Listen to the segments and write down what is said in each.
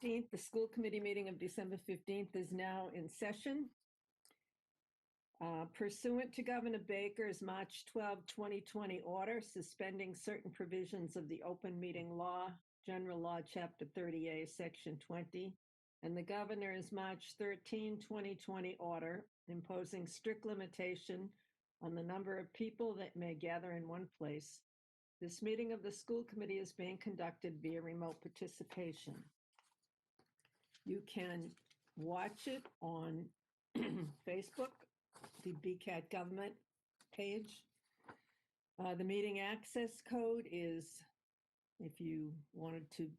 15th, the school committee meeting of December 15th is now in session. Pursuant to Governor Baker's March 12, 2020 order suspending certain provisions of the open meeting law, General Law, Chapter 30A, Section 20, and the governor's March 13, 2020 order imposing strict limitation on the number of people that may gather in one place. This meeting of the school committee is being conducted via remote participation. You can watch it on Facebook, the BCAT government page. The meeting access code is, if you wanted to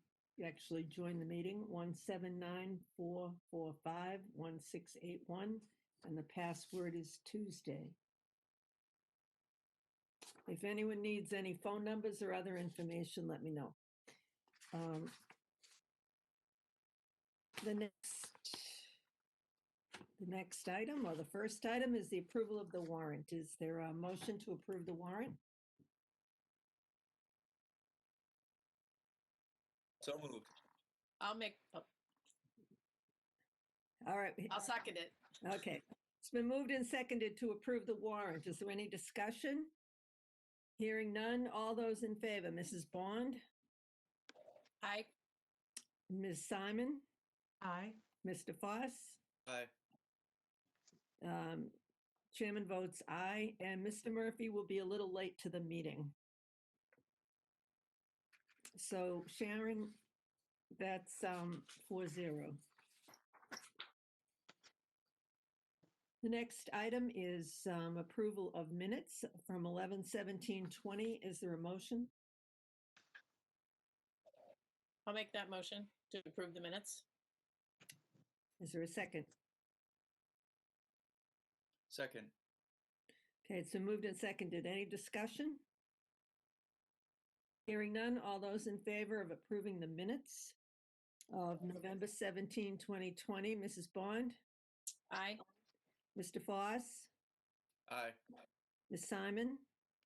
actually join the meeting, 179-445-1681, and the password is Tuesday. If anyone needs any phone numbers or other information, let me know. The next item, or the first item, is the approval of the warrant. Is there a motion to approve the warrant? So moved. I'll All right. second it. Okay. It's been moved and seconded to approve the warrant. Is there any discussion? Hearing none. All those in favor, Mrs. Bond, Aye. Ms. Simon, Aye. Mr. Foss, Aye. Chairman votes aye, and Mr. Murphy will be a little late to the meeting. So Sharon, that's 4-0. The next item is approval of minutes from 11/17/20. Is there a motion? I'll make that motion to approve the minutes. Is there a second? Second. Okay, it's been moved and seconded. Any discussion? Hearing none. All those in favor of approving the minutes of November 17, 2020, Mrs. Bond, Aye. Mr. Foss, Aye. Ms. Simon,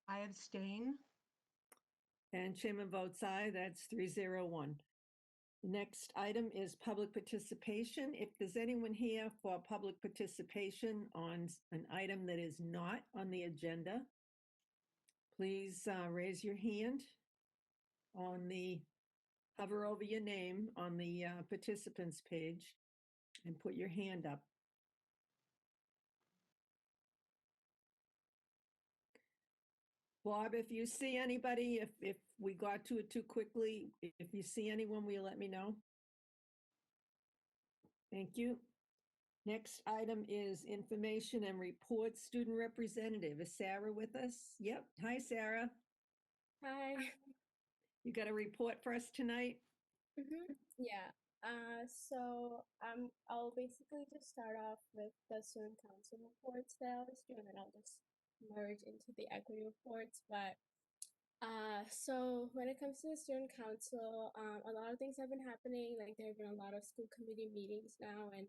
I abstain. and Chairman votes aye. That's 301. The next item is public participation. If there's anyone here for public participation on an item that is not on the agenda, please raise your hand hover over your name on the participants page and put your hand up. Bob, if you see anybody, if we got to it too quickly, if you see anyone, will you let me know? Thank you. Next item is information and reports. Student representative. Is Sarah with us? Yep. Hi, Sarah. Hi. You got a report for us tonight? Yeah. I'll basically just start off with the student council reports that I was doing, and then I'll just merge into the equity reports. But so when it comes to the student council, a lot of things have been happening. Like there have been a lot of school committee meetings now, and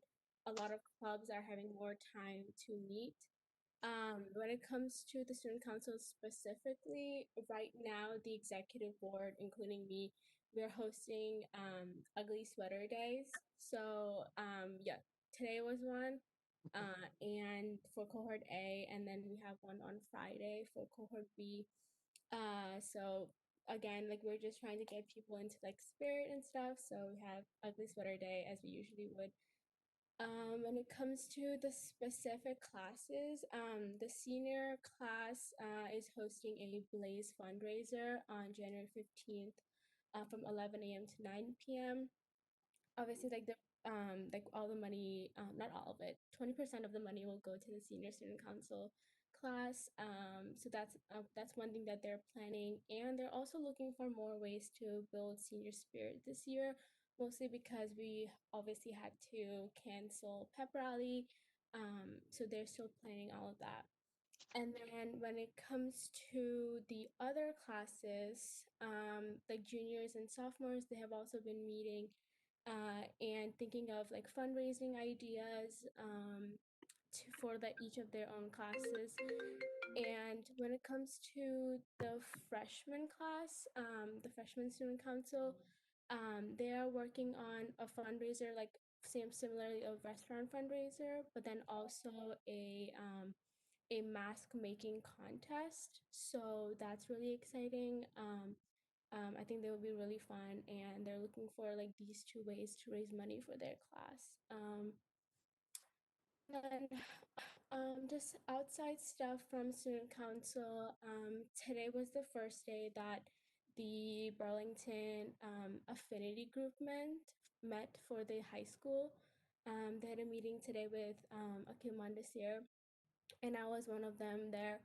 a lot of clubs are having more time to meet. When it comes to the student council specifically, right now the executive board, including me, we are hosting ugly sweater days. So yeah, today was one, and for cohort A, and then we have one on Friday for cohort B. So again, like we're just trying to get people into like spirit and stuff. So we have ugly sweater day as we usually would. When it comes to the specific classes, the senior class is hosting a Blaze fundraiser on January 15th from 11 a.m. to 9 p.m. Obviously, like all the money, not all of it, 20% of the money will go to the senior student council class. So that's one thing that they're planning, and they're also looking for more ways to build senior spirit this year, mostly because we obviously had to cancel pep rally. So they're still planning all of that. And then when it comes to the other classes, like juniors and sophomores, they have also been meeting and thinking of like fundraising ideas for each of their own classes. And when it comes to the freshman class, the freshman student council, They are working on a fundraiser, like similarly a restaurant fundraiser, but then also a mask making contest. So that's really exciting. I think they will be really fun, and they're looking for like these two ways to raise money for their class. And just outside stuff from student council. Today was the first day that the Burlington affinity group met for the high school. They had a meeting today with Akim Mondesir, and I was one of them there.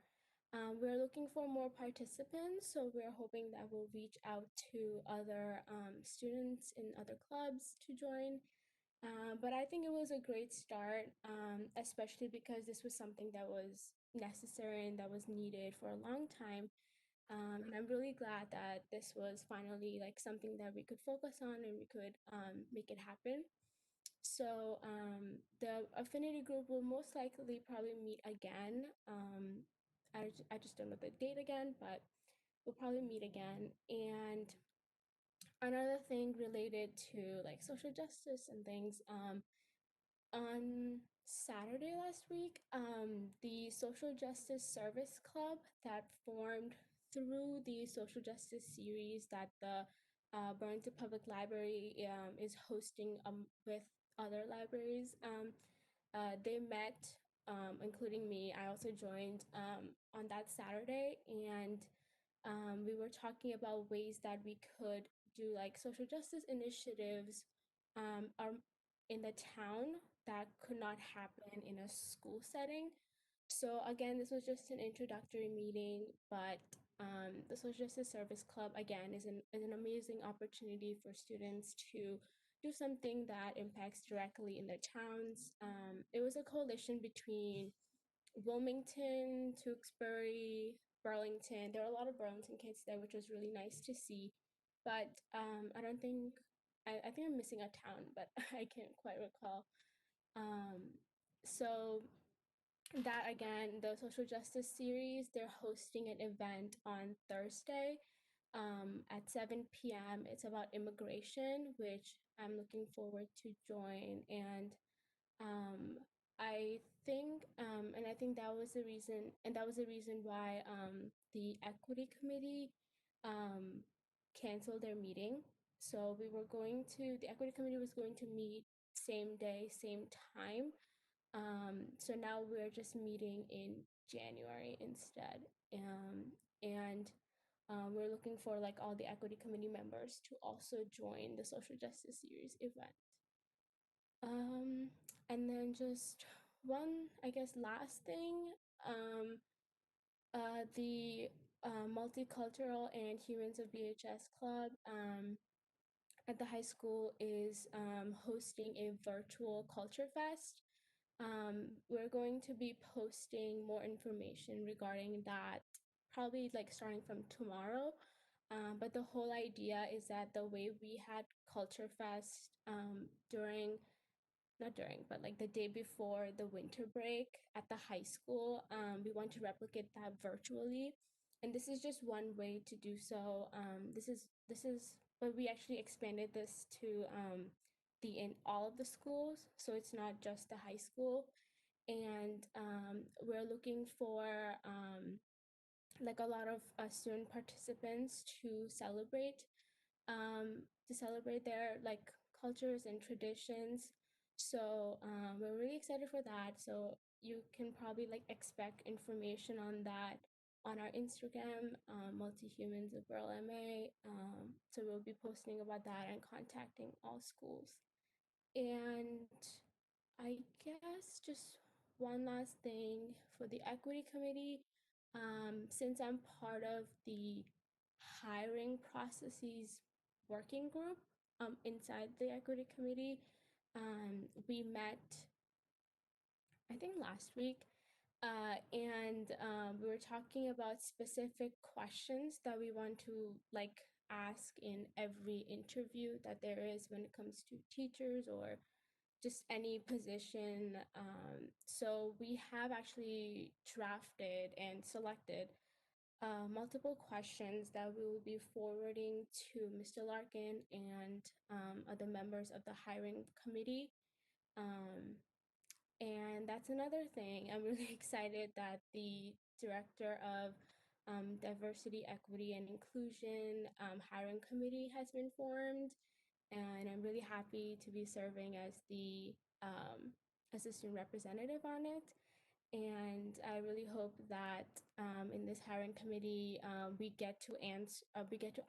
We're looking for more participants, so we're hoping that we'll reach out to other students in other clubs to join. But I think it was a great start, especially because this was something that was necessary and that was needed for a long time. And I'm really glad that this was finally like something that we could focus on and we could make it happen. So the affinity group will most likely probably meet again. I just don't know the date again, but we'll probably meet again. And another thing related to like social justice and things, on Saturday last week, the Social Justice Service Club that formed through the Social Justice series that the Burlington Public Library is hosting with other libraries. They met, including me. I also joined on that Saturday, and we were talking about ways that we could do like social justice initiatives in the town that could not happen in a school setting. So again, this was just an introductory meeting, but the Social Justice Service Club again is an amazing opportunity for students to do something that impacts directly in their towns. It was a coalition between Wilmington, Tewksbury, Burlington. There were a lot of Burlington kids there, which was really nice to see. But I don't think I think I'm missing a town, but I can't quite recall. So that again, the social justice series, they're hosting an event on Thursday at 7 p.m. It's about immigration, which I'm looking forward to join. And um, I think that was the reason, and that was the reason why the equity committee um, canceled their meeting. So the equity committee was going to meet same day, same time. So now we're just meeting in January instead. And we're looking for like all the equity committee members to also join the social justice series event. And then just one, I guess, last thing, the Multicultural and Humans of BHS Club at the high school is hosting a virtual culture fest. We're going to be posting more information regarding that, probably like starting from tomorrow. But the whole idea is that the way we had Culture Fest not during, but like the day before the winter break at the high school, we want to replicate that virtually. And this is just one way to do so. But we actually expanded this to in all of the schools, so it's not just the high school. And we're looking for like a lot of student participants to celebrate their like cultures and traditions. So we're really excited for that. So you can probably like expect information on that on our Instagram, Multi-Humans of Burl MA. So we'll be posting about that and contacting all schools. And I guess just one last thing for the equity committee. Since I'm part of the hiring processes working group inside the equity committee, we met, I think last week, and we were talking about specific questions that we want to like ask in every interview that there is when it comes to teachers or just any position. So we have actually drafted and selected multiple questions that we will be forwarding to Mr. Larkin and other members of the hiring committee. And that's another thing. I'm really excited that the director of diversity, equity, and inclusion hiring committee has been formed. And I'm really happy to be serving as the assistant representative on it. And I really hope that in this hiring committee, we get to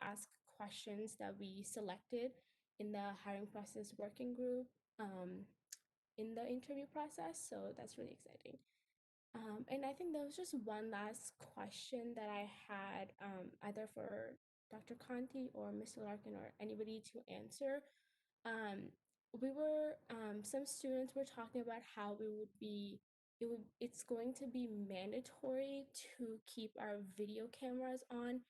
ask questions that we selected in the hiring process working group in the interview process. So that's really exciting. And I think there was just one last question that I had either for Dr. Conti or Mr. Larkin or anybody to answer. Some students were talking about how it's going to be mandatory to keep our video cameras on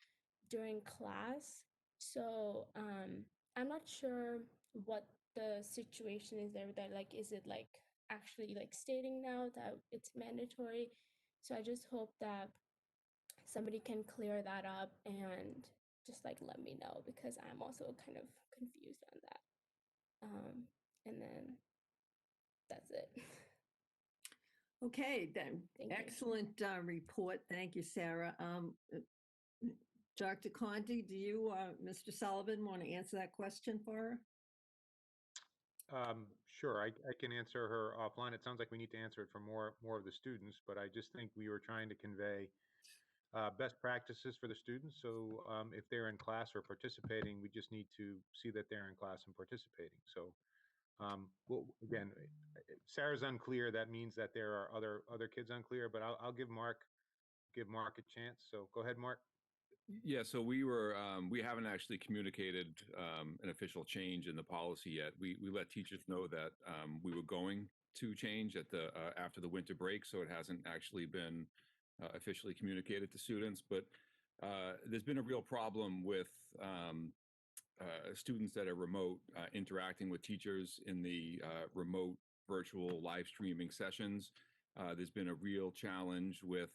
during class. So I'm not sure what the situation is there, that like, is it like actually like stating now that it's mandatory? So I just hope that somebody can clear that up and just like let me know, because I'm also kind of confused on that. And then that's it. Okay, then. Thank you. Excellent report. Thank you, Sarah. Dr. Conti, do you, Mr. Sullivan, want to answer that question for her? Sure, I can answer her offline. It sounds like we need to answer it for more of the students, but I just think we were trying to convey best practices for the students. So if they're in class or participating, we just need to see that they're in class and participating. So well, again, Sarah's unclear. That means that there are other kids unclear, but I'll give Mark a chance. So go ahead, Mark. Yeah, so we haven't actually communicated an official change in the policy yet. We let teachers know that we were going to change at the after the winter break, so it hasn't actually been officially communicated to students. But there's been a real problem with students that are remote interacting with teachers in the remote virtual live streaming sessions. There's been a real challenge with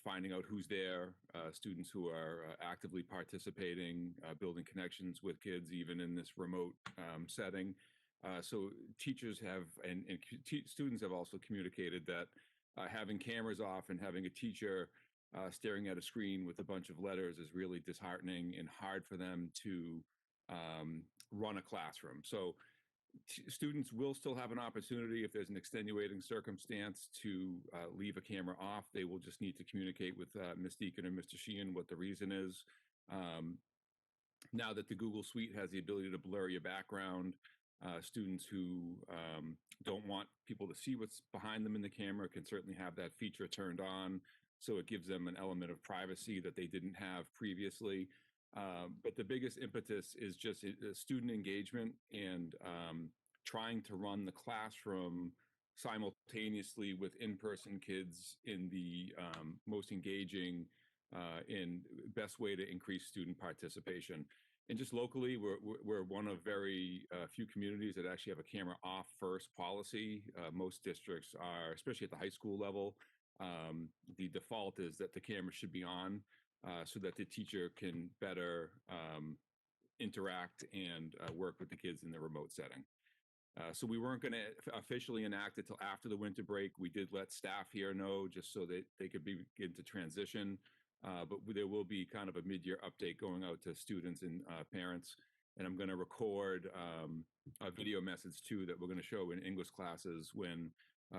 finding out who's there, students who are actively participating, building connections with kids, even in this remote setting. So teachers have, and students have also communicated that having cameras off and having a teacher staring at a screen with a bunch of letters is really disheartening and hard for them to run a classroom. So students will still have an opportunity, if there's an extenuating circumstance, to leave a camera off. They will just need to communicate with Ms. Deacon or Mr. Sheehan what the reason is. Now that the Google Suite has the ability to blur your background, students who don't want people to see what's behind them in the camera can certainly have that feature turned on. So it gives them an element of privacy that they didn't have previously. But the biggest impetus is just student engagement and trying to run the classroom simultaneously with in-person kids in the most engaging and best way to increase student participation. And just locally, we're one of very few communities that actually have a camera off first policy. Most districts are, especially at the high school level, the default is that the camera should be on so that the teacher can better interact and work with the kids in the remote setting. So we weren't going to officially enact it till after the winter break. We did let staff here know just so that they could begin to transition. But there will be kind of a mid-year update going out to students and parents. And I'm going to record a video message too that we're going to show in English classes when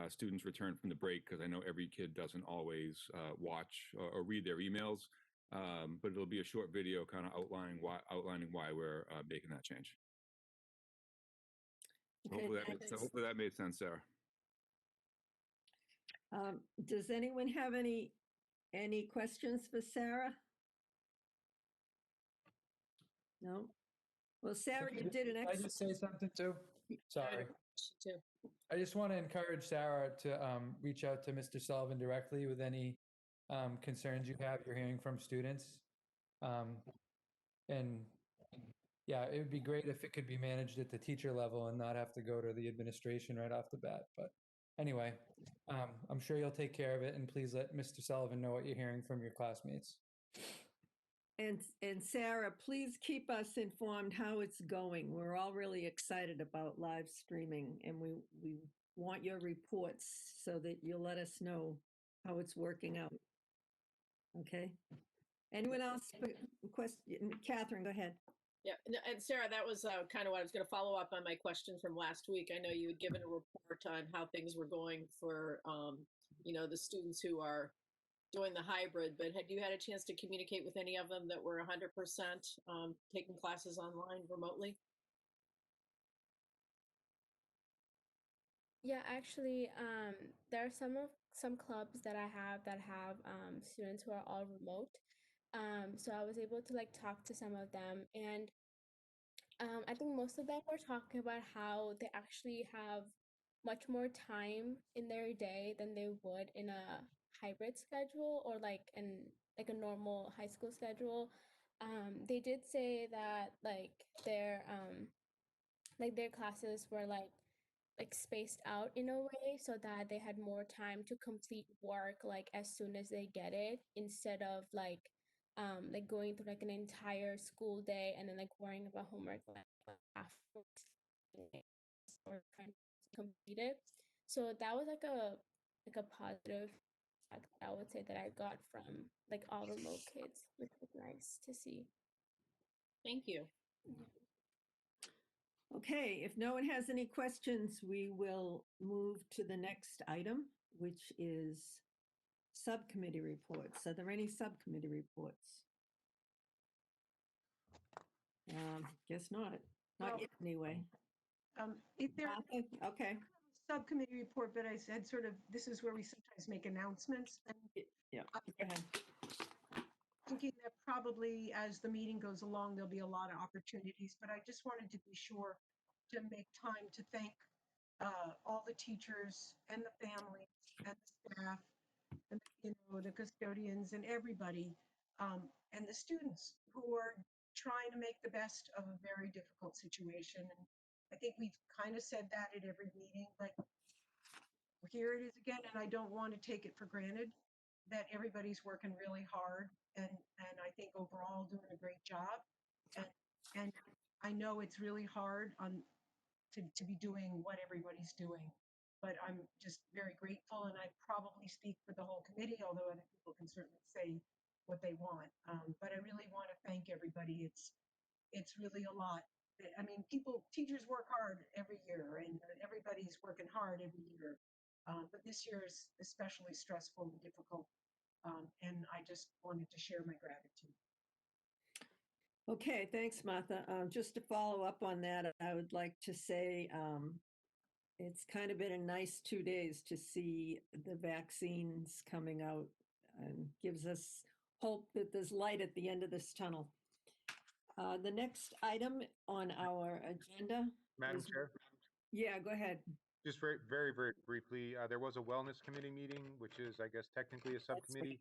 students return from the break, because I know every kid doesn't always watch or read their emails. But it'll be a short video kind of outlining why we're making that change. So Okay, hopefully that made sense, Sarah. does anyone have any questions for Sarah? No? Well, Sarah, you did an Can I excellent. just say something too? Sorry. Too. I just want to encourage Sarah to reach out to Mr. Sullivan directly with any concerns you have you're hearing from students. And yeah, it would be great if it could be managed at the teacher level and not have to go to the administration right off the bat. But anyway, I'm sure you'll take care of it, and please let Mr. Sullivan know what you're hearing from your classmates. And Sarah, please keep us informed how it's going. We're all really excited about live streaming, and we want your reports so that you'll let us know how it's working out. Okay? Anyone else? Question? Catherine, go ahead. Yeah, and Sarah, that was kind of what I was going to follow up on my question from last week. I know you had given a report on how things were going for, the students who are doing the hybrid, but had you had a chance to communicate with any of them that were 100% taking classes online remotely? Yeah, actually, there are some clubs that I have that have students who are all remote. So I was able to like talk to some of them, and I think most of them were talking about how they actually have much more time in their day than they would in a hybrid schedule or like a normal high school schedule. They did say that like their classes were like spaced out in a way so that they had more time to complete work like as soon as they get it instead of like going through like an entire school day and then like worrying about homework like after or trying to complete it. So that was like a positive fact I would say that I got from like all remote kids, which was nice to see. Thank you. Okay, if no one has any questions, we will move to the next item, which is subcommittee reports. Are there any subcommittee reports? Guess not. Not Well- yet, anyway. If there Okay, subcommittee report, but I said sort of, this is where we sometimes make announcements. And yeah, I'm go ahead. thinking that probably as the meeting goes along, there'll be a lot of opportunities, but I just wanted to be sure to make time to thank all the teachers and the families and the staff and the custodians and everybody, and the students who are trying to make the best of a very difficult situation. And I think we've kind of said that at every meeting, but here it is again, and I don't want to take it for granted that everybody's working really hard and I think overall doing a great job. And I know it's really hard to be doing what everybody's doing, but I'm just very grateful, and I probably speak for the whole committee, although other people can certainly say what they want. But I really want to thank everybody. It's really a lot. I mean, teachers work hard every year, and everybody's working hard every year. But this year is especially stressful and difficult, and I just wanted to share my gratitude. Okay, thanks, Martha. Just to follow up on that, I would like to say it's kind of been a nice 2 days to see the vaccines coming out and gives us hope that there's light at the end of this tunnel. The next item on our agenda. Madam is- Chair, Yeah, go ahead. just very, very, very briefly, there was a wellness committee meeting, which is, I guess, technically a subcommittee.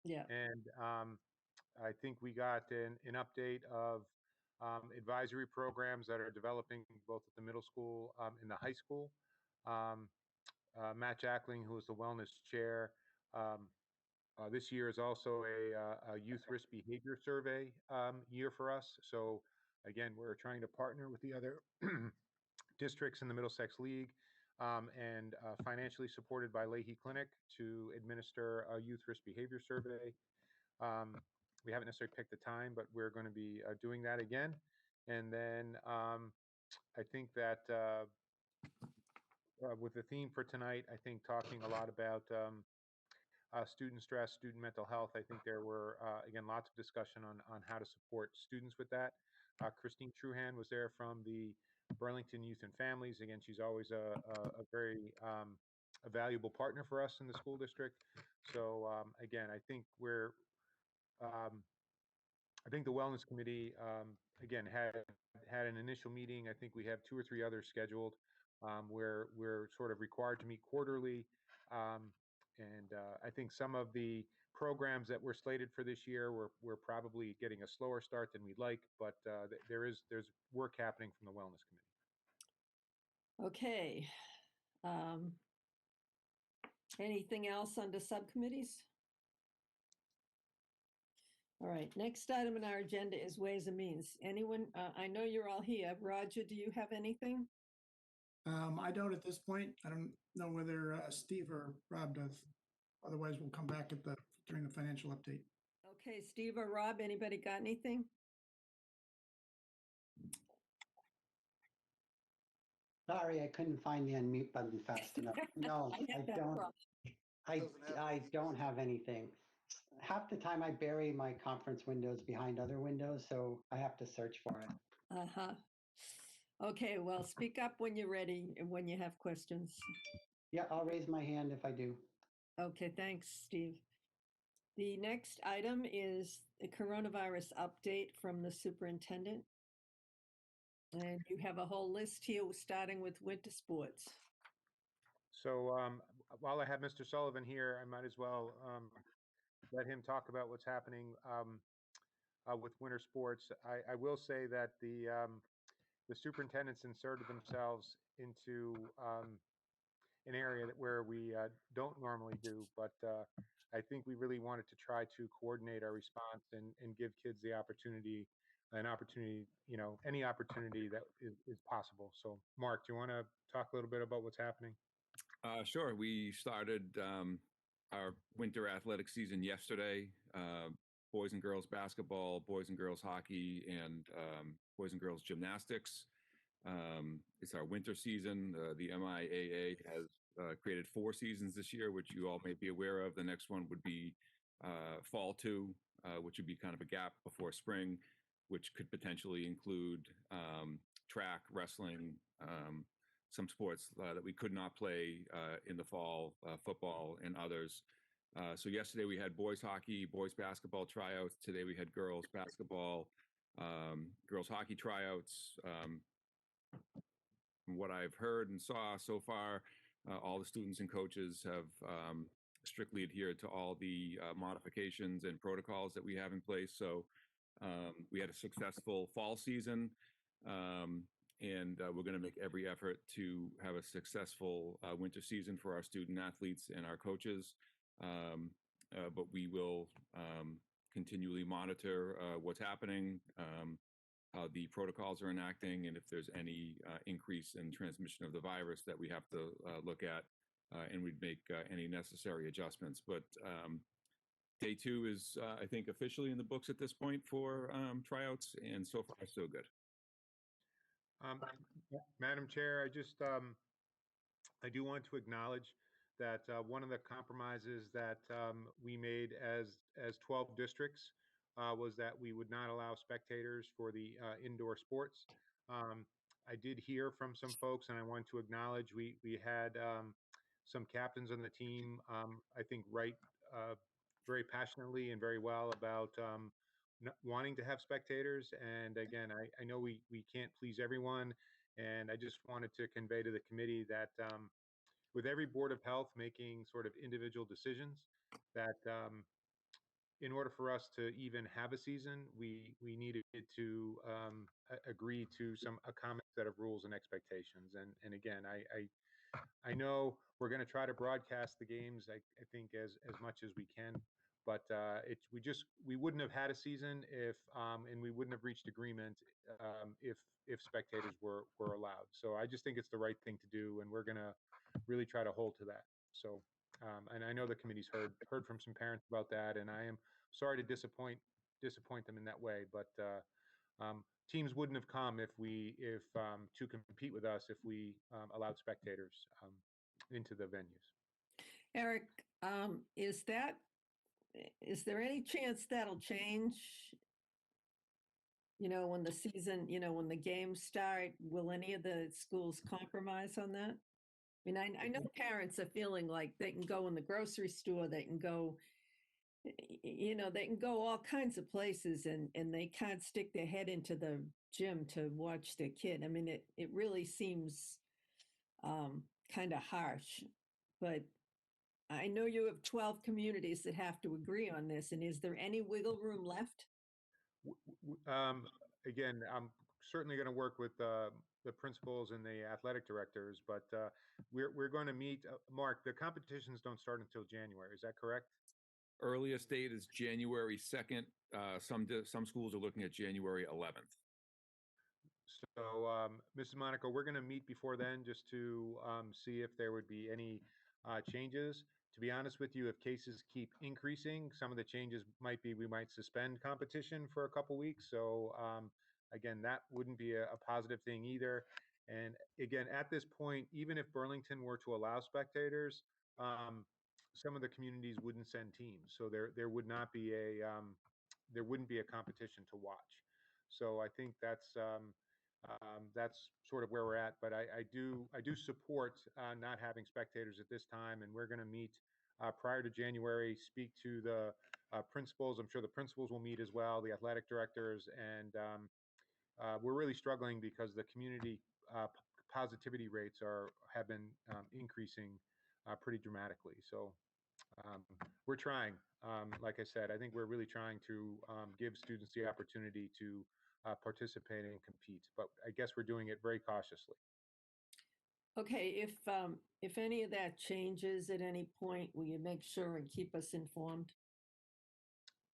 Yeah. And I think we got an update of advisory programs that are developing both at the middle school and the high school. Matt Jackling, who is the wellness chair, this year is also a youth risk behavior survey year for us. So again, we're trying to partner with the other districts in the Middlesex League and financially supported by Leahy Clinic to administer a youth risk behavior survey. We haven't necessarily picked the time, but we're going to be doing that again. And then I think that with the theme for tonight, I think talking a lot about student stress, student mental health. I think there were, again, lots of discussion on how to support students with that. Christine Truhan was there from the Burlington Youth and Families. Again, she's always a very a valuable partner for us in the school district. So again, I think I think the Wellness Committee, again, had an initial meeting. I think we have 2 or 3 others scheduled where we're sort of required to meet quarterly. And I think some of the programs that were slated for this year, we're probably getting a slower start than we'd like, but there's work happening from the Wellness Committee. Okay. Anything else under subcommittees? All right, next item on our agenda is Ways and Means. Anyone, I know you're all here. Roger, do you have anything? I don't at this point. I don't know whether Steve or Rob does. Otherwise, we'll come back during the financial update. Okay, Steve or Rob, anybody got anything? Sorry, I couldn't find the unmute button fast enough. No, I I had that don't. problem. I don't have anything. Half the time I bury my conference windows behind other windows, so I have to search for it. Uh-huh. Okay, well, speak up when you're ready and when you have questions. Yeah, I'll raise my hand if I do. Okay, thanks, Steve. The next item is the coronavirus update from the superintendent. And you have a whole list here, starting with winter sports. So while I have Mr. Sullivan here, I might as well let him talk about what's happening with winter sports. I will say that the superintendents inserted themselves into an area where we don't normally do, but I think we really wanted to try to coordinate our response and give kids the opportunity, any opportunity that is possible. So, Mark, do you want to talk a little bit about what's happening? Sure. We started our winter athletic season yesterday. Boys and girls basketball, boys and girls hockey, and boys and girls gymnastics. It's our winter season. The MIAA has created 4 seasons this year, which you all may be aware of. The next one would be fall 2, which would be kind of a gap before spring, which could potentially include track, wrestling, some sports that we could not play in the fall, football and others. So yesterday we had boys hockey, boys basketball tryouts. Today we had girls basketball, girls hockey tryouts. From what I've heard and saw so far, all the students and coaches have strictly adhered to all the modifications and protocols that we have in place. So we had a successful fall season, and we're going to make every effort to have a successful winter season for our student athletes and our coaches. But we will continually monitor what's happening, how the protocols are enacting, and if there's any increase in transmission of the virus that we have to look at, and we'd make any necessary adjustments. But day 2 is, I think, officially in the books at this point for tryouts, and so far so good. Madam Chair, I do want to acknowledge that one of the compromises that we made as 12 districts was that we would not allow spectators for the indoor sports. I did hear from some folks, and I want to acknowledge we had some captains on the team, I think, write very passionately and very well about wanting to have spectators. And again, I know we can't please everyone, and I just wanted to convey to the committee that with every Board of Health making sort of individual decisions, that in order for us to even have a season, we needed to agree to a common set of rules and expectations. And again, I know we're going to try to broadcast the games, I think, as much as we can, but we wouldn't have had a season if and we wouldn't have reached agreement if spectators were allowed. So I just think it's the right thing to do, and we're going to really try to hold to that. So and I know the committee's heard from some parents about that, and I am sorry to disappoint them in that way, but teams wouldn't have come if to compete with us if we allowed spectators into the venues. Eric, is there any chance that'll change? When the season, when the games start, will any of the schools compromise on that? I mean, I know parents are feeling like they can go in the grocery store, they can go, they can go all kinds of places, and they can't stick their head into the gym to watch their kid. I mean, it really seems kind of harsh, but I know you have 12 communities that have to agree on this, and is there any wiggle room left? Again, I'm certainly going to work with the principals and the athletic directors, but we're going to meet. Mark, the competitions don't start until January. Is that correct? Earliest date is January 2nd. Some schools are looking at January 11th. So, Mrs. Monaco, we're going to meet before then just to see if there would be any changes. To be honest with you, if cases keep increasing, some of the changes might be we might suspend competition for a couple weeks. So, again, that wouldn't be a positive thing either. And again, at this point, even if Burlington were to allow spectators, some of the communities wouldn't send teams, so there would not be there wouldn't be a competition to watch. So I think that's sort of where we're at. But I do support not having spectators at this time, and we're going to meet prior to January, speak to the principals. I'm sure the principals will meet as well, the athletic directors, and we're really struggling because the community positivity rates have been increasing pretty dramatically. So we're trying. Like I said, I think we're really trying to give students the opportunity to participate and compete. But I guess we're doing it very cautiously. Okay, if any of that changes at any point, will you make sure and keep us informed?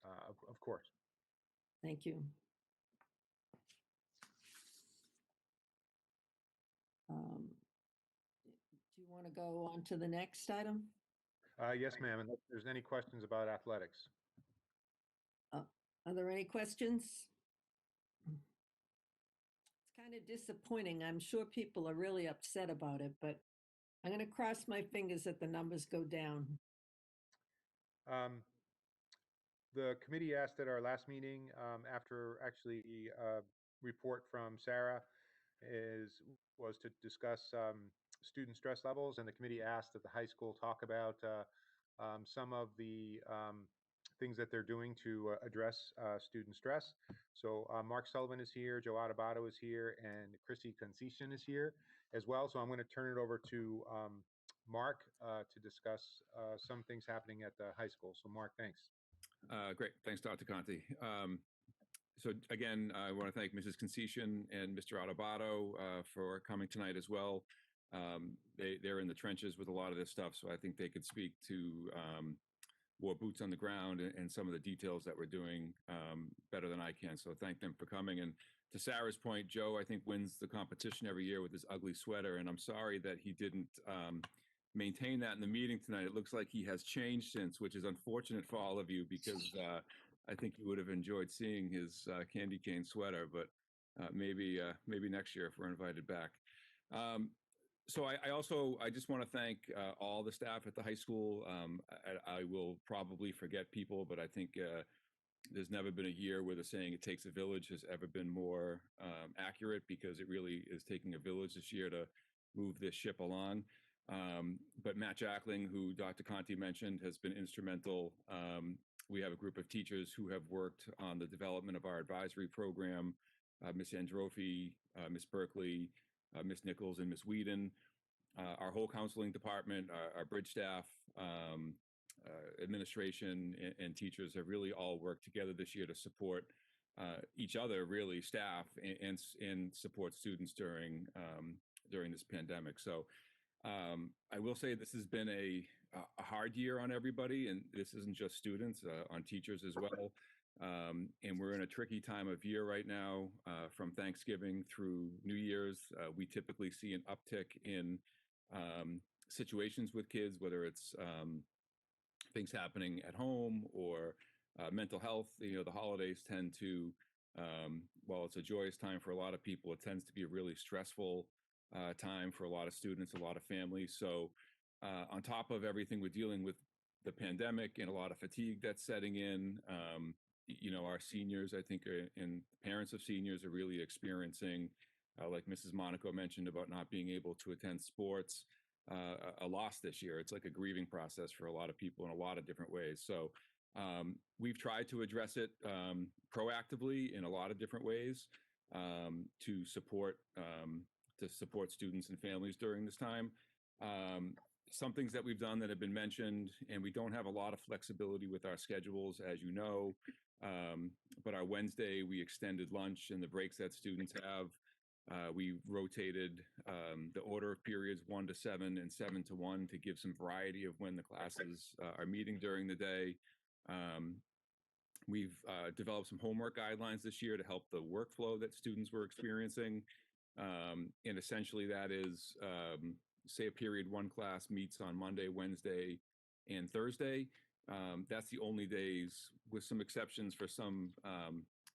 Of course. Thank you. Do you want to go on to the next item? Yes, ma'am. And if there's any questions about athletics. Are there any questions? It's kind of disappointing. I'm sure people are really upset about it, but I'm going to cross my fingers that the numbers go down. The committee asked at our last meeting, after actually a report from Sarah, was to discuss student stress levels, and the committee asked that the high school talk about some of the things that they're doing to address student stress. So Mark Sullivan is here, Joe Adebato is here, and Chrissy Concession is here as well. So I'm going to turn it over to Mark to discuss some things happening at the high school. So Mark, thanks. Great. Thanks, Dr. Conti. So again, I want to thank Mrs. Concession and Mr. Adebato for coming tonight as well. They're in the trenches with a lot of this stuff, so I think they could speak to more boots on the ground and some of the details that we're doing better than I can. So thank them for coming. And to Sarah's point, Joe, I think, wins the competition every year with his ugly sweater, and I'm sorry that he didn't maintain that in the meeting tonight. It looks like he has changed since, which is unfortunate for all of you, because I think you would have enjoyed seeing his candy cane sweater, but maybe next year if we're invited back. So I just want to thank all the staff at the high school. I will probably forget people, but I think there's never been a year where the saying "it takes a village" has ever been more accurate, because it really is taking a village this year to move this ship along. But Matt Jackling, who Dr. Conti mentioned, has been instrumental. We have a group of teachers who have worked on the development of our advisory program, Miss Androfi, Miss Berkeley, Miss Nichols, and Miss Whedon. Our whole counseling department, our bridge staff, administration, and teachers have really all worked together this year to support each other, really, staff, and support students during this pandemic. So I will say this has been a hard year on everybody, and this isn't just students, on teachers as well. And we're in a tricky time of year right now, from Thanksgiving through New Year's. We typically see an uptick in situations with kids, whether it's things happening at home or mental health. The holidays tend to, while it's a joyous time for a lot of people, it tends to be a really stressful time for a lot of students, a lot of families. So on top of everything we're dealing with, the pandemic and a lot of fatigue that's setting in, our seniors, I think, and parents of seniors are really experiencing, like Mrs. Monaco mentioned, about not being able to attend sports, a loss this year. It's like a grieving process for a lot of people in a lot of different ways. So we've tried to address it proactively in a lot of different ways to support students and families during this time. Some things that we've done that have been mentioned, and we don't have a lot of flexibility with our schedules, as you know, but our Wednesday, we extended lunch and the breaks that students have. We rotated the order of periods 1 to 7 and 7 to 1 to give some variety of when the classes are meeting during the day. We've developed some homework guidelines this year to help the workflow that students were experiencing. And essentially that is, say a period 1 class meets on Monday, Wednesday, and Thursday. That's the only days, with some exceptions for some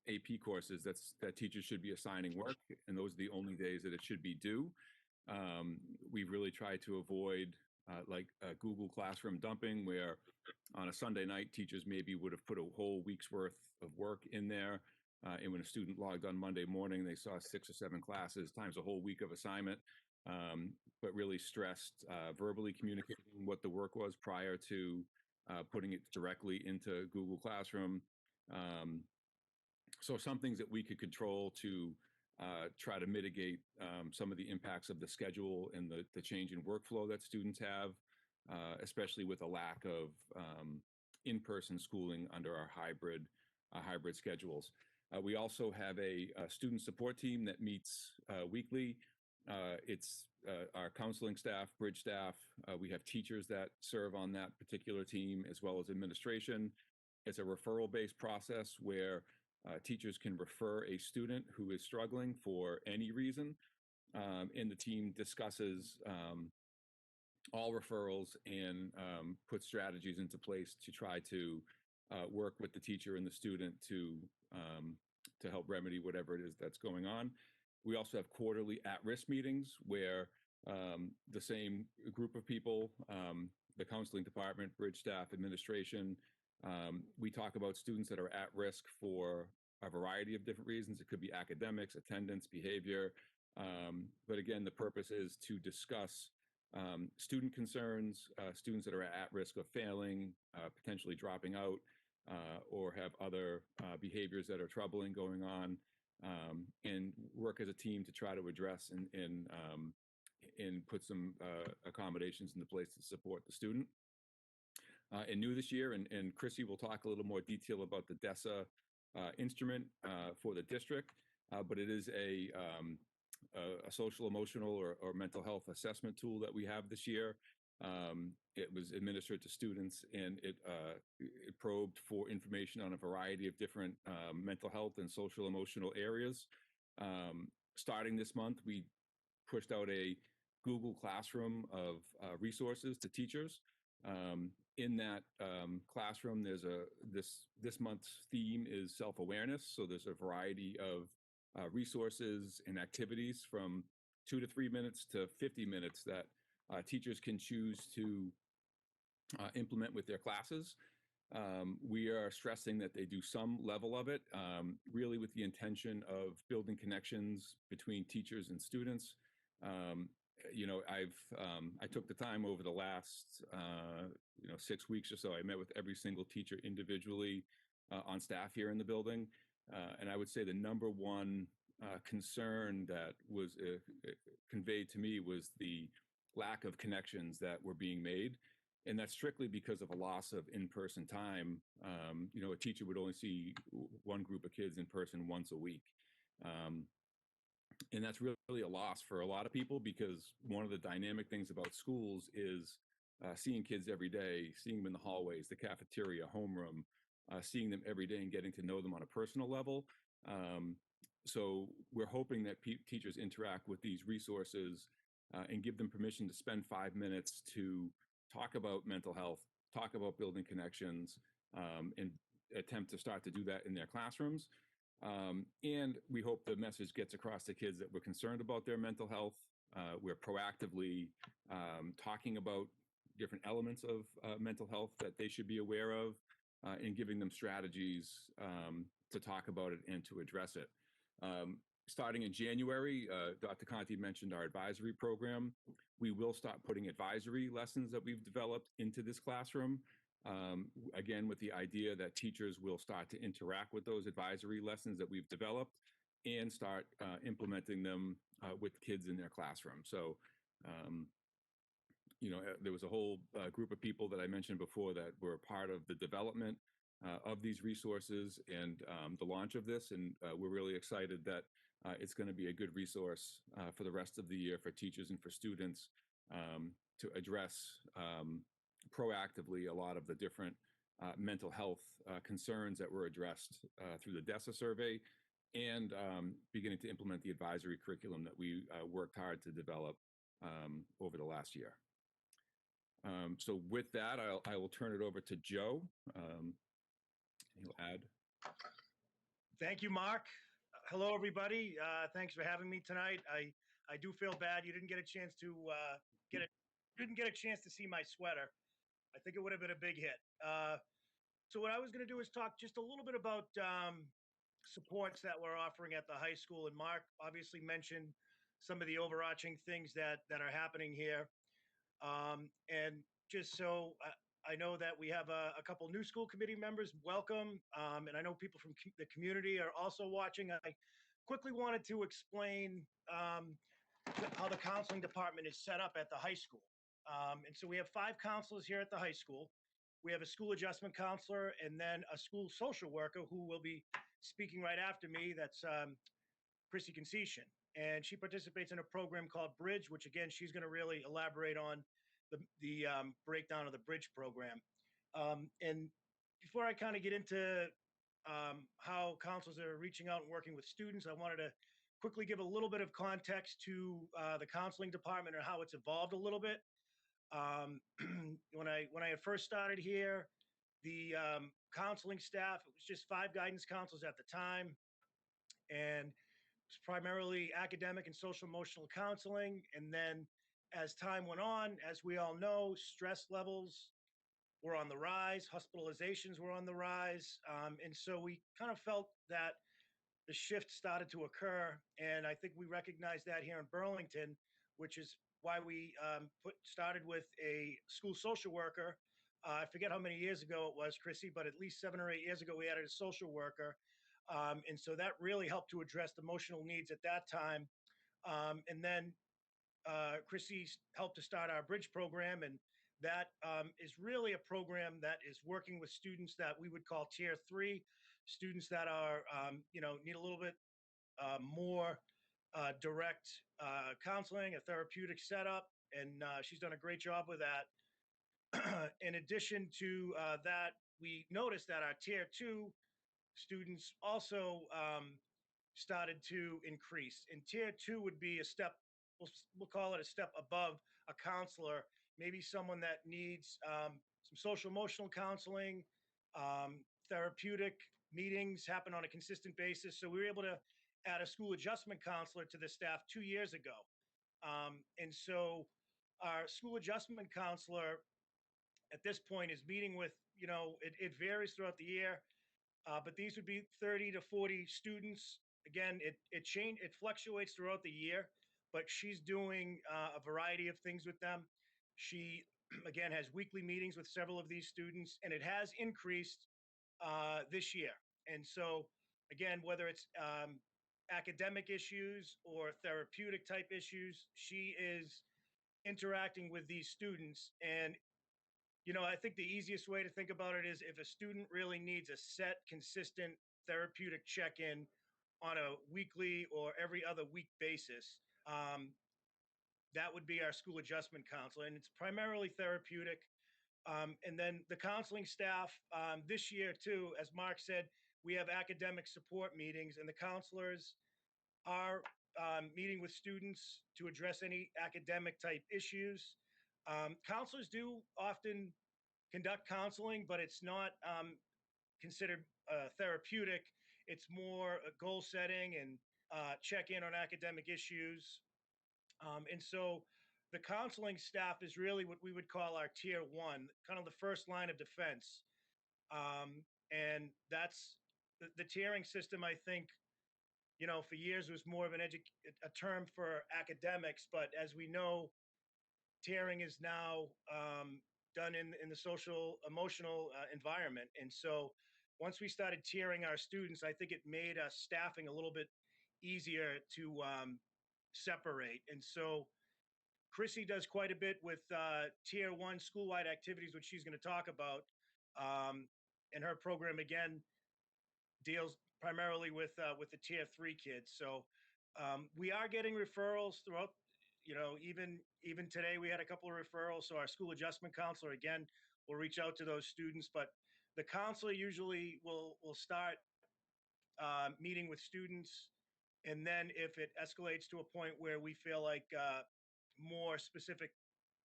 AP courses, that teachers should be assigning work, and those are the only days that it should be due. We really try to avoid Google Classroom dumping, where on a Sunday night, teachers maybe would have put a whole week's worth of work in there. And when a student logged on Monday morning, they saw 6 or 7 classes times a whole week of assignment, but really stressed verbally communicating what the work was prior to putting it directly into Google Classroom. So some things that we could control to try to mitigate some of the impacts of the schedule and the change in workflow that students have, especially with a lack of in-person schooling under our hybrid schedules. We also have a student support team that meets weekly. It's our counseling staff, bridge staff. We have teachers that serve on that particular team, as well as administration. It's a referral-based process where teachers can refer a student who is struggling for any reason, and the team discusses all referrals and put strategies into place to try to work with the teacher and the student to help remedy whatever it is that's going on. We also have quarterly at-risk meetings where the same group of people, the counseling department, bridge staff, administration, we talk about students that are at risk for a variety of different reasons. It could be academics, attendance, behavior. But again, the purpose is to discuss student concerns, students that are at risk of failing, potentially dropping out, or have other behaviors that are troubling going on, and work as a team to try to address and put some accommodations into place to support the student. And new this year, and Chrissy will talk a little more detail about the DESA instrument for the district, but it is a social, emotional, or mental health assessment tool that we have this year. It was administered to students, and it probed for information on a variety of different mental health and social emotional areas. Starting this month, we pushed out a Google Classroom of resources to teachers. In that classroom, there's this month's theme is self-awareness. So there's a variety of resources and activities from 2 to 3 minutes to 50 minutes that teachers can choose to implement with their classes. We are stressing that they do some level of it, really with the intention of building connections between teachers and students. I took the time over the last 6 weeks or so. I met with every single teacher individually on staff here in the building, and I would say the number one concern that was conveyed to me was the lack of connections that were being made, and that's strictly because of a loss of in-person time. A teacher would only see one group of kids in person once a week. And that's really a loss for a lot of people, because one of the dynamic things about schools is seeing kids every day, seeing them in the hallways, the cafeteria, homeroom, seeing them every day and getting to know them on a personal level. So we're hoping that teachers interact with these resources and give them permission to spend 5 minutes to talk about mental health, talk about building connections, and attempt to start to do that in their classrooms. And we hope the message gets across to kids that we're concerned about their mental health. We're proactively talking about different elements of mental health that they should be aware of, and giving them strategies to talk about it and to address it. Starting in January, Dr. Conti mentioned our advisory program. We will start putting advisory lessons that we've developed into this classroom. Again, with the idea that teachers will start to interact with those advisory lessons that we've developed and start implementing them with kids in their classroom. So, there was a whole group of people that I mentioned before that were part of the development of these resources and the launch of this. And we're really excited that it's going to be a good resource for the rest of the year for teachers and for students to address proactively a lot of the different mental health concerns that were addressed through the DESA survey, and beginning to implement the advisory curriculum that we worked hard to develop over the last year. So with that, I will turn it over to Joe. He'll add. Thank you, Mark. Hello, everybody. Thanks for having me tonight. I do feel bad you didn't get a chance to see my sweater. I think it would have been a big hit. So what I was going to do is talk just a little bit about supports that we're offering at the high school. And Mark obviously mentioned some of the overarching things that are happening here. And just so I know that we have a couple new school committee members. Welcome. And I know people from the community are also watching. I quickly wanted to explain how the counseling department is set up at the high school. And so we have 5 counselors here at the high school. We have a school adjustment counselor and then a school social worker who will be speaking right after me. That's Chrissy Concession. And she participates in a program called Bridge, which again, she's going to really elaborate on the breakdown of the Bridge program. And before I kind of get into how counselors are reaching out and working with students, I wanted to quickly give a little bit of context to the counseling department and how it's evolved a little bit. When I had first started here, the counseling staff, it was just 5 guidance counselors at the time, and it was primarily academic and social emotional counseling. And then as time went on, as we all know, stress levels were on the rise, hospitalizations were on the rise, and so we kind of felt that the shift started to occur. And I think we recognized that here in Burlington, which is why we started with a school social worker. I forget how many years ago it was, Chrissy, but at least 7 or 8 years ago, we added a social worker. And so that really helped to address emotional needs at that time. And then Chrissy helped to start our Bridge program. And that is really a program that is working with students that we would call Tier 3, students that are, need a little bit more direct counseling, a therapeutic setup, and she's done a great job with that. In addition to that, we noticed that our Tier 2 students also started to increase. And Tier 2 would be a step, we'll call it a step above a counselor, maybe someone that needs some social emotional counseling, therapeutic meetings happen on a consistent basis. So we were able to add a school adjustment counselor to the staff 2 years ago. And so our school adjustment counselor at this point is meeting with, it varies throughout the year, but these would be 30 to 40 students. Again, it fluctuates throughout the year, but she's doing a variety of things with them. She, again, has weekly meetings with several of these students, and it has increased this year. And so, again, whether it's academic issues or therapeutic type issues, she is interacting with these students. And I think the easiest way to think about it is if a student really needs a set, consistent therapeutic check-in on a weekly or every other week basis, that would be our school adjustment counselor. And it's primarily therapeutic. And then the counseling staff, this year too, as Mark said, we have academic support meetings, and the counselors are meeting with students to address any academic type issues. Counselors do often conduct counseling, but it's not considered therapeutic. It's more goal setting and check in on academic issues. And so the counseling staff is really what we would call our Tier 1, kind of the first line of defense. And that's the tiering system, I think, for years was more of a term for academics, but as we know, tiering is now done in the social emotional environment. And so once we started tiering our students, I think it made us staffing a little bit easier to separate. And so Chrissy does quite a bit with Tier 1 school-wide activities, which she's going to talk about. and her program again deals primarily with the tier 3 kids. So we are getting referrals throughout. Even today we had a couple of referrals. So our school adjustment counselor again will reach out to those students, but the counselor usually will start meeting with students, and then if it escalates to a point where we feel like more specific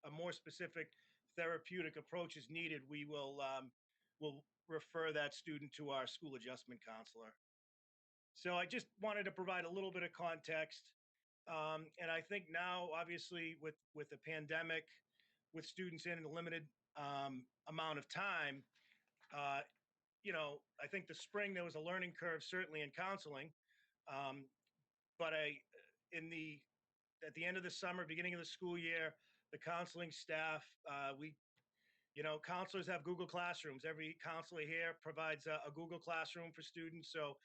a more specific therapeutic approach is needed, will refer that student to our school adjustment counselor. So I just wanted to provide a little bit of context. And I think now, obviously, with the pandemic, with students in a limited amount of time, uh, I think the spring there was a learning curve, certainly in counseling. Um, but at the end of the summer, beginning of the school year, the counseling staff, counselors have Google Classrooms. Every counselor here provides a Google Classroom for students. So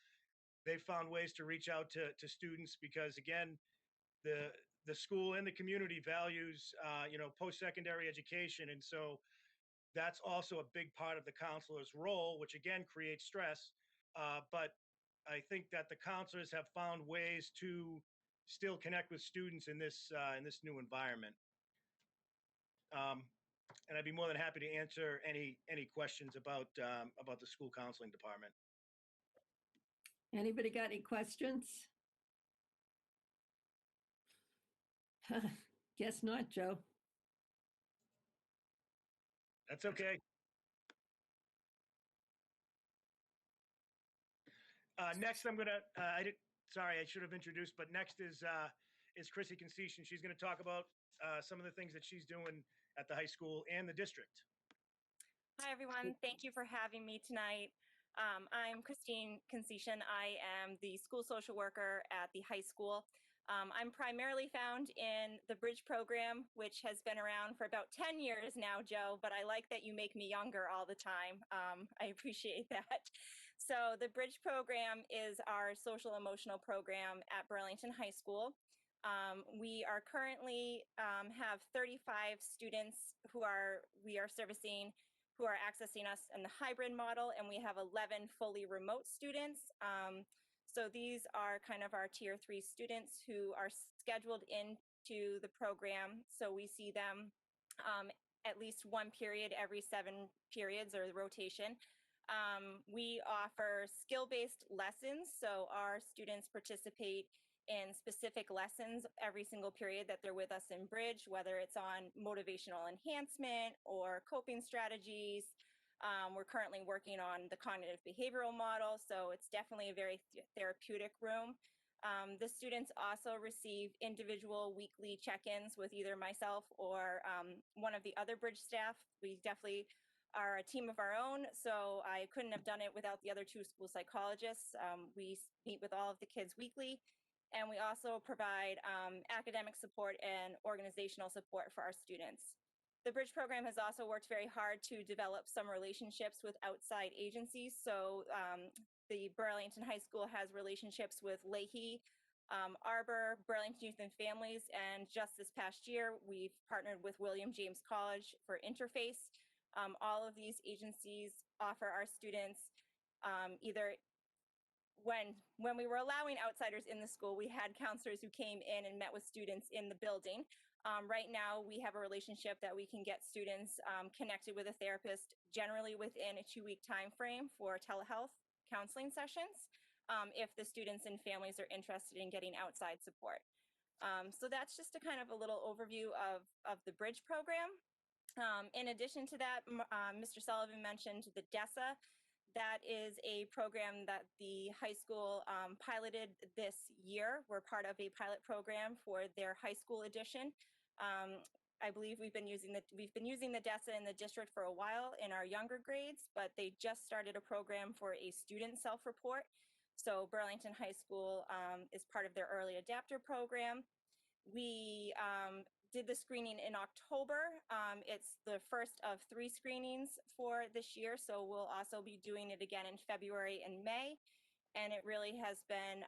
they found ways to reach out to students because, again, the school and the community values, post-secondary education. And so that's also a big part of the counselor's role, which again creates stress. But I think that the counselors have found ways to still connect with students in this new environment. And I'd be more than happy to answer any questions about the school counseling department. Anybody got any questions? Guess not, Joe. That's okay. Next, I'm gonna. Sorry, I should have introduced, but next is Chrissy Conceition. She's going to talk about some of the things that she's doing at the high school and the district. Hi, everyone. Thank you for having me tonight. I'm Christine Conceition. I am the school social worker at the high school. I'm primarily found in the Bridge program, which has been around for about 10 years now, Joe, but I like that you make me younger all the time. I appreciate that. So the Bridge program is our social emotional program at Burlington High School. We are currently have 35 students we are servicing who are accessing us in the hybrid model, and we have 11 fully remote students. So these are kind of our tier 3 students who are scheduled into the program. So we see them at least one period every 7 periods or the rotation. We offer skill-based lessons. So our students participate in specific lessons every single period that they're with us in Bridge, whether it's on motivational enhancement or coping strategies. We're currently working on the cognitive behavioral model, so it's definitely a very therapeutic room. The students also receive individual weekly check-ins with either myself or one of the other Bridge staff. We definitely are a team of our own, so I couldn't have done it without the other 2 school psychologists. We meet with all of the kids weekly, and we also provide academic support and organizational support for our students. The Bridge program has also worked very hard to develop some relationships with outside agencies. So the Burlington High School has relationships with Leahy, Arbor, Burlington Youth and Families, and just this past year, we've partnered with William James College for Interface. All of these agencies offer our students either when we were allowing outsiders in the school, we had counselors who came in and met with students in the building. Right now, we have a relationship that we can get students connected with a therapist generally within a 2-week time frame for telehealth counseling sessions if the students and families are interested in getting outside support. So that's just a kind of a little overview of the Bridge program. In addition to that, Mr. Sullivan mentioned the DESA. That is a program that the high school piloted this year. We're part of a pilot program for their high school edition. I believe we've been using the DESA in the district for a while in our younger grades, but they just started a program for a student self-report. So Burlington High School is part of their early adapter program. We did the screening in October. It's the first of 3 screenings for this year, so we'll also be doing it again in February and May. And it really has been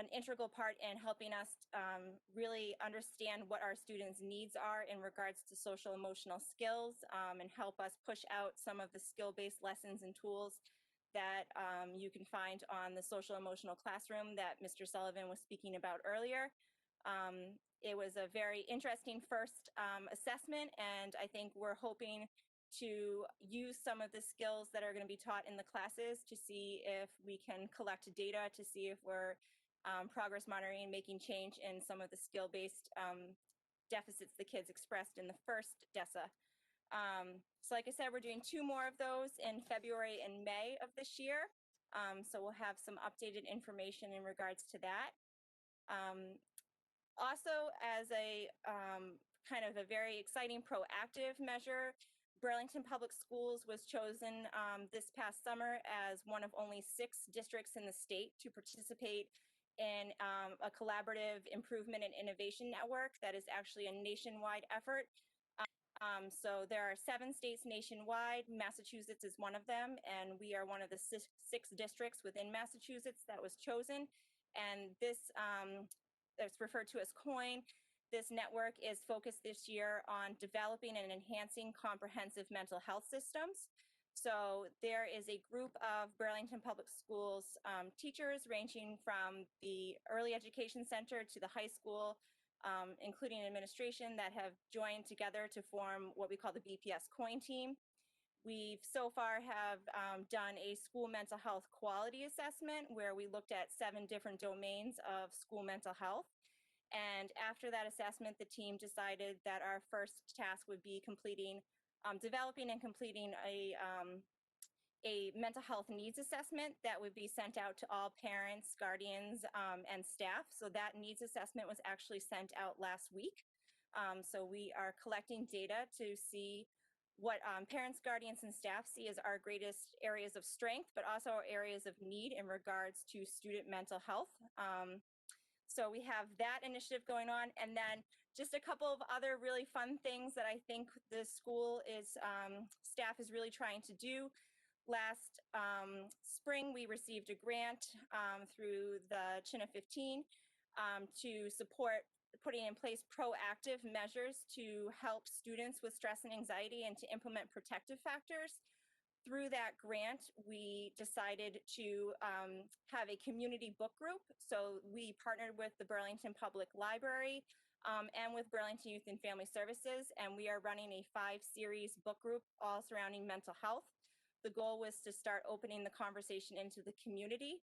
an integral part in helping us really understand what our students' needs are in regards to social emotional skills, and help us push out some of the skill-based lessons and tools that you can find on the social emotional classroom that Mr. Sullivan was speaking about earlier. It was a very interesting first assessment, and I think we're hoping to use some of the skills that are going to be taught in the classes to see if we can collect data to see if we're progress monitoring, making change in some of the skill-based deficits the kids expressed in the first DESA. So like I said, we're doing 2 more of those in February and May of this year. So we'll have some updated information in regards to that. Also, as a kind of a very exciting proactive measure, Burlington Public Schools was chosen this past summer as one of only 6 districts in the state to participate in a collaborative improvement and innovation network that is actually a nationwide effort. So there are 7 states nationwide. Massachusetts is one of them, and we are one of the 6 districts within Massachusetts that was chosen. And this, it's referred to as COIN. This network is focused this year on developing and enhancing comprehensive mental health systems. So there is a group of Burlington Public Schools teachers ranging from the early education center to the high school, including administration, that have joined together to form what we call the BPS COIN team. We've so far have done a school mental health quality assessment where we looked at 7 different domains of school mental health. And after that assessment, the team decided that our first task would be developing and completing a mental health needs assessment that would be sent out to all parents, guardians, and staff. So that needs assessment was actually sent out last week. So we are collecting data to see what parents, guardians, and staff see as our greatest areas of strength, but also our areas of need in regards to student mental health. So we have that initiative going on, and then just a couple of other really fun things that I think the school staff is really trying to do. Last spring, we received a grant through the Chin of 15 to support putting in place proactive measures to help students with stress and anxiety and to implement protective factors. Through that grant, we decided to have a community book group. So we partnered with the Burlington Public Library and with Burlington Youth and Family Services, and we are running a 5-series book group all surrounding mental health. The goal was to start opening the conversation into the community.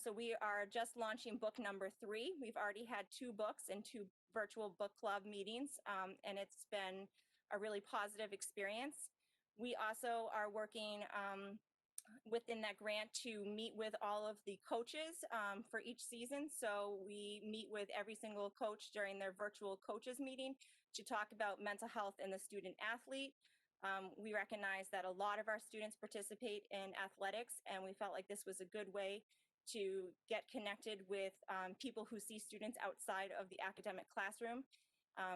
So we are just launching book number 3. We've already had 2 books and 2 virtual book club meetings, and it's been a really positive experience. We also are working within that grant to meet with all of the coaches for each season. So we meet with every single coach during their virtual coaches meeting to talk about mental health and the student athlete. We recognize that a lot of our students participate in athletics, and we felt like this was a good way to get connected with people who see students outside of the academic classroom.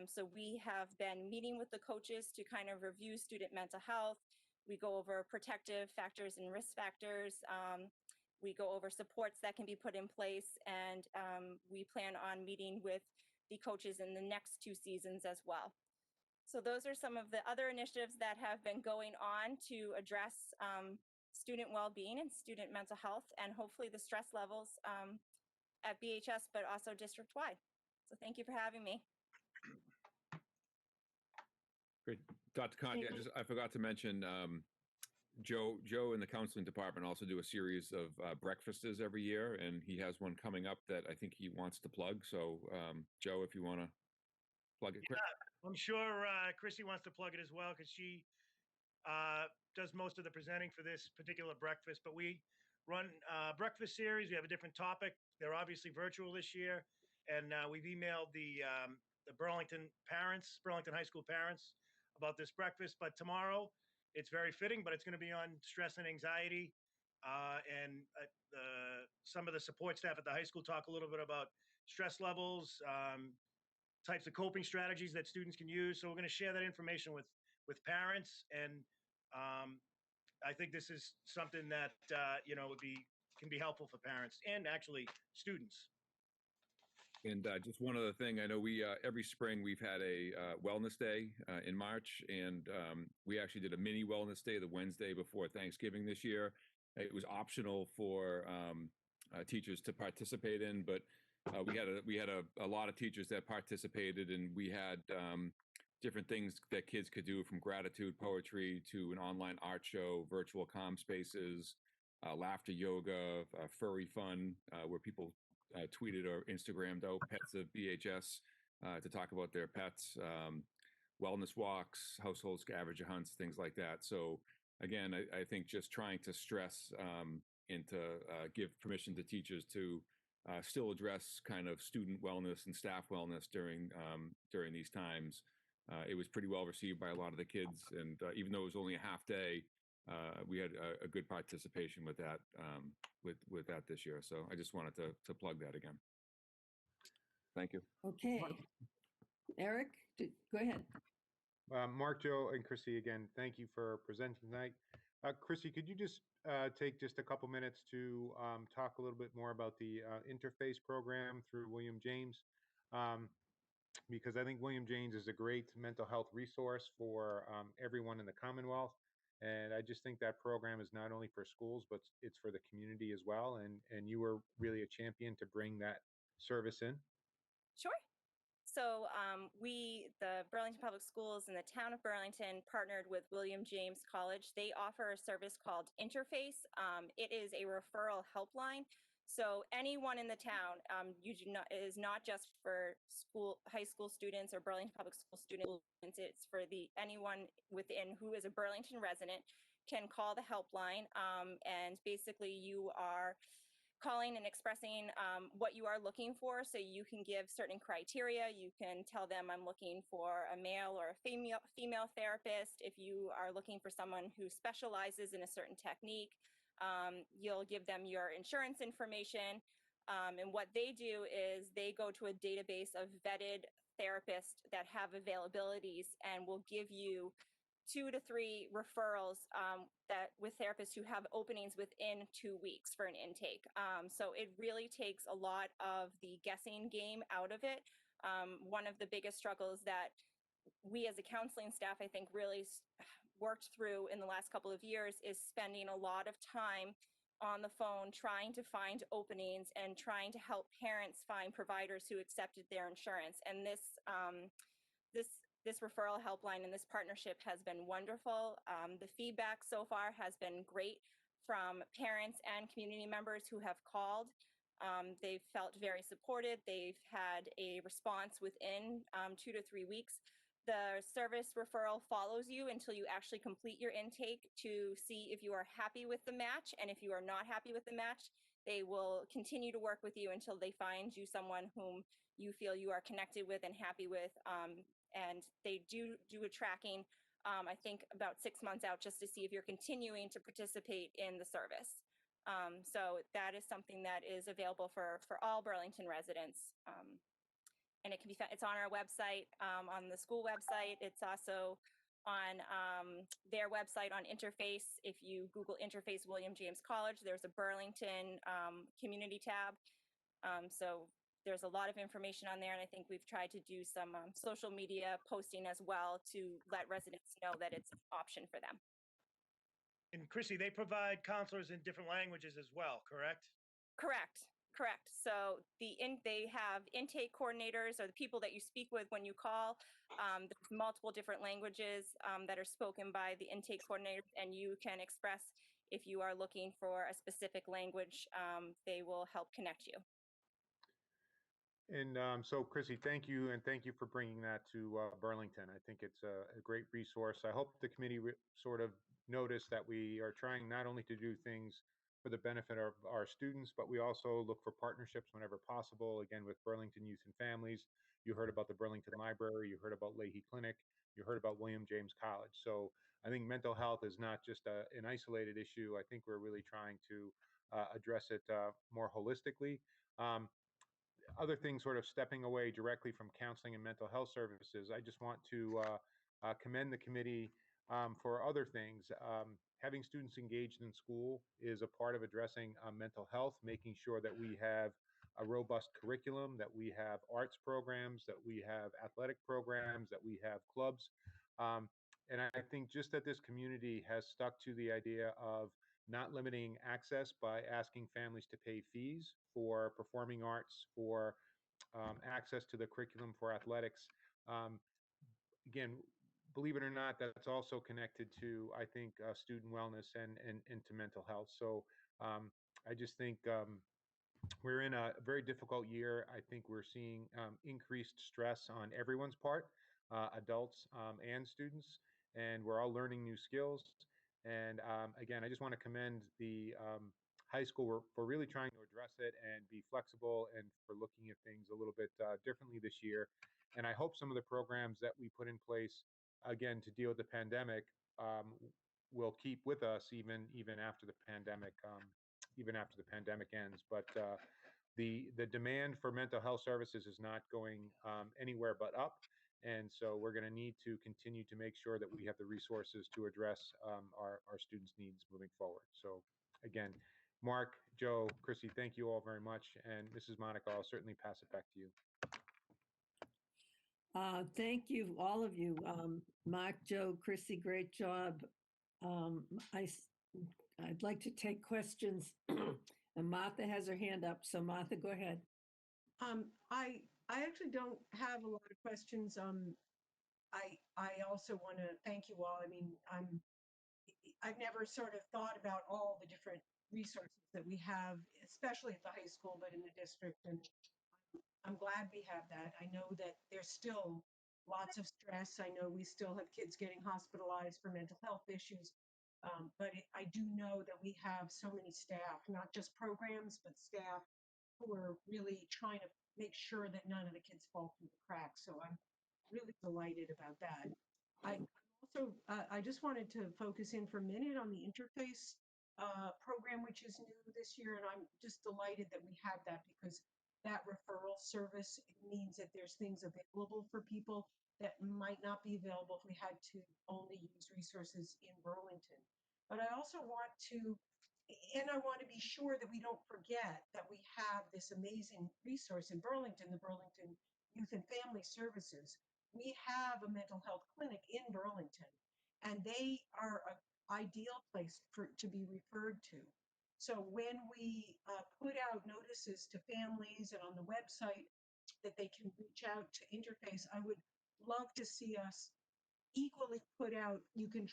So we have been meeting with the coaches to kind of review student mental health. We go over protective factors and risk factors. We go over supports that can be put in place, and we plan on meeting with the coaches in the next 2 seasons as well. So those are some of the other initiatives that have been going on to address student well-being and student mental health, and hopefully the stress levels at BHS, but also district-wide. So thank you for having me. Great. Dr. Conti, I forgot to mention, Joe in the counseling department also do a series of breakfasts every year, and he has one coming up that I think he wants to plug. So, Joe, if you want to plug it quick. Yeah, I'm sure Chrissy wants to plug it as well because she does most of the presenting for this particular breakfast. But we run breakfast series. We have a different topic. They're obviously virtual this year, and we've emailed the Burlington parents, Burlington High School parents, about this breakfast. But tomorrow, it's very fitting, but it's going to be on stress and anxiety. And some of the support staff at the high school talk a little bit about stress levels, types of coping strategies that students can use. So we're going to share that information with parents, and I think this is something that can be helpful for parents and actually students. And just one other thing, I know we every spring we've had a wellness day in March, and we actually did a mini wellness day the Wednesday before Thanksgiving this year. It was optional for teachers to participate in, but we had a lot of teachers that participated, and we had different things that kids could do, from gratitude poetry to an online art show, virtual comm spaces, laughter yoga, furry fun, where people tweeted or Instagrammed out pets of BHS to talk about their pets, wellness walks, household scavenger hunts, things like that. So again, I think just trying to stress and to give permission to teachers to still address kind of student wellness and staff wellness during these times. It was pretty well received by a lot of the kids, and even though it was only a half day, we had a good participation with that with that this year. So I just wanted to plug that again. Thank you. Okay. Eric, go ahead. Mark, Joe, and Chrissy, again, thank you for presenting tonight. Chrissy, could you just take just a couple minutes to talk a little bit more about the interface program through William James? Because I think William James is a great mental health resource for everyone in the Commonwealth. And I just think that program is not only for schools, but it's for the community as well. And you were really a champion to bring that service in. Sure. So the Burlington Public Schools and the town of Burlington partnered with William James College. They offer a service called Interface. It is a referral helpline. So anyone in the town, it is not just for high school students or Burlington Public School students. It's for anyone within who is a Burlington resident can call the helpline, and basically you are calling and expressing what you are looking for. So you can give certain criteria. You can tell them, I'm looking for a male or a female therapist. If you are looking for someone who specializes in a certain technique, you'll give them your insurance information. And what they do is they go to a database of vetted therapists that have availabilities and will give you 2 to 3 referrals with therapists who have openings within 2 weeks for an intake. So it really takes a lot of the guessing game out of it. One of the biggest struggles that we as a counseling staff, I think, really worked through in the last couple of years is spending a lot of time on the phone trying to find openings and trying to help parents find providers who accepted their insurance. And this referral helpline and this partnership has been wonderful. The feedback so far has been great from parents and community members who have called. They've felt very supported. They've had a response within 2 to 3 weeks. The service referral follows you until you actually complete your intake to see if you are happy with the match. And if you are not happy with the match, they will continue to work with you until they find you someone whom you feel you are connected with and happy with. And they do a tracking, I think about 6 months out, just to see if you're continuing to participate in the service. So that is something that is available for all Burlington residents. And it can be found, it's on our website, on the school website. It's also on their website on Interface. If you Google Interface William James College, there's a Burlington community tab. So there's a lot of information on there, and I think we've tried to do some social media posting as well to let residents know that it's an option for them. And Chrissy, they provide counselors in different languages as well, correct? Correct. So they have intake coordinators, or the people that you speak with when you call. There's multiple different languages that are spoken by the intake coordinators, and you can express if you are looking for a specific language. They will help connect you. And so, Chrissy, thank you, and thank you for bringing that to Burlington. I think it's a great resource. I hope the committee sort of noticed that we are trying not only to do things for the benefit of our students, but we also look for partnerships whenever possible. Again, with Burlington Youth and Families, you heard about the Burlington Library, you heard about Leahy Clinic, you heard about William James College. So I think mental health is not just an isolated issue. I think we're really trying to address it more holistically. Other things sort of stepping away directly from counseling and mental health services, I just want to commend the committee for other things. Having students engaged in school is a part of addressing mental health, making sure that we have a robust curriculum, that we have arts programs, that we have athletic programs, that we have clubs. And I think just that this community has stuck to the idea of not limiting access by asking families to pay fees for performing arts, for access to the curriculum for athletics. Um, Again, believe it or not, that's also connected to, I think, student wellness and to mental health. So I just think we're in a very difficult year. I think we're seeing increased stress on everyone's part, adults and students, and we're all learning new skills. And again, I just want to commend the high school for really trying to address it and be flexible and for looking at things a little bit differently this year. And I hope some of the programs that we put in place, again, to deal with the pandemic, will keep with us even after the pandemic. Even after the pandemic ends. But the demand for mental health services is not going anywhere but up. And so we're going to need to continue to make sure that we have the resources to address our students' needs moving forward. So again, Mark, Joe, Chrissy, thank you all very much. And Mrs. Monaco, I'll certainly pass it back to you. Thank you, all of you. Mark, Joe, Chrissy, great job. Um, I, I'd like to take questions. And Martha has her hand up. So Martha, go ahead. I actually don't have a lot of questions. I also want to thank you all. I mean, I've never sort of thought about all the different resources that we have, especially at the high school, but in the district. And I'm glad we have that. I know that there's still lots of stress. I know we still have kids getting hospitalized for mental health issues. I do know that we have so many staff, not just programs, but staff who are really trying to make sure that none of the kids fall through the cracks. So I'm really delighted about that. I just wanted to focus in for a minute on the interface program, which is new this year. And I'm just delighted that we have that, because that referral service means that there's things available for people that might not be available if we had to only use resources in Burlington. But I also want to, and I want to be sure that we don't forget that we have this amazing resource in Burlington, the Burlington Youth and Family Services. We have a mental health clinic in Burlington, and they are an ideal place to be referred to. So when we put out notices to families and on the website that they can reach out to Interface, I would love to see us equally put out, you can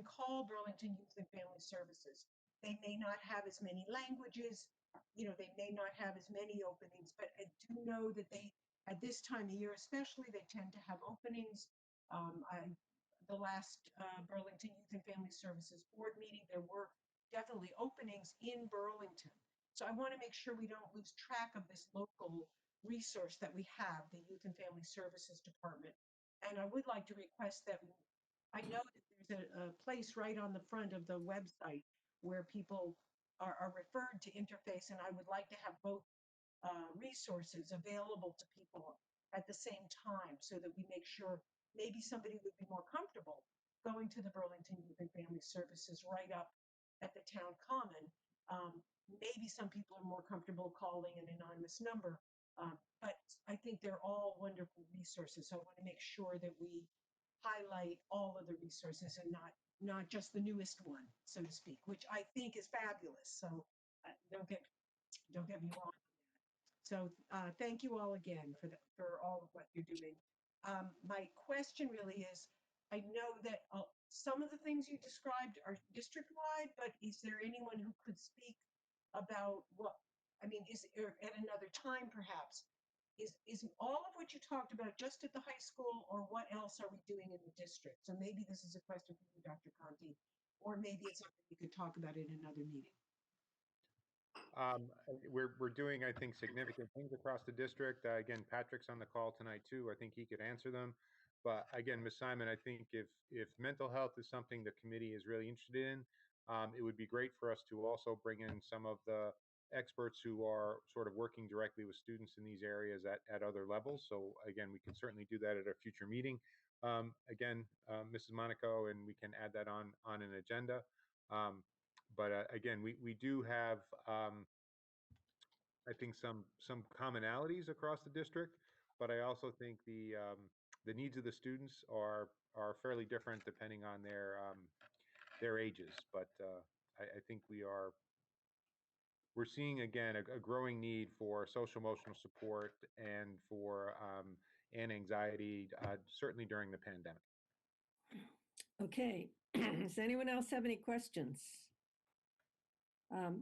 call Burlington Youth and Family Services. They may not have as many languages, they may not have as many openings, but I do know that they, at this time of year especially, they tend to have openings. The last Burlington Youth and Family Services board meeting, there were definitely openings in Burlington. So I want to make sure we don't lose track of this local resource that we have, the Youth and Family Services Department. And I would like to request that, I know that there's a place right on the front of the website where people are referred to Interface, and I would like to have both resources available to people at the same time, so that we make sure maybe somebody would be more comfortable going to the Burlington Youth and Family Services right up at the town common. Maybe some people are more comfortable calling an anonymous number, but I think they're all wonderful resources. So I want to make sure that we highlight all of the resources and not just the newest one, so to speak, which I think is fabulous. So don't get me wrong. So thank you all again for all of what you're doing. My question really is, I know that some of the things you described are district-wide, but is there anyone who could speak about at another time perhaps, is all of what you talked about just at the high school, or what else are we doing in the district? So maybe this is a question for you, Dr. Conti, or maybe it's something we could talk about in another meeting. We're doing, I think, significant things across the district. Again, Patrick's on the call tonight too. I think he could answer them. But again, Ms. Simon, I think if mental health is something the committee is really interested in, it would be great for us to also bring in some of the experts who are sort of working directly with students in these areas at other levels. So again, we can certainly do that at a future meeting. Mrs. Monaco, and we can add that on an agenda. Again, we do have I think some commonalities across the district, but I also think the needs of the students are fairly different depending on their ages. But I think we're seeing again a growing need for social emotional support and for and anxiety, certainly during the pandemic. Okay, does anyone else have any questions?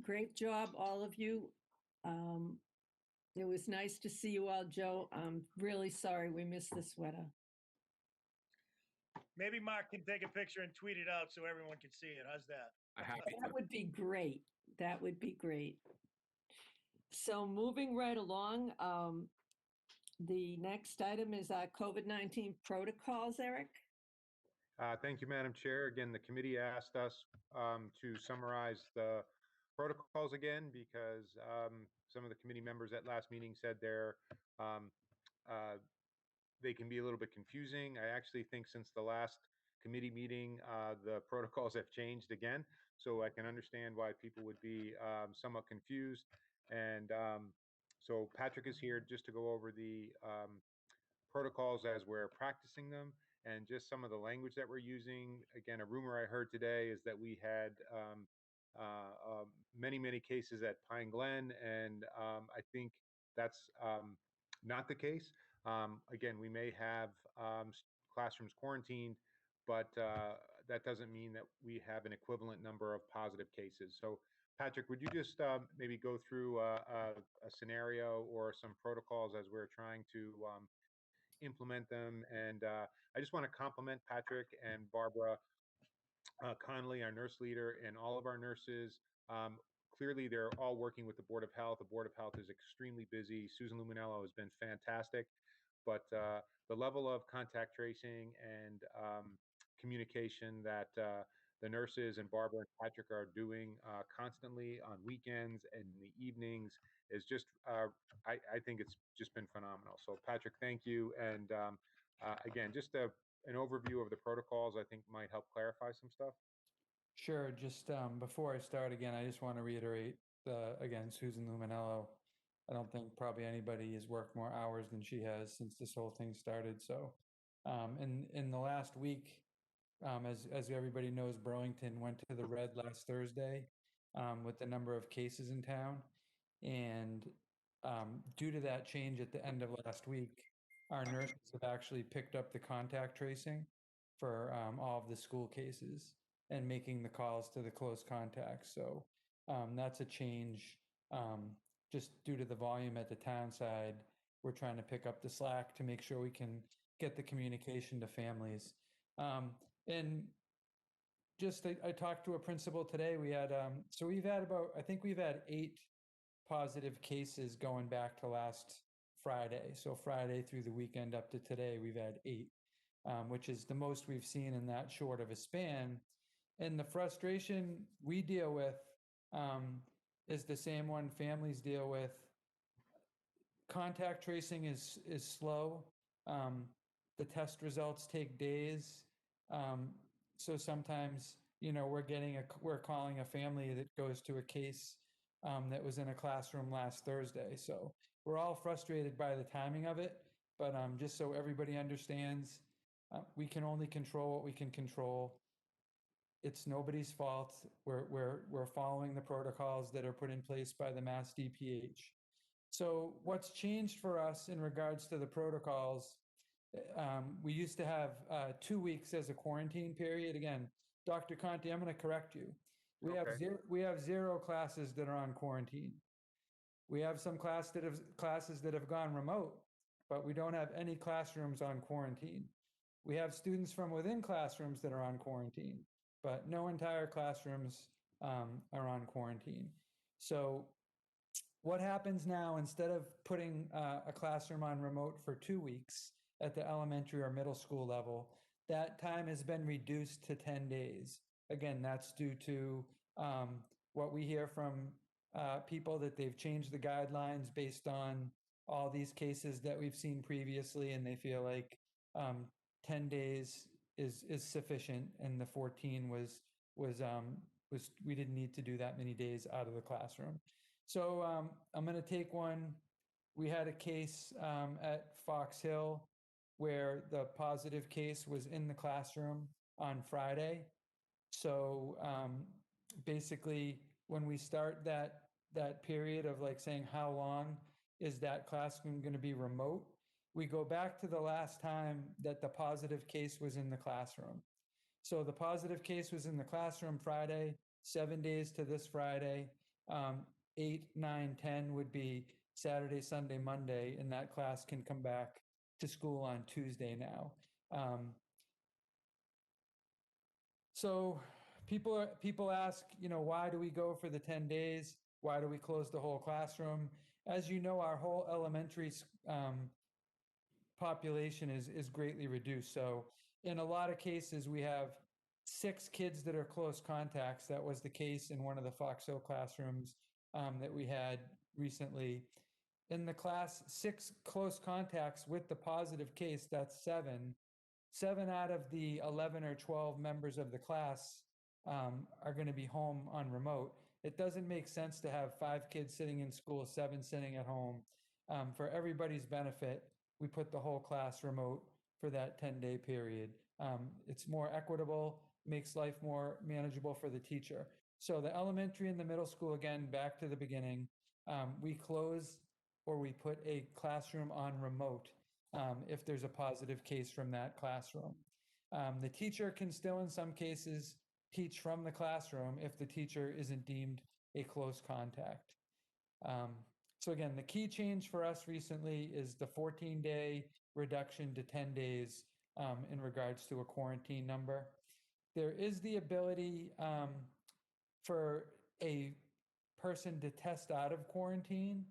Great job, all of you. It was nice to see you all, Joe. I'm really sorry we missed the sweater. Maybe Mark can take a picture and tweet it out so everyone can see it. How's that? That would be great. That would be great. So moving right along, the next item is our COVID-19 protocols, Eric. Thank you, Madam Chair. Again, the committee asked us to summarize the protocols again because some of the committee members at last meeting said um, they can be a little bit confusing. I actually think since the last committee meeting, the protocols have changed again. So I can understand why people would be somewhat confused. And so Patrick is here just to go over the protocols as we're practicing them and just some of the language that we're using. Again, a rumor I heard today is that we had many cases at Pine Glen, and I think that's not the case. Again, we may have classrooms quarantined, but that doesn't mean that we have an equivalent number of positive cases. So Patrick, would you just maybe go through a scenario or some protocols as we're trying to implement them? And I just want to compliment Patrick and Barbara Connolly, our nurse leader, and all of our nurses. Clearly, they're all working with the Board of Health. The Board of Health is extremely busy. Susan Luminello has been fantastic, but the level of contact tracing and communication that the nurses and Barbara and Patrick are doing constantly on weekends and in the evenings is just, I think it's just been phenomenal. So Patrick, thank you. And again, just an overview of the protocols, I think might help clarify some stuff. Sure. Just before I start again, I just want to reiterate again, Susan Luminello. I don't think probably anybody has worked more hours than she has since this whole thing started. So, in the last week, as everybody knows, Burlington went to the red last Thursday with the number of cases in town, and due to that change at the end of last week, our nurses have actually picked up the contact tracing for all of the school cases and making the calls to the close contacts. So that's a change just due to the volume at the town side. We're trying to pick up the slack to make sure we can get the communication to families. And just I talked to a principal today. We had so we've had I think we've had 8 positive cases going back to last Friday. So Friday through the weekend up to today, we've had 8, which is the most we've seen in that short of a span. And the frustration we deal with is the same one families deal with. Contact tracing is slow. The test results take days. So sometimes, we're calling a family that goes to a case that was in a classroom last Thursday. So we're all frustrated by the timing of it, but just so everybody understands, we can only control what we can control. It's nobody's fault. We're following the protocols that are put in place by the Mass DPH. So what's changed for us in regards to the protocols, we used to have 2 weeks as a quarantine period. Again, Dr. Conti, I'm going to correct you. We have 0 classes that are on quarantine. We have some classes that have gone remote, but we don't have any classrooms on quarantine. We have students from within classrooms that are on quarantine, but no entire classrooms are on quarantine. So what happens now, instead of putting a classroom on remote for 2 weeks at the elementary or middle school level, that time has been reduced to 10 days. Again, that's due to what we hear from people, that they've changed the guidelines based on all these cases that we've seen previously, and they feel like 10 days is sufficient, and the 14 was we didn't need to do that many days out of the classroom. So I'm going to take one. We had a case at Fox Hill where the positive case was in the classroom on Friday. So basically, when we start that period of like saying how long is that classroom going to be remote, we go back to the last time that the positive case was in the classroom. So the positive case was in the classroom Friday, 7 days to this Friday. 8, 9, 10 would be Saturday, Sunday, Monday, and that class can come back to school on Tuesday now. So people ask, why do we go for the 10 days? Why do we close the whole classroom? As you know, our whole elementary population is greatly reduced. So in a lot of cases, we have 6 kids that are close contacts. That was the case in one of the Fox Hill classrooms that we had recently. In the class, 6 close contacts with the positive case, that's 7. 7 out of the 11 or 12 members of the class are going to be home on remote. It doesn't make sense to have 5 kids sitting in school, 7 sitting at home. For everybody's benefit, we put the whole class remote for that 10-day period. It's more equitable, makes life more manageable for the teacher. So the elementary and the middle school, again, back to the beginning, we close or we put a classroom on remote if there's a positive case from that classroom. The teacher can still, in some cases, teach from the classroom if the teacher isn't deemed a close contact. So again, the key change for us recently is the 14-day reduction to 10 days in regards to a quarantine number. There is the ability for a person to test out of quarantine.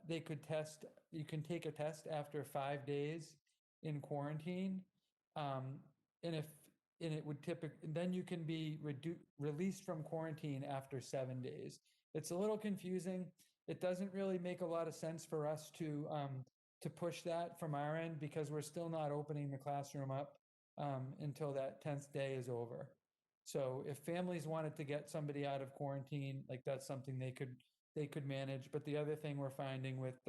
They could test, you can take a test after 5 days in quarantine. And it would typically, then you can be released from quarantine after 7 days. It's a little confusing. It doesn't really make a lot of sense for us to push that from our end because we're still not opening the classroom up until that 10th day is over. So if families wanted to get somebody out of quarantine, like that's something they could manage. But the other thing we're finding with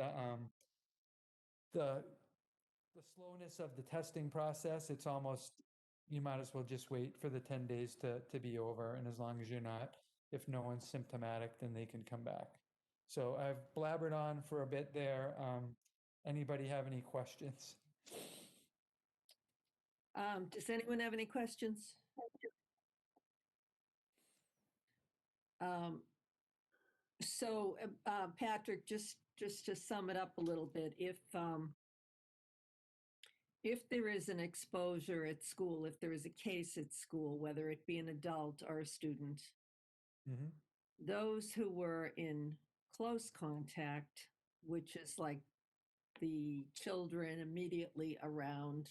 the slowness of the testing process, it's almost, you might as well just wait for the 10 days to be over. And as long as you're not, if no one's symptomatic, then they can come back. So I've blabbered on for a bit there. Anybody have any questions? Does anyone have any questions? So Patrick, just to sum it up a little bit, if there is an exposure at school, if there is a case at school, whether it be an adult or a student, those who were in close contact, which is like the children immediately around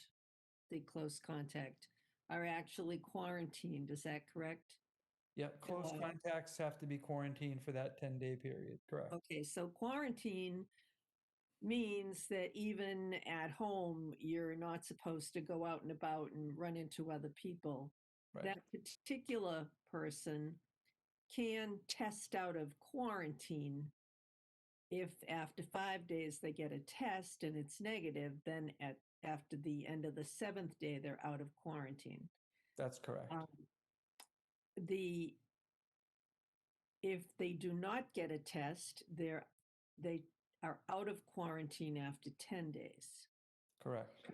the close contact, are actually quarantined. Is that correct? Yeah, close contacts have to be quarantined for that 10-day period, correct? Okay, so quarantine means that even at home, you're not supposed to go out and about and run into other people. Right. That particular person can test out of quarantine if after 5 days they get a test and it's negative, then after the end of the 7th day, they're out of quarantine. That's correct. If they do not get a test, they are out of quarantine after 10 days. Correct.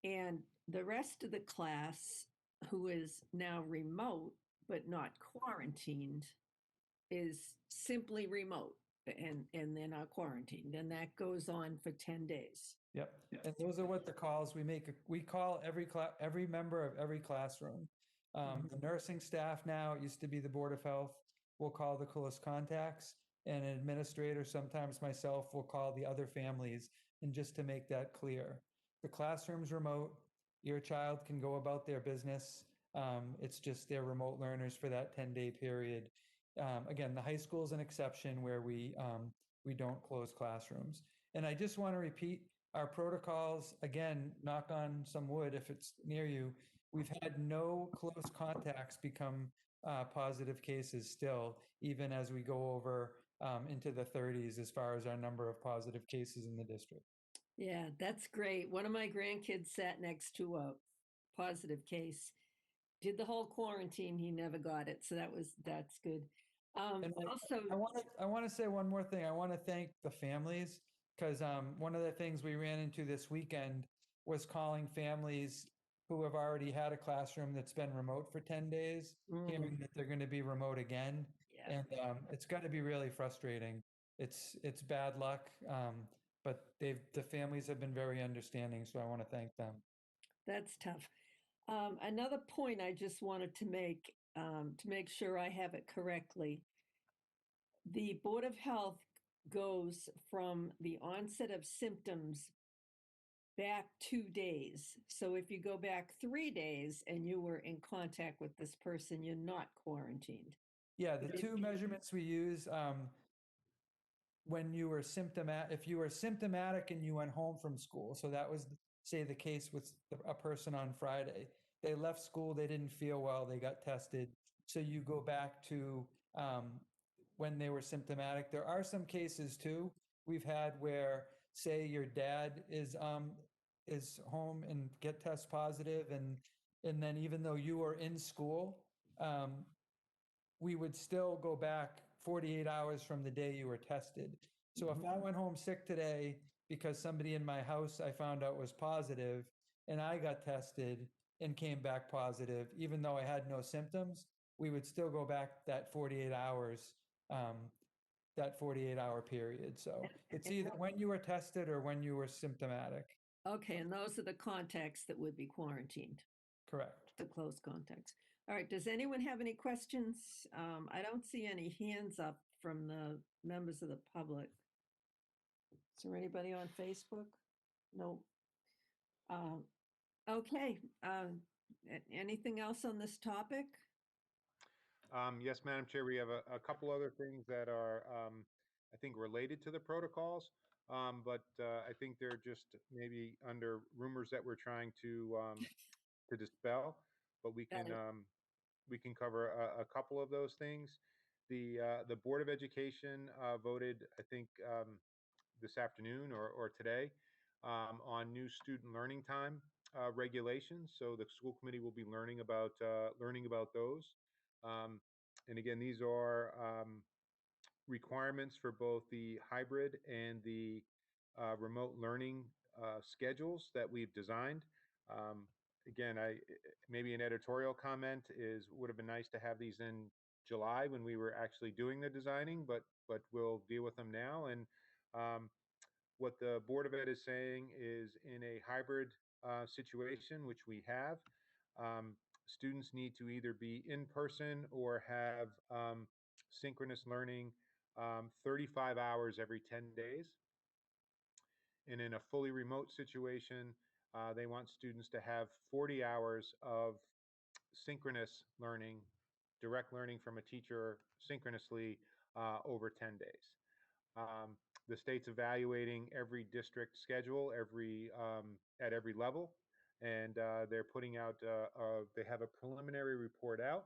And the rest of the class, who is now remote but not quarantined, is simply remote and they're not quarantined. And that goes on for 10 days. Yep. And those are what the calls we make. We call every member of every classroom. The nursing staff now, it used to be the Board of Health, will call the close contacts, and an administrator, sometimes myself, will call the other families. And just to make that clear, the classroom's remote. Your child can go about their business. It's just they're remote learners for that 10-day period. Again, the high school is an exception where we don't close classrooms. And I just want to repeat our protocols, again, knock on some wood if it's near you. We've had no close contacts become positive cases still, even as we go over into the 30s as far as our number of positive cases in the district. Yeah, that's great. One of my grandkids sat next to a positive case. Did the whole quarantine, he never got it. So that's good. And Also, I want to say one more thing. I want to thank the families because one of the things we ran into this weekend was calling families who have already had a classroom that's been remote for 10 days, hearing that they're going to be remote again. yeah, And it's got to be really frustrating. It's bad luck, but the families have been very understanding. So I want to thank them. that's tough. Another point I just wanted to make sure I have it correctly. The Board of Health goes from the onset of symptoms back 2 days. So if you go back 3 days and you were in contact with this person, you're not quarantined. Yeah, the two measurements we use when you were if you were symptomatic and you went home from school. So that was, say, the case with a person on Friday. They left school, they didn't feel well, they got tested. So you go back to when they were symptomatic. There are some cases too we've had where, say, your dad is home and get test positive, and then even though you were in school, we would still go back 48 hours from the day you were tested. So if I went home sick today because somebody in my house I found out was positive and I got tested and came back positive, even though I had no symptoms, we would still go back that 48 hours, that 48-hour period. So it's either when you were tested or when you were symptomatic. Okay, and those are the contacts that would be quarantined, Correct. the close contacts. All right, does anyone have any questions? I don't see any hands up from the members of the public. Is there anybody on Facebook? No. Okay, anything else on this topic? Yes, Madam Chair, we have a couple other things that are, I think, related to the protocols, but I think they're just maybe under rumors that we're trying to dispel. But we Got can cover a couple of those things. The Board of Education voted, I think, this afternoon or today on new student learning time regulations. So the school committee will be learning about those. Um, and again, these are requirements for both the hybrid and the remote learning schedules that we've designed. Again, maybe an editorial comment is would have been nice to have these in July when we were actually doing the designing, but we'll deal with them now. And what the Board of Ed is saying is in a hybrid situation, which we have, students need to either be in person or have synchronous learning 35 hours every 10 days. And in a fully remote situation, they want students to have 40 hours of synchronous learning, direct learning from a teacher synchronously over 10 days. The state's evaluating every district schedule at every level, and they're putting out. They have a preliminary report out,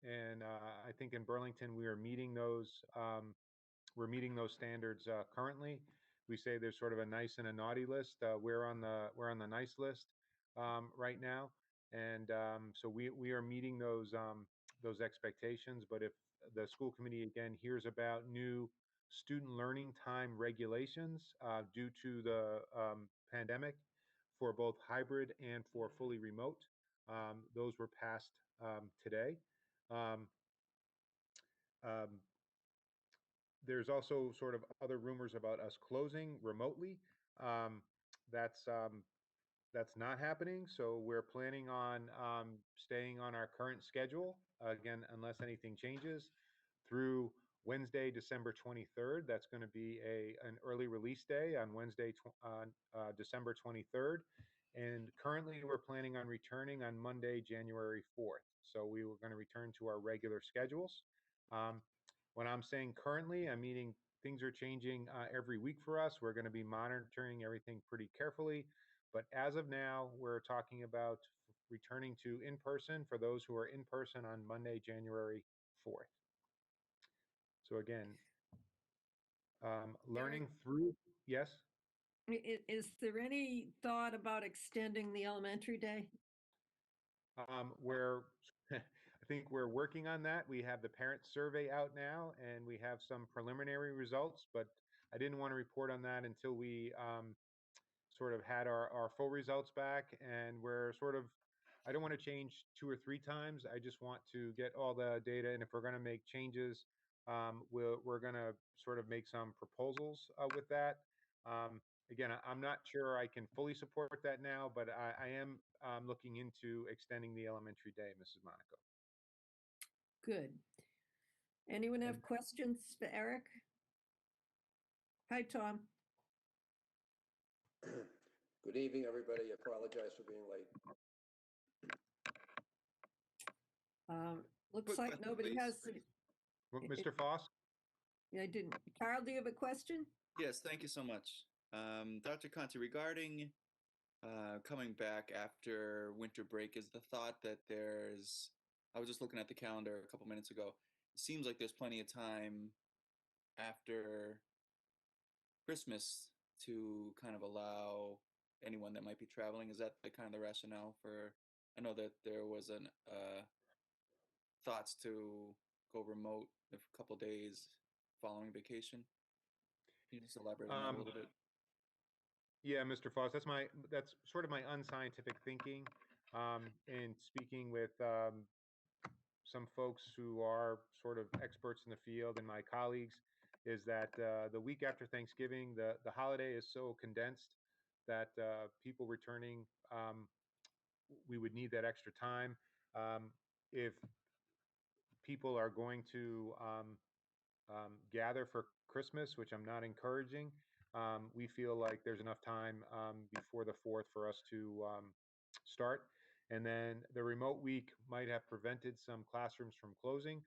and I think in Burlington we are meeting those. We're meeting those standards currently. We say there's sort of a nice and a naughty list. We're on the nice list right now, and so we are meeting those expectations. But if the school committee again hears about new student learning time regulations due to the pandemic for both hybrid and for fully remote, those were passed today. Um, um, there's also sort of other rumors about us closing remotely. Um, that's that's not happening. So we're planning on staying on our current schedule again, unless anything changes, through Wednesday, December 23rd. That's going to be an early release day on Wednesday, December 23rd. And currently, we're planning on returning on Monday, January 4th. So we were going to return to our regular schedules. Um, when I'm saying currently, I'm meaning things are changing every week for us. We're going to be monitoring everything pretty carefully. But as of now, we're talking about returning to in-person for those who are in person on Monday, January 4th. So again, Learning through, yes? Is there any thought about extending the elementary day? We're, I think we're working on that. We have the parent survey out now and we have some preliminary results, but I didn't want to report on that until we sort of had our full results back. And we're sort of, I don't want to change 2 or 3 times. I just want to get all the data. And if we're going to make changes, we're going to sort of make some proposals with that. Again, I'm not sure I can fully support that now, but I am looking into extending the elementary day, Mrs. Monaco. Good. Anyone have questions for Eric? Hi, Tom. Good evening, everybody. Apologize for being late. Looks Quick like question, nobody please. has. Mr. Foss? I didn't. Carl, do you have a question? Yes, thank you so much. Dr. Conti, regarding coming back after winter break, is the thought that I was just looking at the calendar a couple minutes ago. It seems like there's plenty of time after Christmas to kind of allow anyone that might be traveling. Is that the kind of the rationale for, I know that there was an thoughts to go remote a couple days following vacation. Can you just elaborate on that a little bit? Yeah, Mr. Foss, that's sort of my unscientific thinking. And speaking with some folks who are sort of experts in the field and my colleagues, is that the week after Thanksgiving, the holiday is so condensed that people returning, we would need that extra time. If people are going to gather for Christmas, which I'm not encouraging, we feel like there's enough time before the 4th for us to start. And then the remote week might have prevented some classrooms from closing,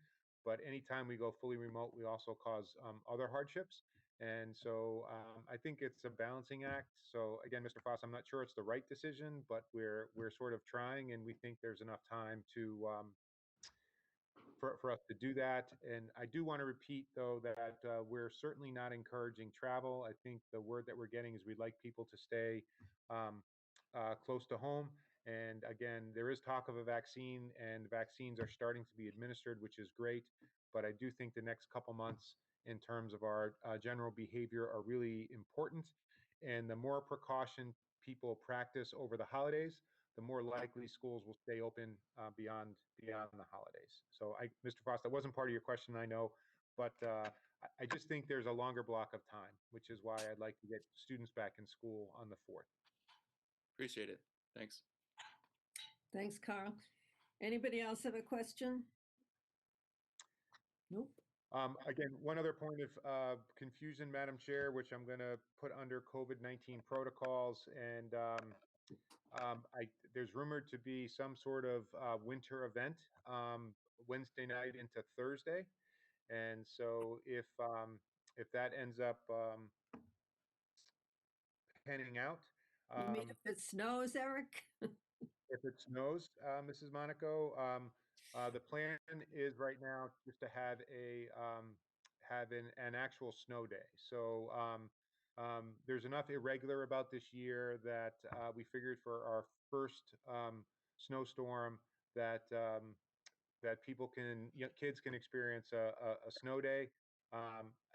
but anytime we go fully remote, we also cause other hardships. And so I think it's a balancing act. So again, Mr. Foss, I'm not sure it's the right decision, but we're sort of trying, and we think there's enough time to for us to do that. And I do want to repeat, though, that we're certainly not encouraging travel. I think the word that we're getting is we'd like people to stay close to home. And again, there is talk of a vaccine, and vaccines are starting to be administered, which is great. But I do think the next couple months in terms of our general behavior are really important. And the more precaution people practice over the holidays, the more likely schools will stay open beyond the holidays. So, Mr. Foss, that wasn't part of your question, I know, but I just think there's a longer block of time, which is why I'd like to get students back in school on the 4th. Appreciate it. Thanks. Thanks, Carl. Anybody else have a question? Nope. Again, one other point of confusion, Madam Chair, which I'm going to put under COVID-19 protocols, and there's rumored to be some sort of winter event Wednesday night into Thursday, and so if that ends up panning out, You mean if it snows, Eric? if it snows, Mrs. Monaco, the plan is right now just to have an actual snow day. So there's enough irregular about this year that we figured for our first snowstorm that people kids can experience a snow day.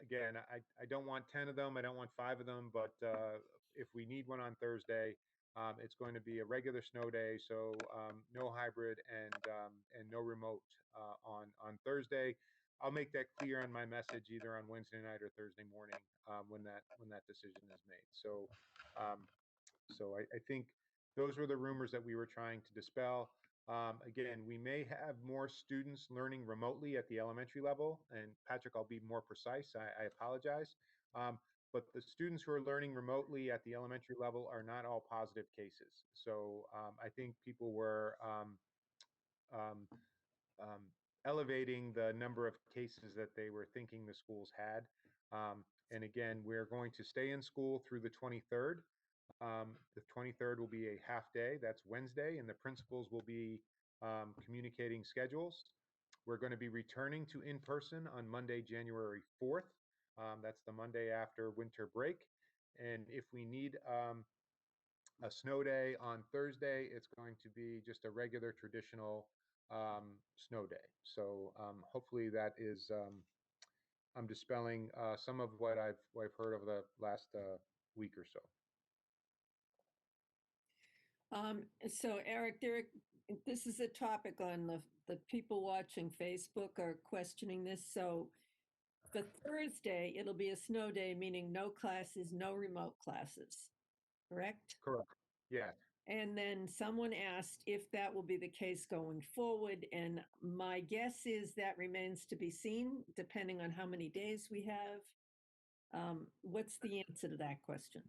Again, I don't want 10 of them. I don't want 5 of them. But if we need one on Thursday, it's going to be a regular snow day. So no hybrid and no remote on Thursday. I'll make that clear on my message either on Wednesday night or Thursday morning when that decision is made. So I think those were the rumors that we were trying to dispel. Again, we may have more students learning remotely at the elementary level. And Patrick, I'll be more precise. I apologize. But the students who are learning remotely at the elementary level are not all positive cases. So I think people were elevating the number of cases that they were thinking the schools had. And again, we're going to stay in school through the 23rd. The 23rd will be a half day. That's Wednesday, and the principals will be communicating schedules. We're going to be returning to in-person on Monday, January 4th. That's the Monday after winter break. And if we need a snow day on Thursday, it's going to be just a regular traditional snow day. So hopefully that is, I'm dispelling some of what I've heard over the last week or so. So Eric, this is a topic on the people watching Facebook are questioning this. So for Thursday, it'll be a snow day, meaning no classes, no remote classes, correct? Correct. Yeah. And then someone asked if that will be the case going forward. And my guess is that remains to be seen, depending on how many days we have. What's the answer to that question?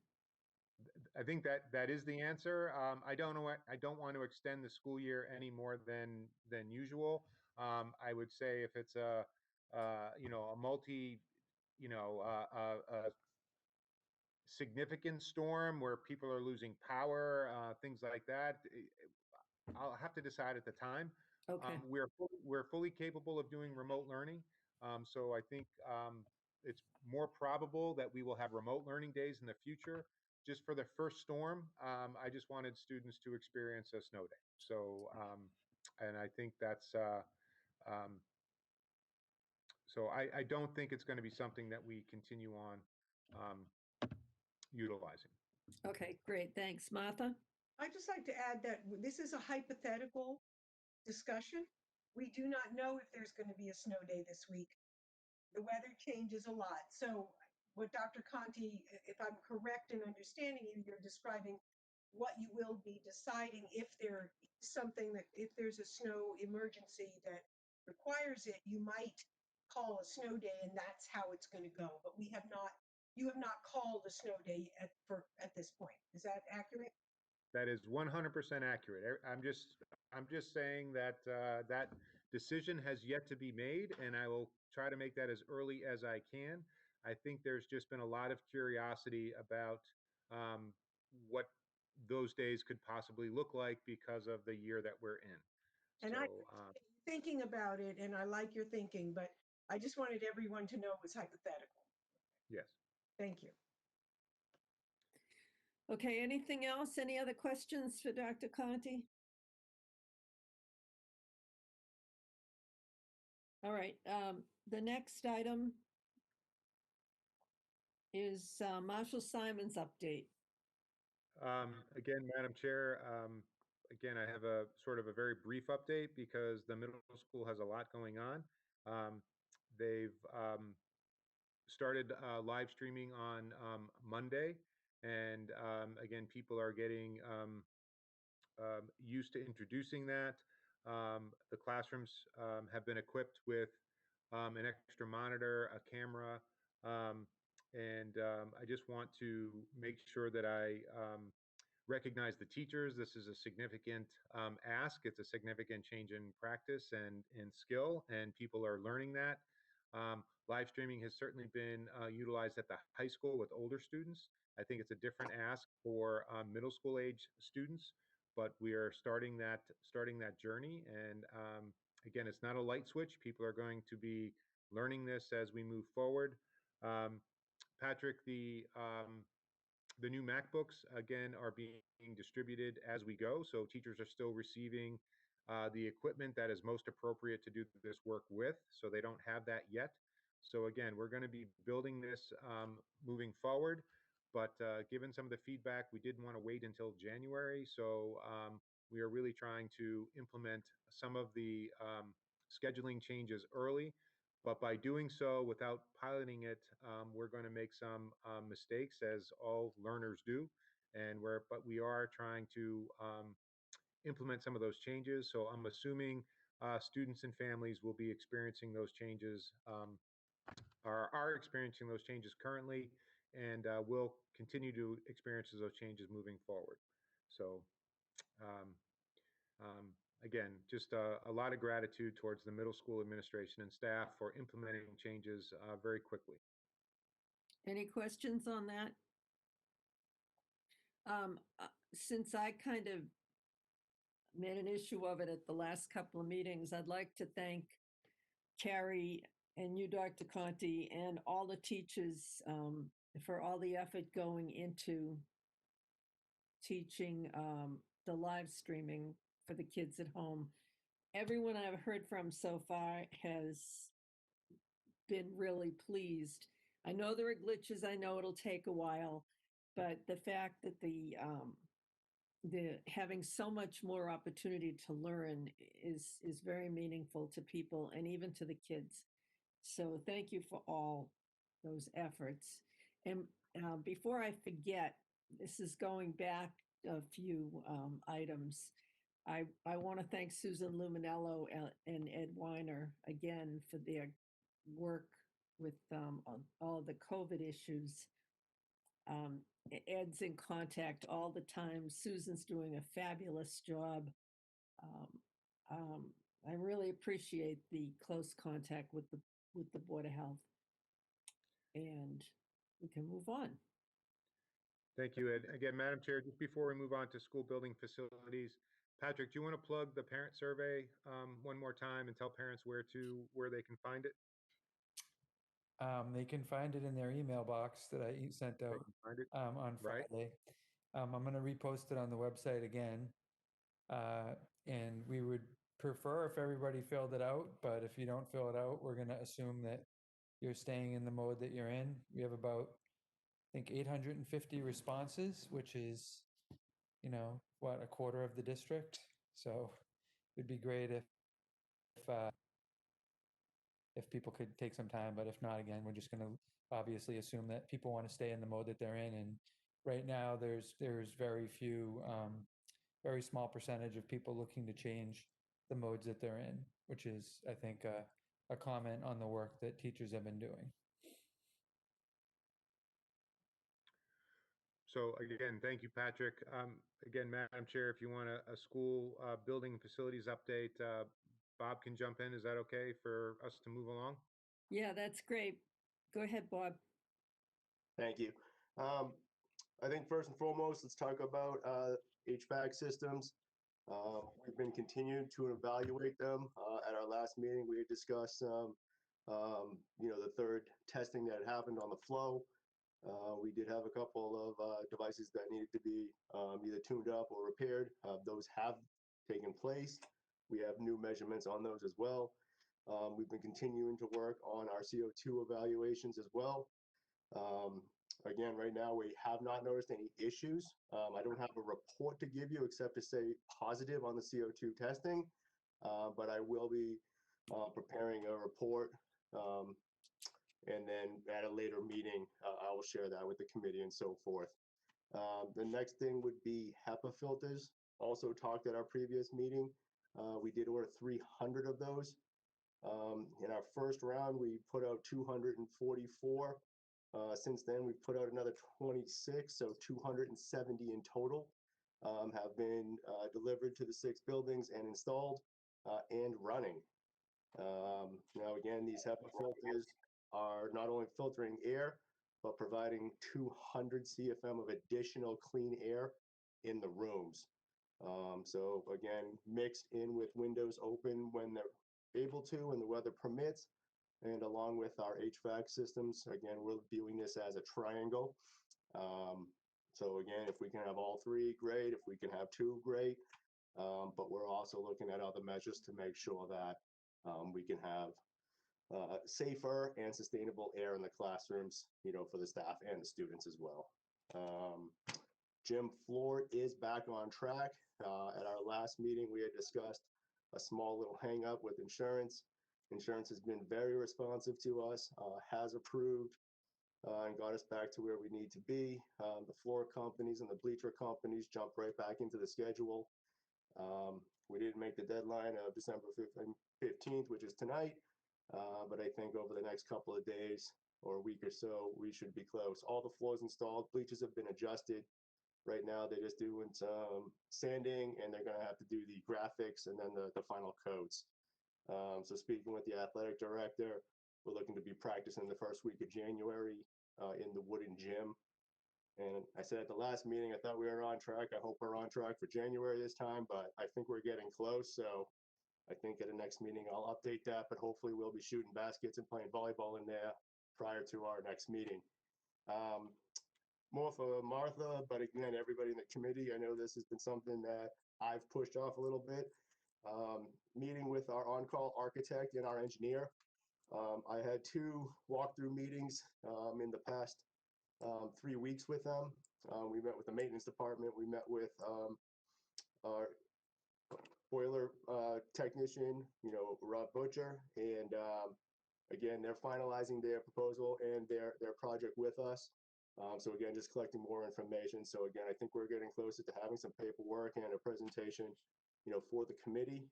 I think that is the answer. I don't know. I don't want to extend the school year any more than usual. I would say if it's a a multi a significant storm where people are losing power, things like that, I'll have to decide at the time. Okay. We're fully capable of doing remote learning. So I think it's more probable that we will have remote learning days in the future. Just for the first storm, I just wanted students to experience a snow day. So, and I think that's, so I don't think it's going to be something that we continue on utilizing. Okay, great. Thanks. Martha? I'd just like to add that this is a hypothetical discussion. We do not know if there's going to be a snow day this week. The weather changes a lot. So what Dr. Conti, if I'm correct in understanding you, you're describing what you will be deciding if there is something that, if there's a snow emergency that requires it, you might call a snow day and that's how it's going to go. But you have not called a snow day at this point. Is that accurate? That is 100% accurate. I'm just saying that that decision has yet to be made, and I will try to make that as early as I can. I think there's just been a lot of curiosity about what those days could possibly look like because of the year that we're in. And So, I'm thinking about it, and I like your thinking, but I just wanted everyone to know it was hypothetical. yes. Thank you. Okay, anything else? Any other questions for Dr. Conti? All right, the next item is Marshall Simon's update. Again, Madam Chair, again, I have a sort of a very brief update because the middle school has a lot going on. They've started live streaming on Monday, and again, people are getting used to introducing that. The classrooms have been equipped with an extra monitor, a camera, and I just want to make sure that I recognize the teachers. This is a significant ask. It's a significant change in practice and in skill, and people are learning that. Live streaming has certainly been utilized at the high school with older students. I think it's a different ask for middle school age students, but we are starting that journey. And again, it's not a light switch. People are going to be learning this as we move forward. Patrick, the new MacBooks, again, are being distributed as we go. So teachers are still receiving the equipment that is most appropriate to do this work with. So they don't have that yet. So again, we're going to be building this moving forward. But given some of the feedback, we didn't want to wait until January. So we are really trying to implement some of the scheduling changes early. But by doing so, without piloting it, we're going to make some mistakes, as all learners do. But we are trying to implement some of those changes. So I'm assuming students and families will be experiencing those changes, are experiencing those changes currently, and will continue to experience those changes moving forward. So um, again, just a lot of gratitude towards the middle school administration and staff for implementing changes very quickly. Any questions on that? Since I kind of made an issue of it at the last couple of meetings, I'd like to thank Carrie and you, Dr. Conti, and all the teachers for all the effort going into teaching the live streaming for the kids at home. Everyone I've heard from so far has been really pleased. I know there are glitches. I know it'll take a while, but the fact that the having so much more opportunity to learn is very meaningful to people and even to the kids. So thank you for all those efforts. And before I forget, this is going back a few items. I want to thank Susan Luminello and Ed Weiner again for their work with on all of the COVID issues. Ed's in contact all the time. Susan's doing a fabulous job. Um, I really appreciate the close contact with the Board of Health. And we can move on. Thank you, Ed. Again, Madam Chair, just before we move on to school building facilities, Patrick, do you want to plug the parent survey one more time and tell parents where they can find it? They can find it in their email box that I sent out on Friday. I'm going to repost it on the website again. And we would prefer if everybody filled it out, but if you don't fill it out, we're going to assume that you're staying in the mode that you're in. We have about, I think, 850 responses, which is, what, a quarter of the district. So it'd be great if people could take some time, but if not, again, we're just going to obviously assume that people want to stay in the mode that they're in. And right now there's very few, very small percentage of people looking to change the modes that they're in, which is, I think, a comment on the work that teachers have been doing. So again, thank you, Patrick. Again, Madam Chair, if you want a school building facilities update, Bob can jump in. Is that okay for us to move along? Yeah, that's great. Go ahead, Bob. Thank you. I think first and foremost, let's talk about HVAC systems. We've been continuing to evaluate them. At our last meeting, we had discussed, the third testing that happened on the flow. We did have a couple of devices that needed to be either tuned up or repaired. Those have taken place. We have new measurements on those as well. We've been continuing to work on our CO2 evaluations as well. Again, right now, we have not noticed any issues. I don't have a report to give you except to say positive on the CO2 testing, but I will be preparing a report. And then at a later meeting, I will share that with the committee and so forth. The next thing would be HEPA filters. Also talked at our previous meeting. We did order 300 of those. In our first round, we put out 244. Since then, we've put out another 26, so 270 in total have been delivered to the 6 buildings and installed and running. Now, again, these HEPA filters are not only filtering air, but providing 200 CFM of additional clean air in the rooms. So again, mixed in with windows open when they're able to and the weather permits, and along with our HVAC systems, again, we're viewing this as a triangle. So again, if we can have all 3, great. If we can have 2, great. But we're also looking at other measures to make sure that we can have safer and sustainable air in the classrooms, for the staff and the students as well. Gym floor is back on track. At our last meeting, we had discussed a small little hang up with insurance. Insurance has been very responsive to us, has approved and got us back to where we need to be. The floor companies and the bleacher companies jumped right back into the schedule. We didn't make the deadline of December 15th, which is tonight, but I think over the next couple of days or a week or so, we should be close. All the floors installed, bleachers have been adjusted. Right now, they're just doing some sanding, and they're going to have to do the graphics and then the final coats. So speaking with the athletic director, we're looking to be practicing the first week of January in the wooden gym. And I said at the last meeting, I thought we were on track. I hope we're on track for January this time, but I think we're getting close. So I think at the next meeting, I'll update that, but hopefully we'll be shooting baskets and playing volleyball in there prior to our next meeting. More for Martha, but again, everybody in the committee, I know this has been something that I've pushed off a little bit. Meeting with our on-call architect and our engineer. I had 2 walkthrough meetings in the past 3 weeks with them. We met with the maintenance department. We met with our boiler technician, Rob Butcher, and again, they're finalizing their proposal and their project with us. So again, just collecting more information. So again, I think we're getting closer to having some paperwork and a presentation, for the committee.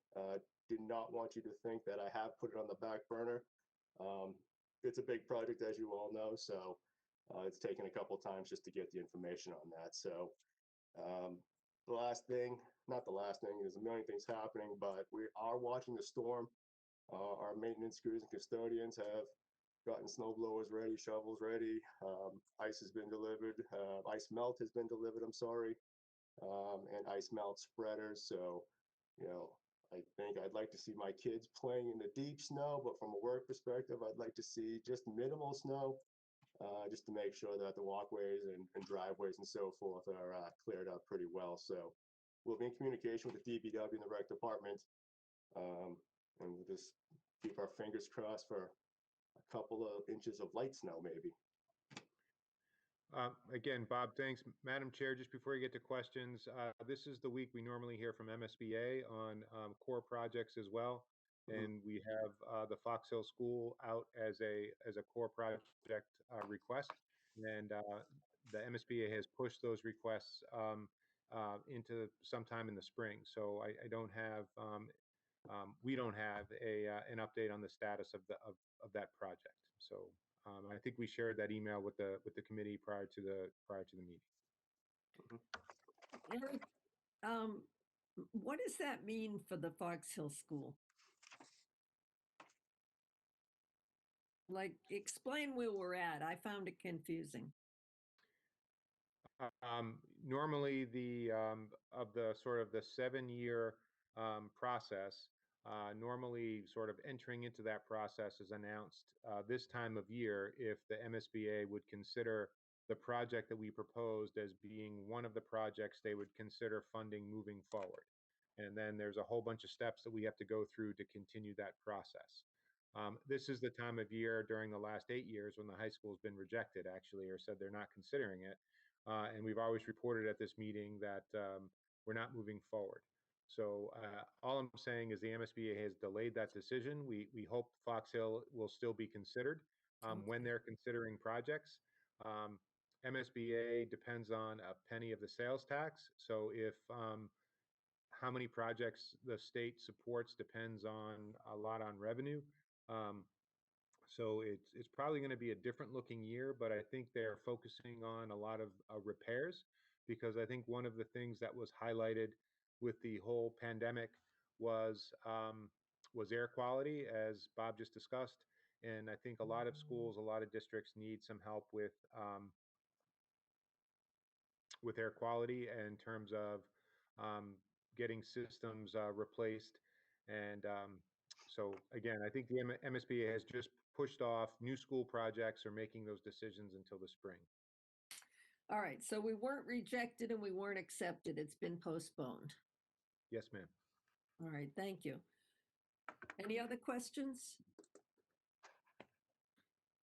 Did not want you to think that I have put it on the back burner. It's a big project, as you all know, so it's taken a couple times just to get the information on that. So the last thing, not the last thing, there's a million things happening, but we are watching the storm. Our maintenance crews and custodians have gotten snow blowers ready, shovels ready. Ice has been delivered. Ice melt has been delivered, I'm sorry, and ice melt spreaders. So, I think I'd like to see my kids playing in the deep snow, but from a work perspective, I'd like to see just minimal snow, just to make sure that the walkways and driveways and so forth are cleared up pretty well. So we'll be in communication with the DPW and the rec department, and we'll just keep our fingers crossed for a couple of inches of light snow, maybe. Again, Bob, thanks. Madam Chair, just before you get to questions, this is the week we normally hear from MSBA on core projects as well. And we have the Fox Hill School out as a core project request. And the MSBA has pushed those requests into sometime in the spring. So I don't have, we don't have an update on the status of that project. So I think we shared that email with the committee prior to the meeting. Eric, what does that mean for the Fox Hill School? Like, explain where we're at. I found it confusing. Normally, of the sort of the 7-year process, normally sort of entering into that process is announced this time of year if the MSBA would consider the project that we proposed as being one of the projects they would consider funding moving forward. And then there's a whole bunch of steps that we have to go through to continue that process. This is the time of year during the last 8 years when the high school has been rejected, actually, or said they're not considering it. And we've always reported at this meeting that we're not moving forward. So all I'm saying is the MSBA has delayed that decision. We hope Fox Hill will still be considered when they're considering projects. MSBA depends on a penny of the sales tax. So if how many projects the state supports depends on a lot on revenue. So it's probably going to be a different looking year, but I think they're focusing on a lot of repairs, because I think one of the things that was highlighted with the whole pandemic was air quality, as Bob just discussed. And I think a lot of schools, a lot of districts need some help with air quality in terms of getting systems replaced. And so again, I think the MSBA has just pushed off new school projects or making those decisions until the spring. All right, so we weren't rejected and we weren't accepted. It's been postponed. Yes, ma'am. All right, thank you. Any other questions?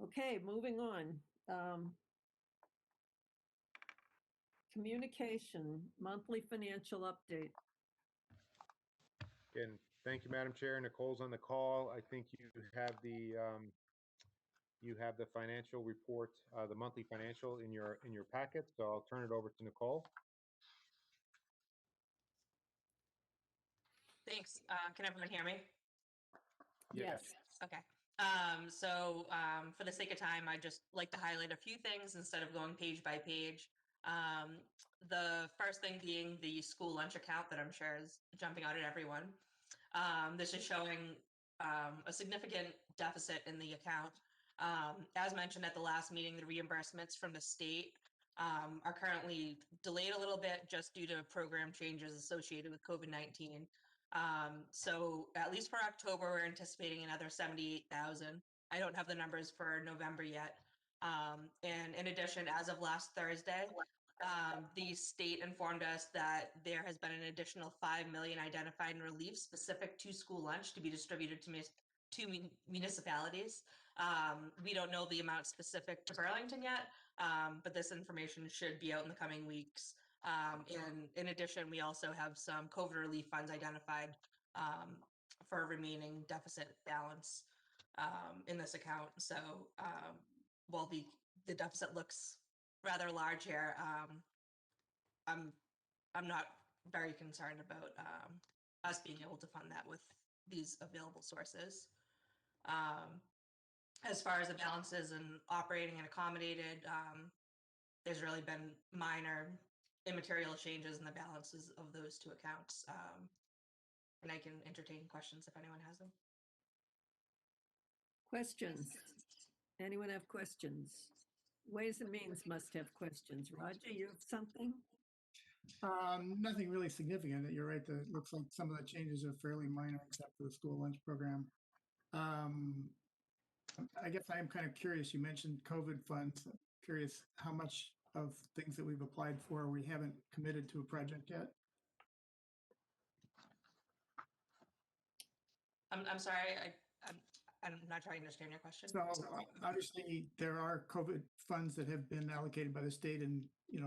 Okay, moving on. Communication, monthly financial update. Again, thank you, Madam Chair. Nicole's on the call. I think you have the financial report, the monthly financial in your packet. So I'll turn it over to Nicole. Thanks. Can everyone hear me? Yes. Okay. For the sake of time, I just like to highlight a few things instead of going page by page. The first thing being the school lunch account that I'm sure is jumping out at everyone. This is showing a significant deficit in the account. As mentioned at the last meeting, the reimbursements from the state are currently delayed a little bit just due to program changes associated with COVID-19. So at least for October, we're anticipating another 78,000. I don't have the numbers for November yet. And in addition, as of last Thursday, the state informed us that there has been an additional 5 million identified in relief specific to school lunch to be distributed to municipalities. We don't know the amount specific to Burlington yet, but this information should be out in the coming weeks. And in addition, we also have some COVID relief funds identified for a remaining deficit balance in this account. So while the deficit looks rather large here, I'm not very concerned about us being able to fund that with these available sources. As far as the balances and operating and accommodated, there's really been minor immaterial changes in the balances of those two accounts. And I can entertain questions if anyone has them. Questions? Anyone have questions? Ways and Means must have questions. Roger, you have something? Nothing really significant. You're right. It looks like some of the changes are fairly minor, except for the school lunch program. I guess I am kind of curious. You mentioned COVID funds. Curious how much of things that we've applied for we haven't committed to a project yet. I'm sorry. I'm not trying to understand your question. So obviously there are COVID funds that have been allocated by the state, and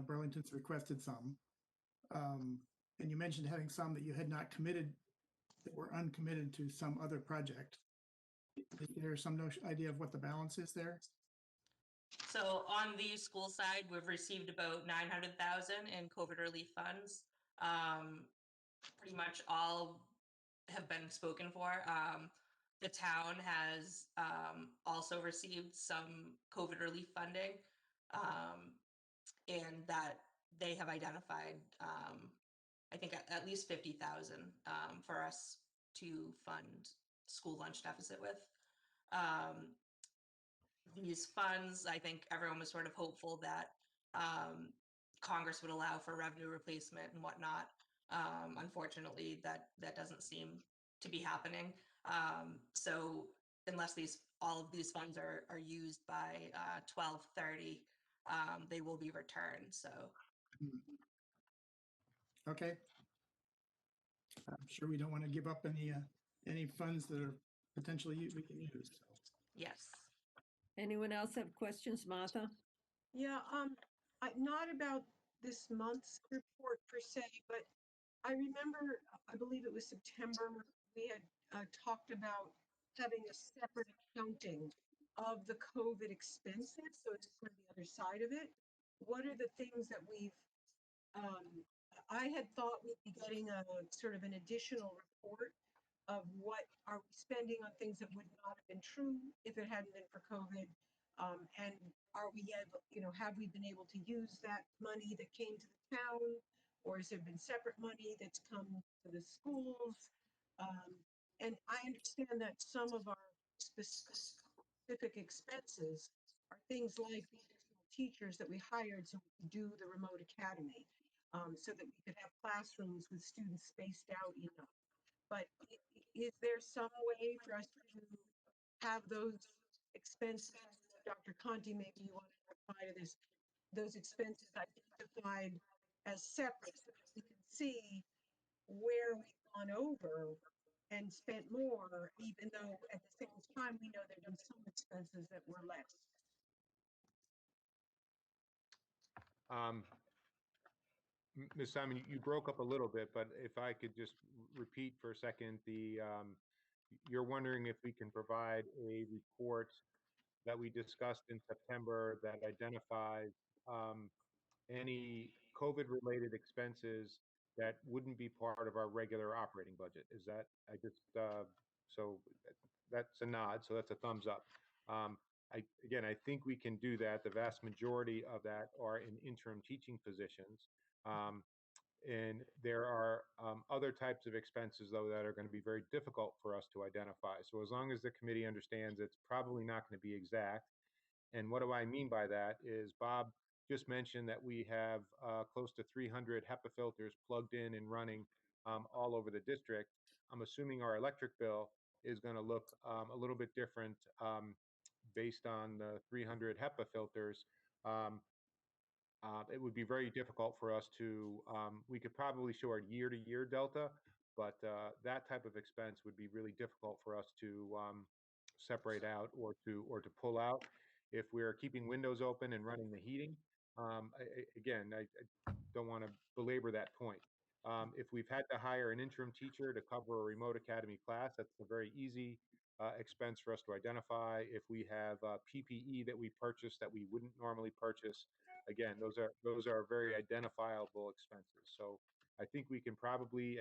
Burlington's requested some. And you mentioned having some that you had not committed, that were uncommitted to some other project. Is there some idea of what the balance is there? So on the school side, we've received about 900,000 in COVID relief funds. Pretty much all have been spoken for. The town has also received some COVID relief funding, and that they have identified, I think, at least 50,000 for us to fund school lunch deficit with. These funds, I think everyone was sort of hopeful that Congress would allow for revenue replacement and whatnot. Unfortunately, that doesn't seem to be happening. So unless all of these funds are used by 12/30, they will be returned. So. Okay. I'm sure we don't want to give up any funds that are potentially we can use. So. Yes. Anyone else have questions, Martha? Yeah, not about this month's report per se, but I remember, I believe it was September, we had talked about having a separate accounting of the COVID expenses. So it's sort of the other side of it. What are the things that I had thought we'd be getting a sort of an additional report of what are we spending on things that would not have been true if it hadn't been for COVID. And are we able, have we been able to use that money that came to the town, or has there been separate money that's come to the schools? And I understand that some of our specific expenses are things like the additional teachers that we hired so we could do the remote academy, so that we could have classrooms with students spaced out enough. But is there some way for us to have those expenses, Dr. Conti, maybe you want to reply to this, those expenses identified as separate so that we can see where we've gone over and spent more, even though at the same time we know there have been some expenses that were less. Ms. Simon, you broke up a little bit, but if I could just repeat for a second, you're wondering if we can provide a report that we discussed in September that identifies any COVID-related expenses that wouldn't be part of our regular operating budget. Is that, so that's a nod, so that's a thumbs up. Again, I think we can do that. The vast majority of that are in interim teaching positions. And there are other types of expenses, though, that are going to be very difficult for us to identify. So as long as the committee understands it's probably not going to be exact. And what do I mean by that is Bob just mentioned that we have close to 300 HEPA filters plugged in and running all over the district. I'm assuming our electric bill is going to look a little bit different based on the 300 HEPA filters. It would be very difficult for us to, we could probably show our year-to-year delta, but that type of expense would be really difficult for us to separate out or to pull out. If we're keeping windows open and running the heating, again, I don't want to belabor that point. If we've had to hire an interim teacher to cover a remote academy class, that's a very easy expense for us to identify. If we have PPE that we purchase that we wouldn't normally purchase, again, those are very identifiable expenses. So I think we can probably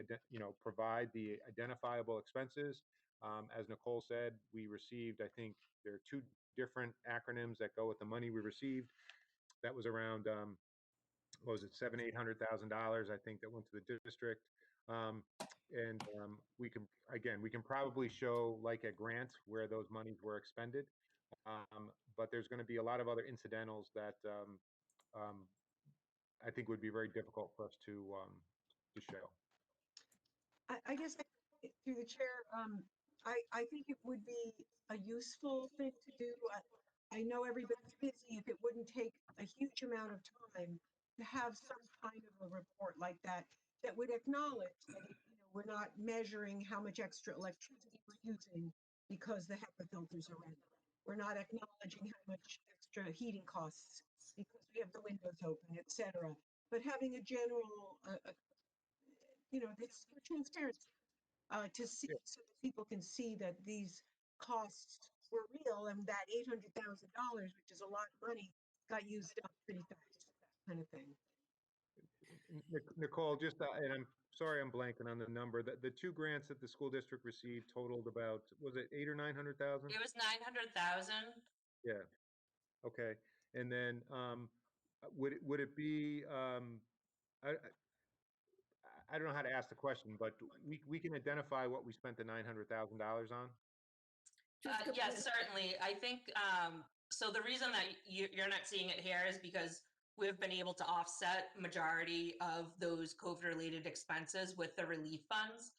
provide the identifiable expenses. As Nicole said, we received, I think there are 2 different acronyms that go with the money we received. That was around what was it, $700,000-800,000, I think, that went to the district. We can probably show like a grant where those monies were expended. But there's going to be a lot of other incidentals that I think would be very difficult for us to show. I guess through the chair, I think it would be a useful thing to do. I know everybody's busy. If it wouldn't take a huge amount of time to have some kind of a report like that would acknowledge that we're not measuring how much extra electricity we're using because the HEPA filters are in. We're not acknowledging how much extra heating costs because we have the windows open, etc. But having a general, this for transparency, to see so that people can see that these costs were real and that $800,000, which is a lot of money, got used up pretty fast, kind of thing. Nicole, just and I'm sorry I'm blanking on the number. The 2 grants that the school district received totaled about, was it 800,000 or 900,000? It was 900,000. Yeah. Okay. And then would it be I don't know how to ask the question, but we can identify what we spent the $900,000 on? Yes, certainly. I think so. The reason that you're not seeing it here is because we've been able to offset majority of those COVID-related expenses with the relief funds.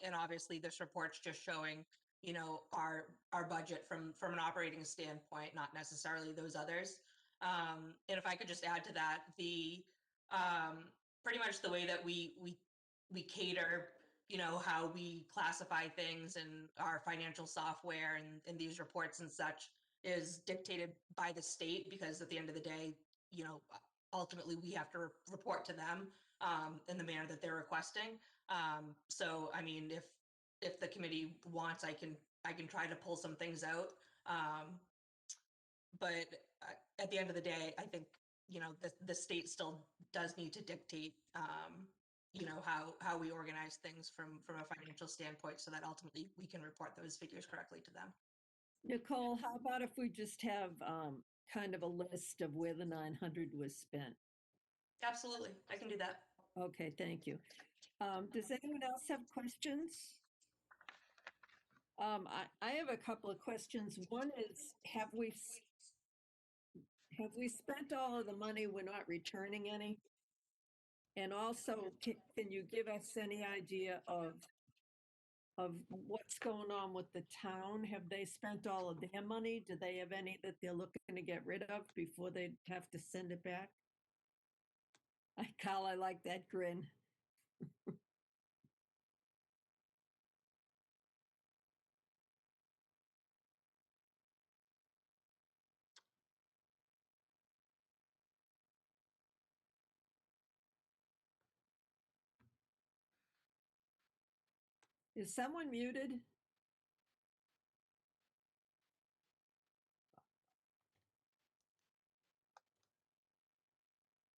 And obviously, this report's just showing, our budget from an operating standpoint, not necessarily those others. And if I could just add to that, the pretty much the way that we cater, how we classify things and our financial software and these reports and such is dictated by the state, because at the end of the day, ultimately we have to report to them in the manner that they're requesting. So, I mean, if the committee wants, I can try to pull some things out. But at the end of the day, I think, the state still does need to dictate, how we organize things from a financial standpoint, so that ultimately we can report those figures correctly to them. Nicole, how about if we just have kind of a list of where the 900 was spent? Absolutely, I can do that. Okay, thank you. Does anyone else have questions? I have a couple of questions. One is, have we spent all of the money? We're not returning any? And also, can you give us any idea of what's going on with the town? Have they spent all of their money? Do they have any that they're looking to get rid of before they have to send it back? Kyle, I like that grin. Is someone muted?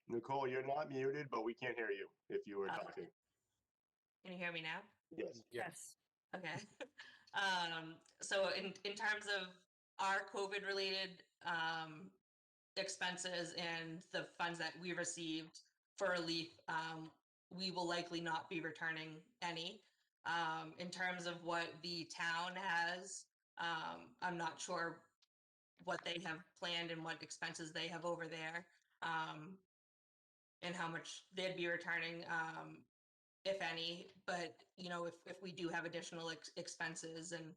Nicole, you're not muted, but we can't hear you if you were talking. Can you hear me now? Yes. Yes. Okay. So in terms of our COVID related expenses and the funds that we received for relief, we will likely not be returning any. In terms of what the town has, I'm not sure what they have planned and what expenses they have over there, and how much they'd be returning. if any. But, if we do have additional expenses and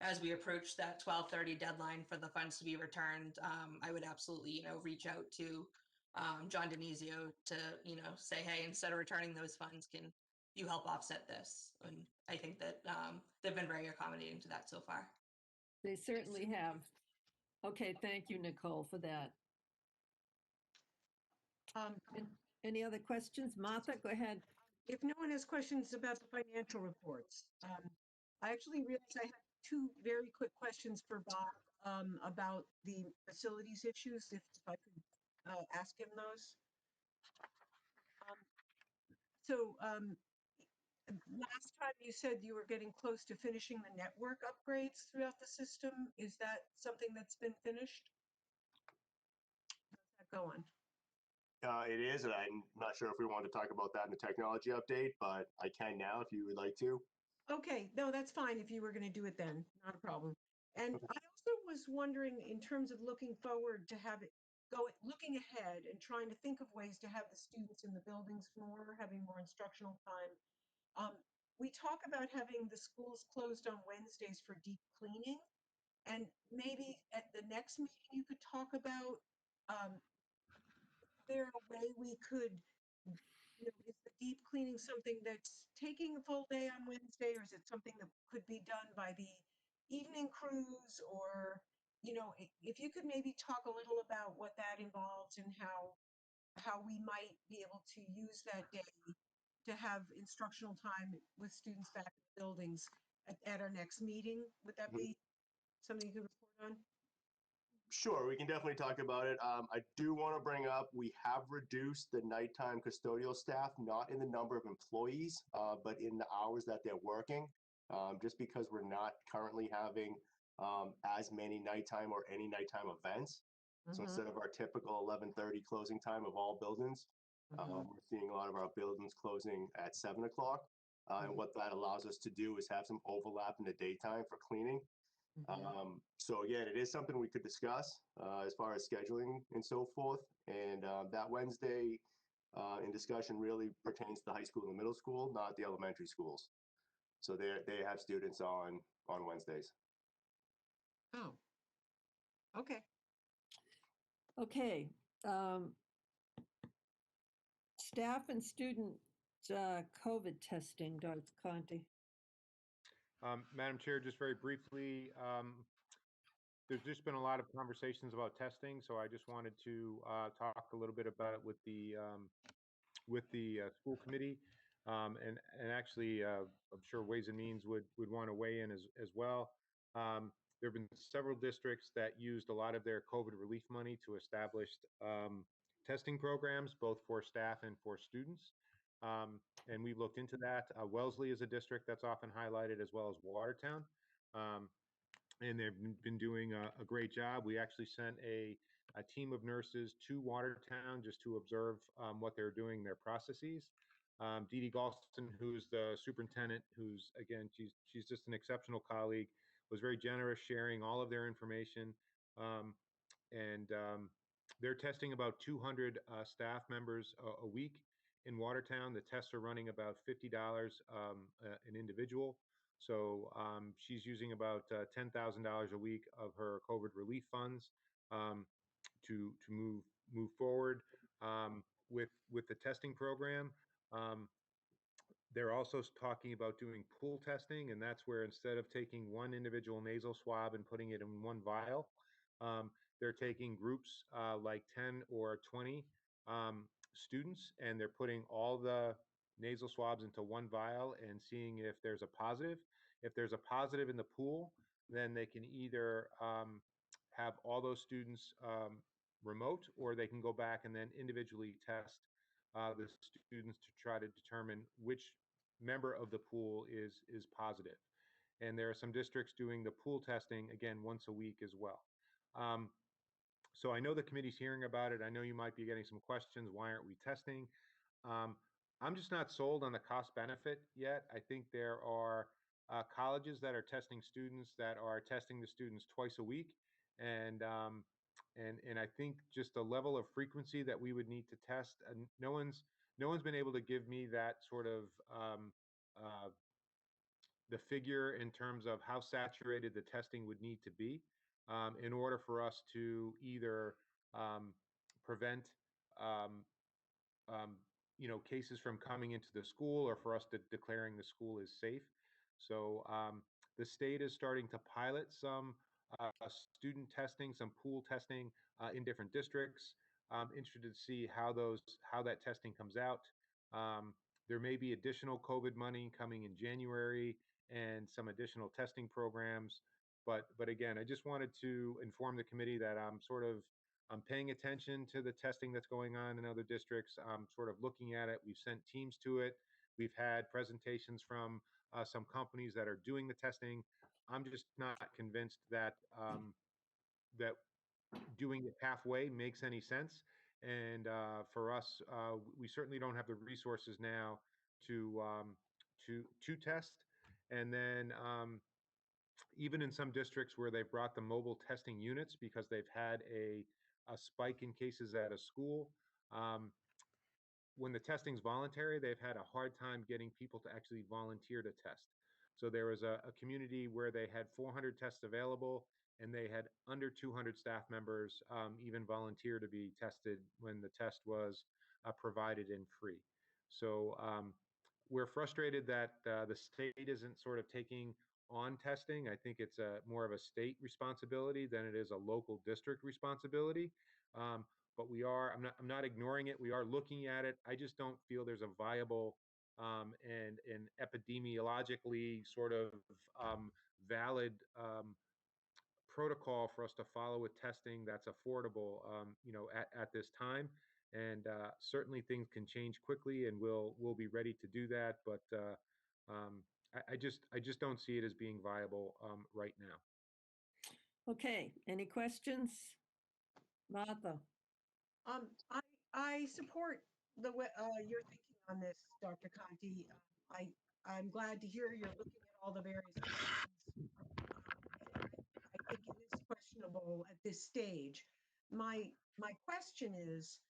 as we approach that 12/30 deadline for the funds to be returned, I would absolutely, reach out to John Denizio to, say, hey, instead of returning those funds, can you help offset this? And I think that they've been very accommodating to that so far. They certainly have. Okay, thank you, Nicole, for that. Any other questions? Martha, go ahead. If no one has questions about the financial reports, I actually realized I had two very quick questions for Bob about the facilities issues, if I could ask him those. Last time you said you were getting close to finishing the network upgrades throughout the system. Is that something that's been finished? How's that going? It is, and I'm not sure if we want to talk about that in the technology update, but I can now if you would like to. Okay, no, that's fine if you were going to do it then, not a problem. And I also was wondering, in terms of looking forward to have it looking ahead and trying to think of ways to have the students in the buildings more, having more instructional time. We talk about having the schools closed on Wednesdays for deep cleaning, and maybe at the next meeting you could talk about is there a way we could, is the deep cleaning something that's taking a full day on Wednesday, or is it something that could be done by the evening crews? Or, if you could maybe talk a little about what that involves and how we might be able to use that day to have instructional time with students back in the buildings at our next meeting. Would that be something you could report on? Sure, we can definitely talk about it. I do want to bring up, we have reduced the nighttime custodial staff, not in the number of employees, but in the hours that they're working, just because we're not currently having as many nighttime or any nighttime events. So instead of our typical 11:30 closing time of all buildings, we're seeing a lot of our buildings closing at 7 o'clock. And what that allows us to do is have some overlap in the daytime for cleaning. So again, it is something we could discuss as far as scheduling and so forth. And that Wednesday in discussion really pertains to the high school and the middle school, not the elementary schools. So they have students on Wednesdays. Oh, okay. Okay. Staff and student COVID testing, Dr. Conti. Madam Chair, just very briefly, there's just been a lot of conversations about testing, so I just wanted to talk a little bit about it with the school committee, and actually, I'm sure Ways and Means would want to weigh in as well. There have been several districts that used a lot of their COVID relief money to establish testing programs, both for staff and for students. And we've looked into that. Wellesley is a district that's often highlighted, as well as Watertown. And they've been doing a great job. We actually sent a team of nurses to Watertown just to observe what they're doing, their processes. Dee Dee Galston, who's the superintendent, who's, again, she's just an exceptional colleague, was very generous sharing all of their information. And they're testing about 200 staff members a week in Watertown. The tests are running about $50 an individual. So she's using about $10,000 a week of her COVID relief funds to move forward with the testing program. They're also talking about doing pool testing, and that's where instead of taking one individual nasal swab and putting it in one vial, they're taking groups like 10 or 20 students, and they're putting all the nasal swabs into one vial and seeing if there's a positive. If there's a positive in the pool, then they can either have all those students remote, or they can go back and then individually test the students to try to determine which member of the pool is positive. And there are some districts doing the pool testing, again, once a week as well. So I know the committee's hearing about it. I know you might be getting some questions. Why aren't we testing? I'm just not sold on the cost benefit yet. I think there are colleges that are testing students that are testing the students twice a week. And I think just the level of frequency that we would need to test, no one's no one's been able to give me that sort of the figure in terms of how saturated the testing would need to be in order for us to either prevent um, um, cases from coming into the school or for us to declaring the school is safe. So the state is starting to pilot some student testing, some pool testing in different districts. I'm interested to see how that testing comes out. There may be additional COVID money coming in January and some additional testing programs. But again, I just wanted to inform the committee that I'm paying attention to the testing that's going on in other districts. I'm sort of looking at it. We've sent teams to it. We've had presentations from some companies that are doing the testing. I'm just not convinced that that doing it halfway makes any sense. And for us, we certainly don't have the resources now to test. And then even in some districts where they've brought the mobile testing units because they've had a spike in cases at a school. Um, when the testing's voluntary, they've had a hard time getting people to actually volunteer to test. So there was a community where they had 400 tests available and they had under 200 staff members even volunteer to be tested when the test was provided in free. So we're frustrated that the state isn't sort of taking on testing. I think it's more of a state responsibility than it is a local district responsibility. But I'm not ignoring it. We are looking at it. I just don't feel there's a viable and epidemiologically sort of valid protocol for us to follow with testing that's affordable, at this time. And certainly things can change quickly, and we'll be ready to do that. But I just don't see it as being viable right now. Okay, any questions? Martha? Um, I, I support the way, your thinking on this, Dr. Conti. I'm glad to hear you're looking at all the various options. I think it is questionable at this stage. My question is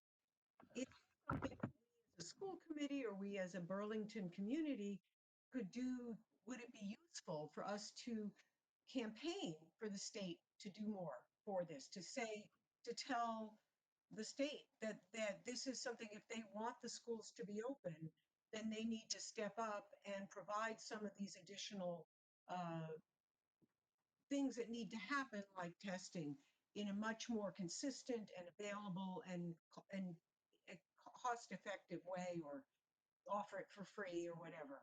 something that we as a school committee or we as a Burlington community could do, would it be useful for us to campaign for the state to do more for this, to tell the state that this is something, if they want the schools to be open, then they need to step up and provide some of these additional things that need to happen, like testing, in a much more consistent and available and a cost-effective way, or offer it for free or whatever.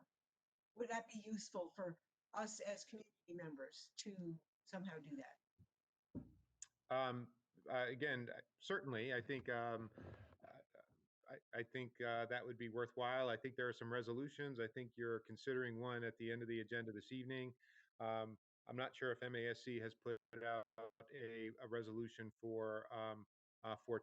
Would that be useful for us as community members to somehow do that? Again, certainly, I think I think that would be worthwhile. I think there are some resolutions. I think you're considering one at the end of the agenda this evening. I'm not sure if MASC has put out a resolution for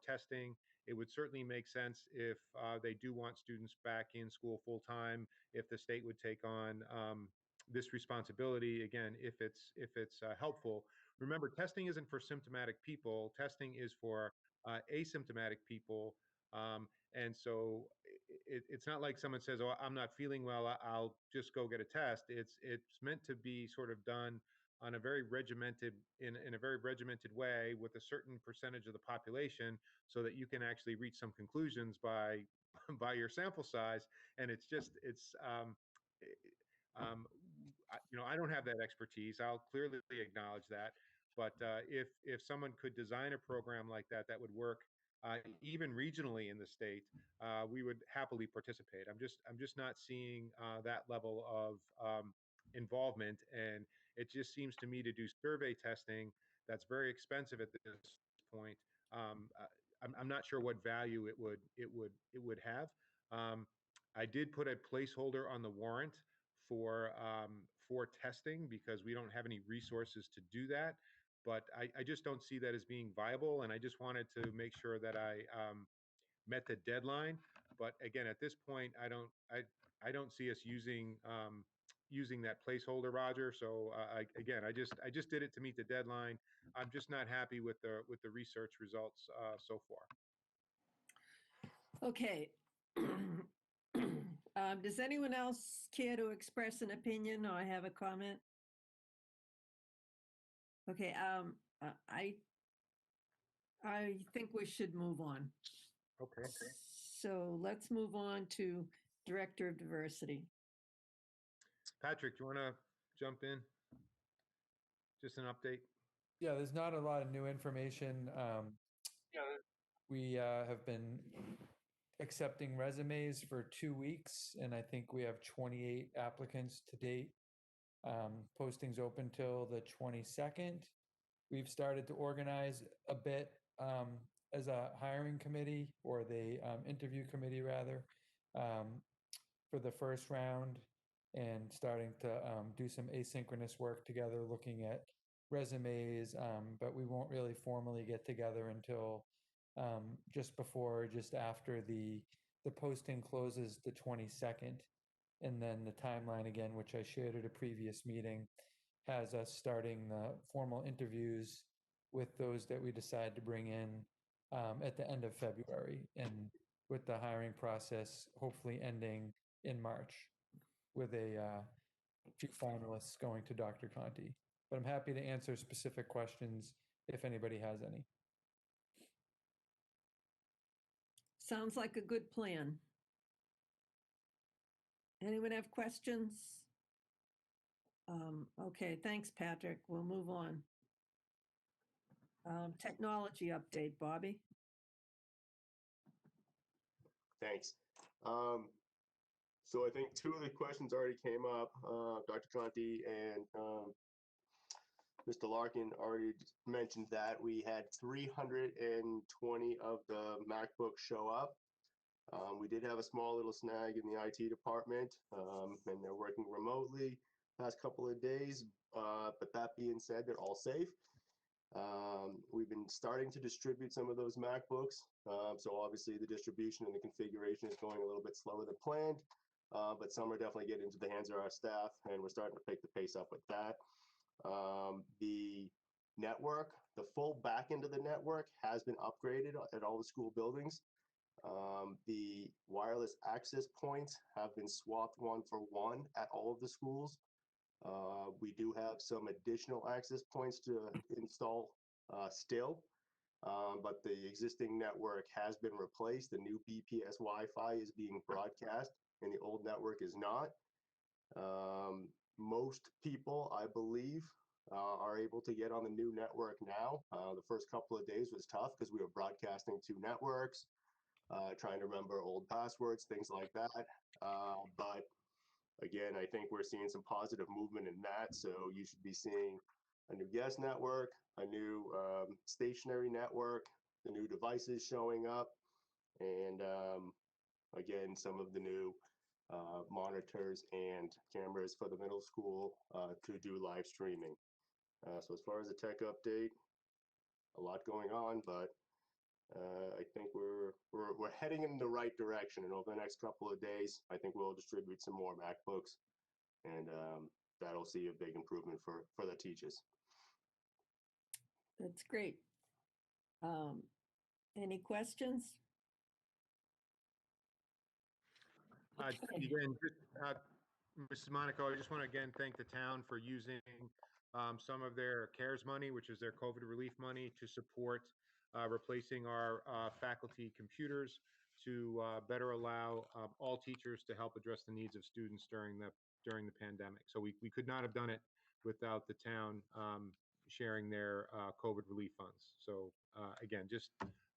testing. It would certainly make sense if they do want students back in school full time, if the state would take on this responsibility. Again, if it's helpful. Remember, testing isn't for symptomatic people. Testing is for asymptomatic people. And so it's not like someone says, "Oh, I'm not feeling well. I'll just go get a test." It's meant to be sort of done on a very regimented in a very regimented way with a certain percentage of the population, so that you can actually reach some conclusions by by your sample size. And I don't have that expertise. I'll clearly acknowledge that. But if someone could design a program like that that would work even regionally in the state, we would happily participate. I'm just not seeing that level of involvement, and it just seems to me to do survey testing that's very expensive at this point. I'm not sure what value it would have. I did put a placeholder on the warrant for testing because we don't have any resources to do that. But I just don't see that as being viable, and I just wanted to make sure that I met the deadline. But again, at this point, I don't see us using that placeholder, Roger. So again, I just did it to meet the deadline. I'm just not happy with the research results so far. Okay, Does anyone else care to express an opinion or have a comment? Okay, I think we should move on. Okay. So let's move on to Director of Diversity. Patrick, do you want to jump in? Just an update. Yeah, there's not a lot of new information. We have been accepting resumes for 2 weeks, and I think we have 28 applicants to date. Postings open till the 22nd. We've started to organize a bit as a hiring committee, or the interview committee rather, for the first round, and starting to do some asynchronous work together, looking at resumes, but we won't really formally get together until just before, just after the posting closes the 22nd. And then the timeline again, which I shared at a previous meeting, has us starting the formal interviews with those that we decide to bring in at the end of February, and with the hiring process hopefully ending in March, with a few finalists going to Dr. Conti. But I'm happy to answer specific questions if anybody has any. Sounds like a good plan. Anyone have questions? Okay, thanks, Patrick. We'll move on. Technology update, Bobby. Thanks. So I think two of the questions already came up. Dr. Conti and Mr. Larkin already mentioned that we had 320 of the MacBooks show up. We did have a small little snag in the IT department, and they're working remotely past couple of days. But that being said, they're all safe. We've been starting to distribute some of those MacBooks. So obviously the distribution and the configuration is going a little bit slower than planned, but some are definitely getting into the hands of our staff, and we're starting to pick the pace up with that. The network, the full back end of the network has been upgraded at all the school buildings. The wireless access points have been swapped 1-for-1 at all of the schools. We do have some additional access points to install still, but the existing network has been replaced. The new BPS Wi-Fi is being broadcast, and the old network is not. Most people, I believe, are able to get on the new network now. The first couple of days was tough because we were broadcasting 2 networks, trying to remember old passwords, things like that. But again, I think we're seeing some positive movement in that. So you should be seeing a new guest network, a new stationary network, the new devices showing up, and again, some of the new monitors and cameras for the middle school to do live streaming. So as far as the tech update, a lot going on, but I think we're heading in the right direction. And over the next couple of days, I think we'll distribute some more MacBooks, and that'll see a big improvement for the teachers. That's great. Any questions? Again, Mrs. Monaco, I just want to again thank the town for using some of their CARES money, which is their COVID relief money, to support replacing our faculty computers to better allow all teachers to help address the needs of students during the pandemic. So we could not have done it without the town sharing their COVID relief funds. So again, just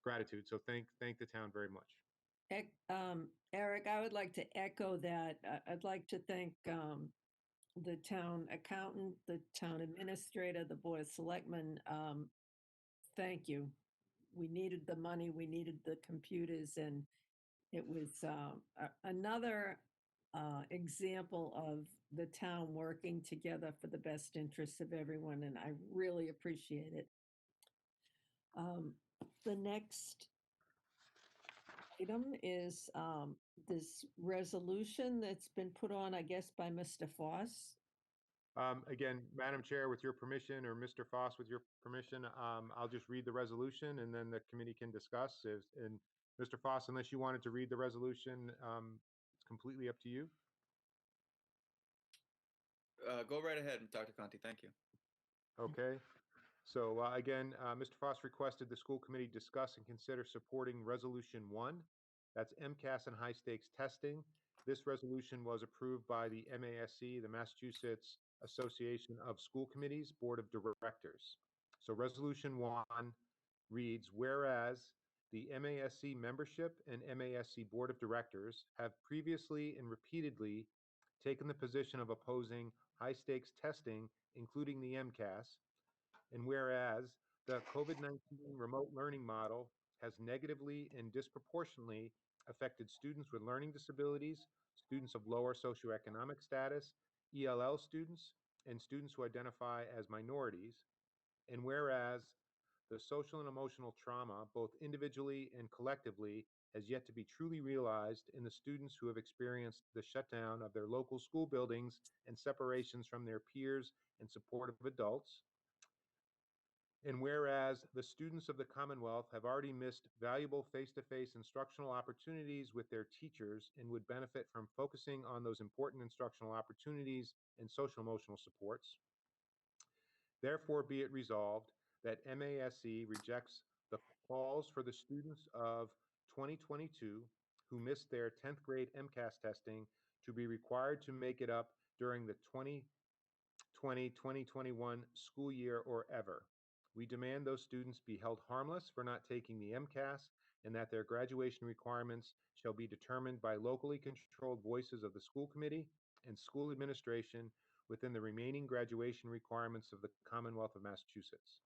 gratitude. So thank the town very much. Eric, I would like to echo that. I'd like to thank the town accountant, the town administrator, the board of selectmen. Thank you. We needed the money, we needed the computers, and it was another example of the town working together for the best interests of everyone, and I really appreciate it. The next item is this resolution that's been put on, I guess, by Mr. Foss. Again, Madam Chair, with your permission, or Mr. Foss, with your permission, I'll just read the resolution, and then the committee can discuss. And Mr. Foss, unless you wanted to read the resolution, it's completely up to you. Go right ahead, Dr. Conti. Thank you. Okay. So again, Mr. Foss requested the school committee discuss and consider supporting Resolution 1. That's MCAS and high stakes testing. This resolution was approved by the MASC, the Massachusetts Association of School Committees Board of Directors. So Resolution 1 reads, whereas the MASC membership and MASC Board of Directors have previously and repeatedly taken the position of opposing high stakes testing, including the MCAS, and whereas the COVID-19 remote learning model has negatively and disproportionately affected students with learning disabilities, students of lower socioeconomic status, ELL students, and students who identify as minorities, and whereas the social and emotional trauma, both individually and collectively, has yet to be truly realized in the students who have experienced the shutdown of their local school buildings and separations from their peers and supportive adults, and whereas the students of the Commonwealth have already missed valuable face-to-face instructional opportunities with their teachers and would benefit from focusing on those important instructional opportunities and social emotional supports. Therefore, be it resolved that MASC rejects the calls for the students of 2022 who missed their 10th grade MCAS testing to be required to make it up during the 2020-2021 school year or ever. We demand those students be held harmless for not taking the MCAS and that their graduation requirements shall be determined by locally controlled voices of the school committee and school administration within the remaining graduation requirements of the Commonwealth of Massachusetts.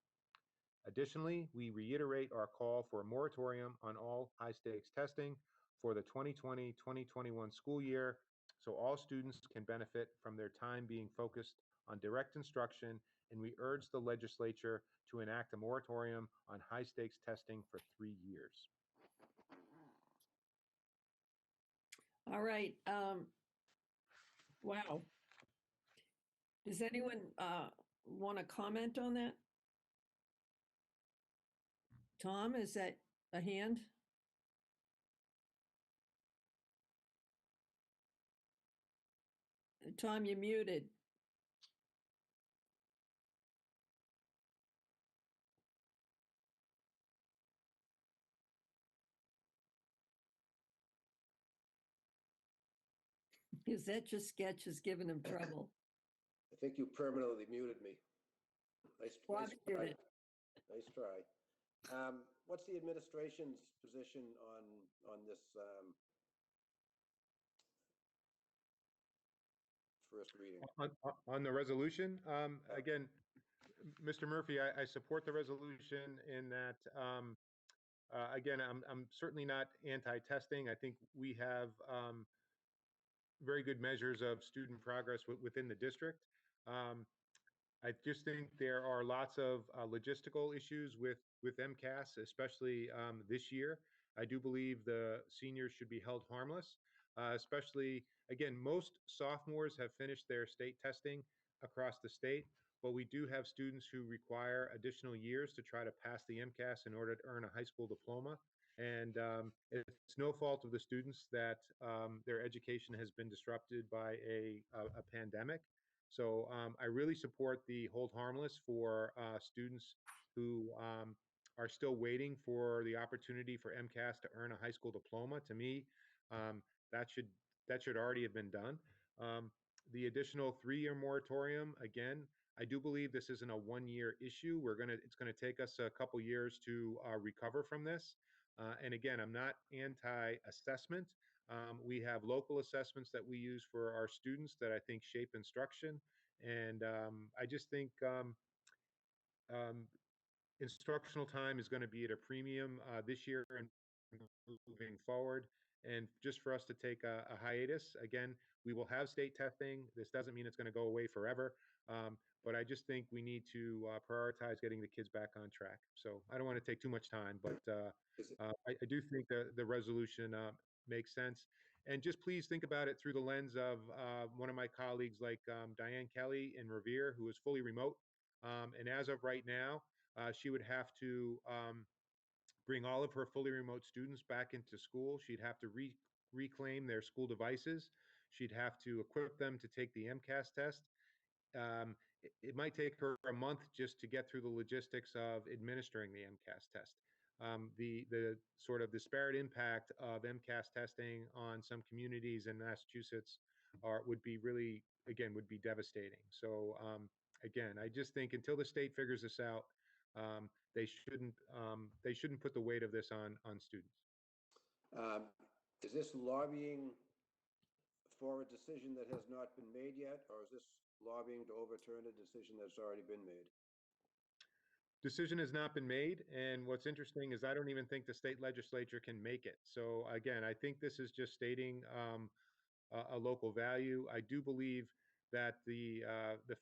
Additionally, we reiterate our call for a moratorium on all high-stakes testing for the 2020-2021 school year so all students can benefit from their time being focused on direct instruction, and we urge the legislature to enact a moratorium on high-stakes testing for 3 years. All right. Wow. Does anyone want to comment on that? Tom, is that a hand? Tom, you're muted. Is that just sketch is giving him trouble? I think you permanently muted me. Nice Bobby did try. it. Nice try. What's the administration's position on this first reading? On the resolution, again, Mr. Murphy, I support the resolution in that, again, I'm certainly not anti-testing. I think we have very good measures of student progress within the district. I just think there are lots of logistical issues with MCAS, especially this year. I do believe the seniors should be held harmless, especially, again, most sophomores have finished their state testing across the state, but we do have students who require additional years to try to pass the MCAS in order to earn a high school diploma. And it's no fault of the students that their education has been disrupted by a pandemic. So I really support the hold harmless for students who are still waiting for the opportunity for MCAS to earn a high school diploma. To me, um, that should already have been done. The additional 3-year moratorium, again, I do believe this isn't a 1-year issue. It's gonna take us a couple years to recover from this. And again, I'm not anti-assessment. We have local assessments that we use for our students that I think shape instruction. And I just think um, instructional time is going to be at a premium this year and moving forward. And just for us to take a hiatus, again, we will have state testing. This doesn't mean it's going to go away forever. But I just think we need to prioritize getting the kids back on track. So I don't want to take too much time, but I do think the resolution makes sense. And just please think about it through the lens of one of my colleagues like Diane Kelly in Revere, who is fully remote. And as of right now, she would have to bring all of her fully remote students back into school. She'd have to reclaim their school devices. She'd have to equip them to take the MCAS test. It might take her a month just to get through the logistics of administering the MCAS test. The sort of disparate impact of MCAS testing on some communities in Massachusetts would be really, again, would be devastating. So again, I just think until the state figures this out, they shouldn't put the weight of this on students. Is this lobbying for a decision that has not been made yet, or is this lobbying to overturn a decision that's already been made? Decision has not been made, and what's interesting is I don't even think the state legislature can make it. So again, I think this is just stating a local value. I do believe that the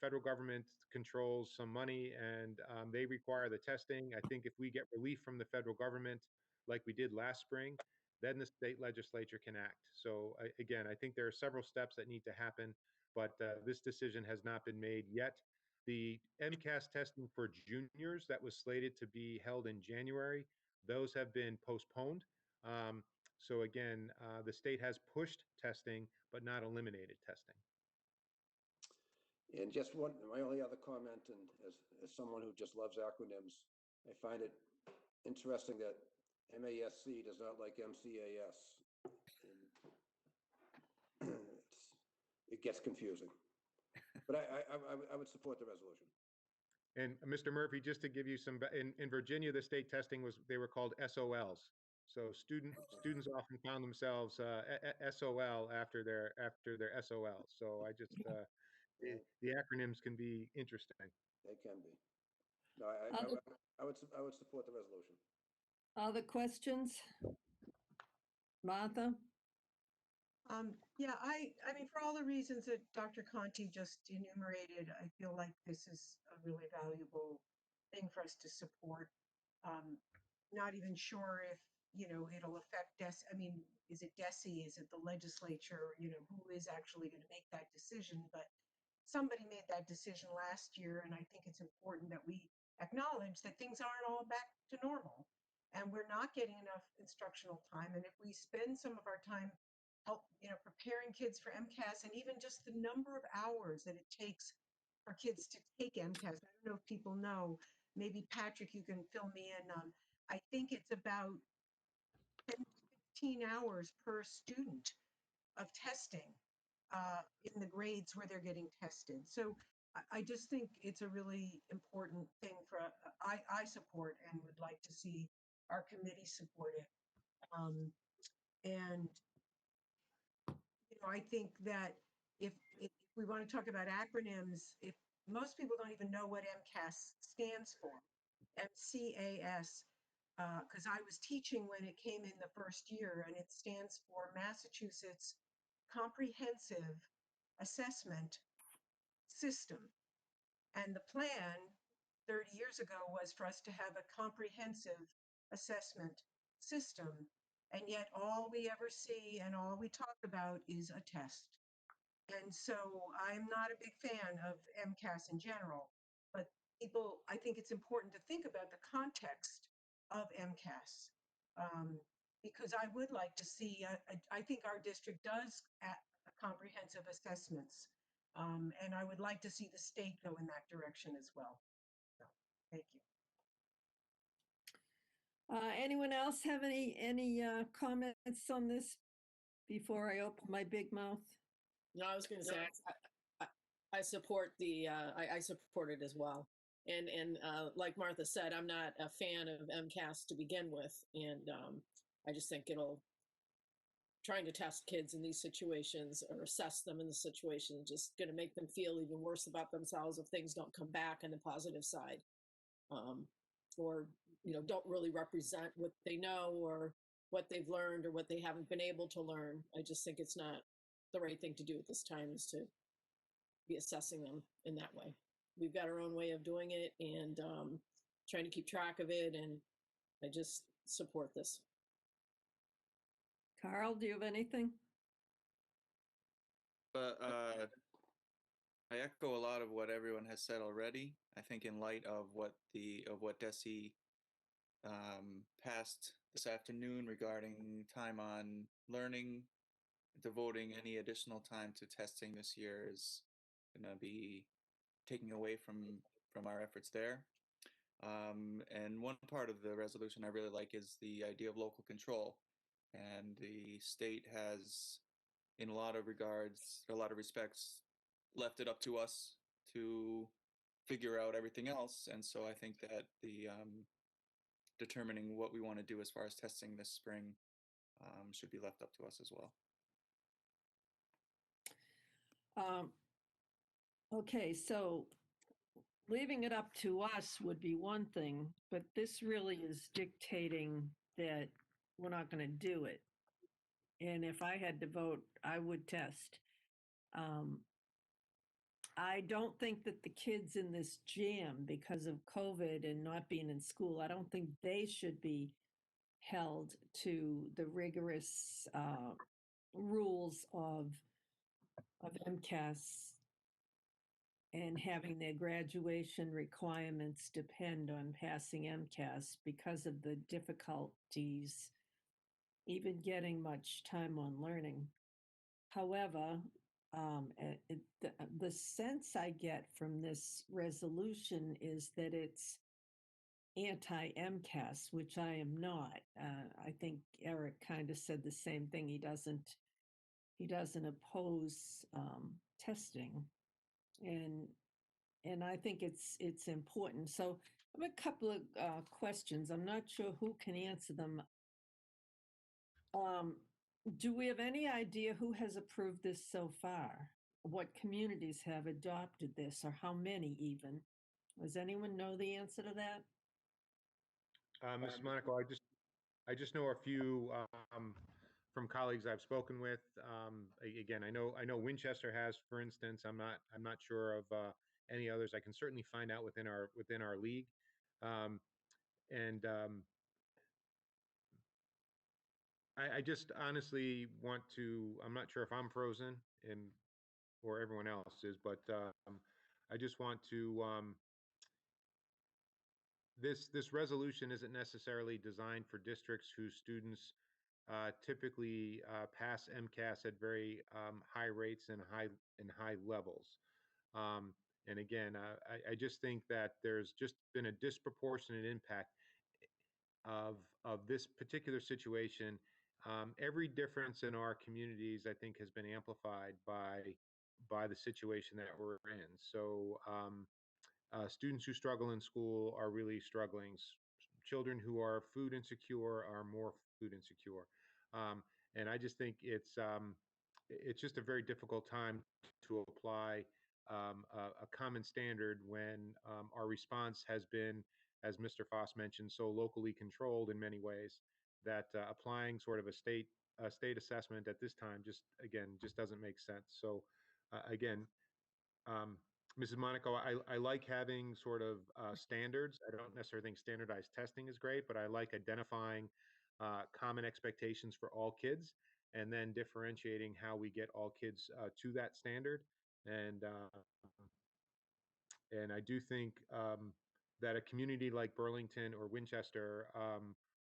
federal government controls some money, and they require the testing. I think if we get relief from the federal government, like we did last spring, then the state legislature can act. So again, I think there are several steps that need to happen, but this decision has not been made yet. The MCAS testing for juniors that was slated to be held in January, those have been postponed. So again, the state has pushed testing, but not eliminated testing. And just my only other comment, and as someone who just loves acronyms, I find it interesting that MASC does not like MCAS. It gets confusing. But I would support the resolution. And Mr. Murphy, just to give you some, in Virginia, the state testing they were called SOLs. So students often found themselves SOL after their SOL. So I just the acronyms can be interesting. They can be. No, I would support the resolution. Other questions? Martha? Yeah, I mean, for all the reasons that Dr. Conti just enumerated, I feel like this is a really valuable thing for us to support. Not even sure if, it'll affect I mean, is it DESE? Is it the legislature? Who is actually going to make that decision? But somebody made that decision last year, and I think it's important that we acknowledge that things aren't all back to normal, and we're not getting enough instructional time. And if we spend some of our time preparing kids for MCAS, and even just the number of hours that it takes for kids to take MCAS. I don't know if people know, maybe Patrick, you can fill me in. I think it's about 10 to 15 hours per student of testing in the grades where they're getting tested. So I just think it's a really important thing I support and would like to see our committee support it. And I think that if we want to talk about acronyms, if most people don't even know what MCAS stands for, MCAS, because I was teaching when it came in the first year, and it stands for Massachusetts Comprehensive Assessment System. And the plan 30 years ago was for us to have a comprehensive assessment system. And yet all we ever see and all we talk about is a test. And so I'm not a big fan of MCAS in general, but I think it's important to think about the context of MCAS. Because I would like to see, I think our district does comprehensive assessments. And I would like to see the state go in that direction as well. So, thank you. Anyone else have any comments on this before I open my big mouth? No, I was going to say I support I support it as well. And like Martha said, I'm not a fan of MCAS to begin with, and I just think trying to test kids in these situations or assess them in the situation is just going to make them feel even worse about themselves if things don't come back on the positive side, or don't really represent what they know or what they've learned or what they haven't been able to learn. I just think it's not the right thing to do at this time, is to be assessing them in that way. We've got our own way of doing it, and trying to keep track of it, and I just support this. Carl, do you have anything? But I echo a lot of what everyone has said already. I think in light of what DESE passed this afternoon regarding time on learning. Devoting any additional time to testing this year is going to be taking away from our efforts there. And one part of the resolution I really like is the idea of local control. And the state has, in a lot of regards, a lot of respects, left it up to us to figure out everything else. And so I think that the determining what we want to do as far as testing this spring should be left up to us as well. Okay, so leaving it up to us would be one thing, but this really is dictating that we're not going to do it. And if I had to vote, I would test. I don't think that the kids in this jam, because of COVID and not being in school, I don't think they should be held to the rigorous rules of MCAS and having their graduation requirements depend on passing MCAS because of the difficulties even getting much time on learning. However, the sense I get from this resolution is that it's anti-MCAS, which I am not. I think Eric kind of said the same thing. He doesn't oppose testing, and I think it's important. So I have a couple of questions. I'm not sure who can answer them. Do we have any idea who has approved this so far? What communities have adopted this, or how many even? Does anyone know the answer to that? Ms. Monaco, I just know a few from colleagues I've spoken with. Again, I know Winchester has, for instance. I'm not sure of any others. I can certainly find out within our league. And I just honestly want to. I'm not sure if I'm frozen and or everyone else is, but I just want to. This resolution isn't necessarily designed for districts whose students typically pass MCAS at very high rates and high levels. And again, I just think that there's just been a disproportionate impact of this particular situation. Every difference in our communities, I think, has been amplified by the situation that we're in. So students who struggle in school are really struggling. Children who are food insecure are more food insecure. And I just think it's just a very difficult time to apply a common standard when our response has been, as Mr. Foss mentioned, so locally controlled in many ways that applying sort of a state assessment at this time just doesn't make sense. So again, Mrs. Monaco, I like having sort of standards. I don't necessarily think standardized testing is great, but I like identifying common expectations for all kids and then differentiating how we get all kids to that standard. And I do think that a community like Burlington or Winchester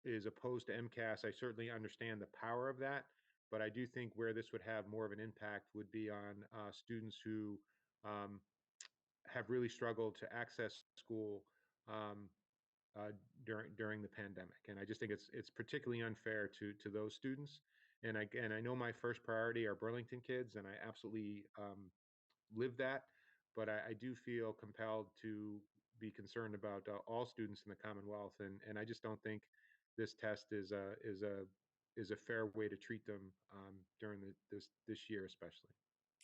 is opposed to MCAS. I certainly understand the power of that, but I do think where this would have more of an impact would be on students who have really struggled to access school during the pandemic. And I just think it's particularly unfair to those students. And I know my first priority are Burlington kids, and I absolutely live that. But I do feel compelled to be concerned about all students in the Commonwealth, and I just don't think this test is a fair way to treat them during this year, especially.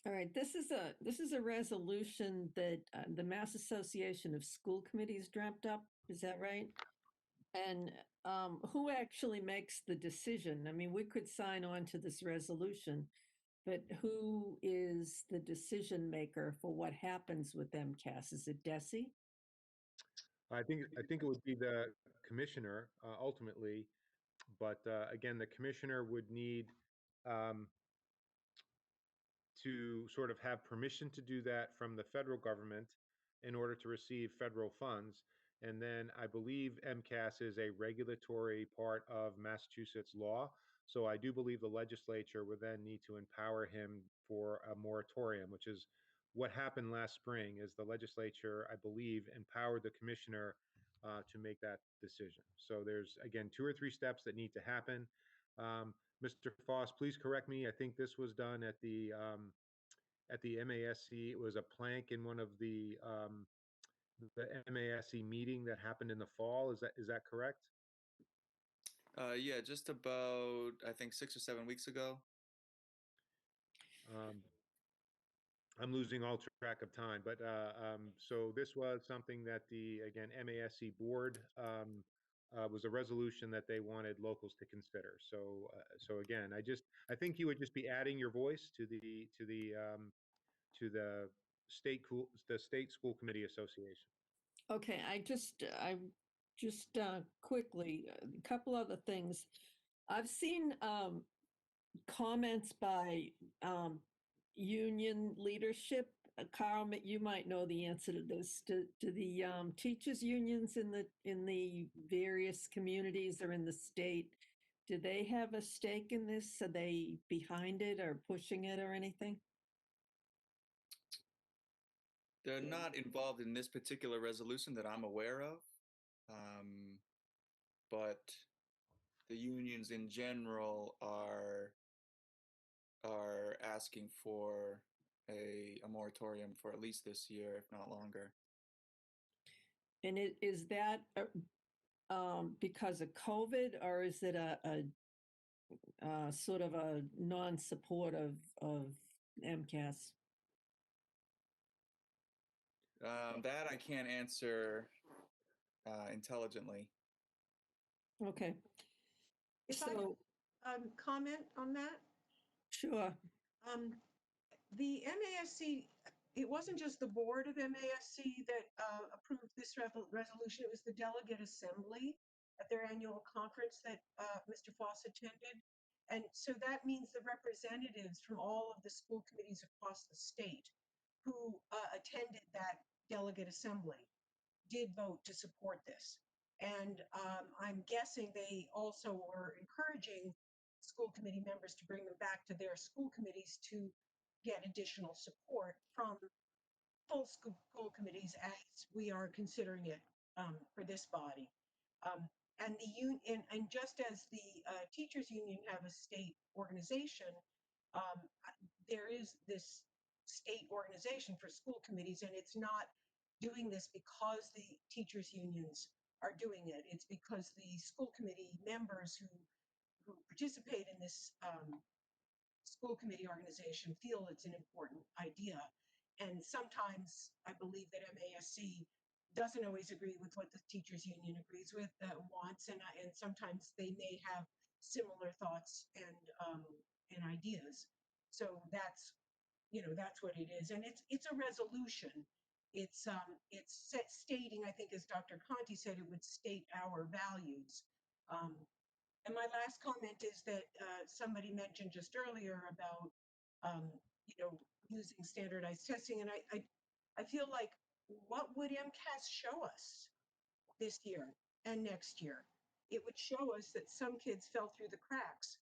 All right, this is a resolution that the Mass Association of School Committees dreamt up. Is that right? And who actually makes the decision? I mean, we could sign on to this resolution, but who is the decision maker for what happens with MCAS? Is it DESE? I think it would be the commissioner ultimately, but again, the commissioner would need to sort of have permission to do that from the federal government in order to receive federal funds. And then I believe MCAS is a regulatory part of Massachusetts law. So I do believe the legislature would then need to empower him for a moratorium, which is what happened last spring. Is the legislature, I believe, empowered the commissioner to make that decision. So there's, again, 2 or 3 steps that need to happen. Mr. Foss, please correct me. I think this was done at the MASC. It was a plank in one of the MASC meeting that happened in the fall. Is that correct? Yeah, just about, I think, 6 or 7 weeks ago. I'm losing all track of time, but so this was something that the, again, MASC board was a resolution that they wanted locals to consider. So again, I think you would just be adding your voice to the state school committee association. Okay, I just quickly, a couple other things. I've seen comments by union leadership. Carl, you might know the answer to this. Do the teachers unions in the various communities or in the state, do they have a stake in this? Are they behind it or pushing it or anything? They're not involved in this particular resolution that I'm aware of, but the unions in general are asking for a moratorium for at least this year, if not longer. And is that because of COVID, or is it a sort of a non-support of MCAS? That I can't answer intelligently. Okay. If I comment on that? Sure. The MASC, it wasn't just the board of MASC that approved this resolution, it was the delegate assembly at their annual conference that Mr. Foss attended. And so that means the representatives from all of the school committees across the state who attended that delegate assembly did vote to support this. And I'm guessing they also were encouraging school committee members to bring them back to their school committees to get additional support from full school committees as we are considering it for this body. And the union, and just as the teachers union have a state organization, there is this state organization for school committees, and it's not doing this because the teachers unions are doing it. It's because the school committee members who participate in this school committee organization feel it's an important idea. And sometimes I believe that MASC doesn't always agree with what the teachers union agrees with, wants, and sometimes they may have similar thoughts and ideas. So that's what it is, and it's a resolution. It's stating, I think, as Dr. Conti said, it would state our values. And my last comment is that somebody mentioned just earlier about, using standardized testing. And I feel like, what would MCAS show us this year and next year? It would show us that some kids fell through the cracks,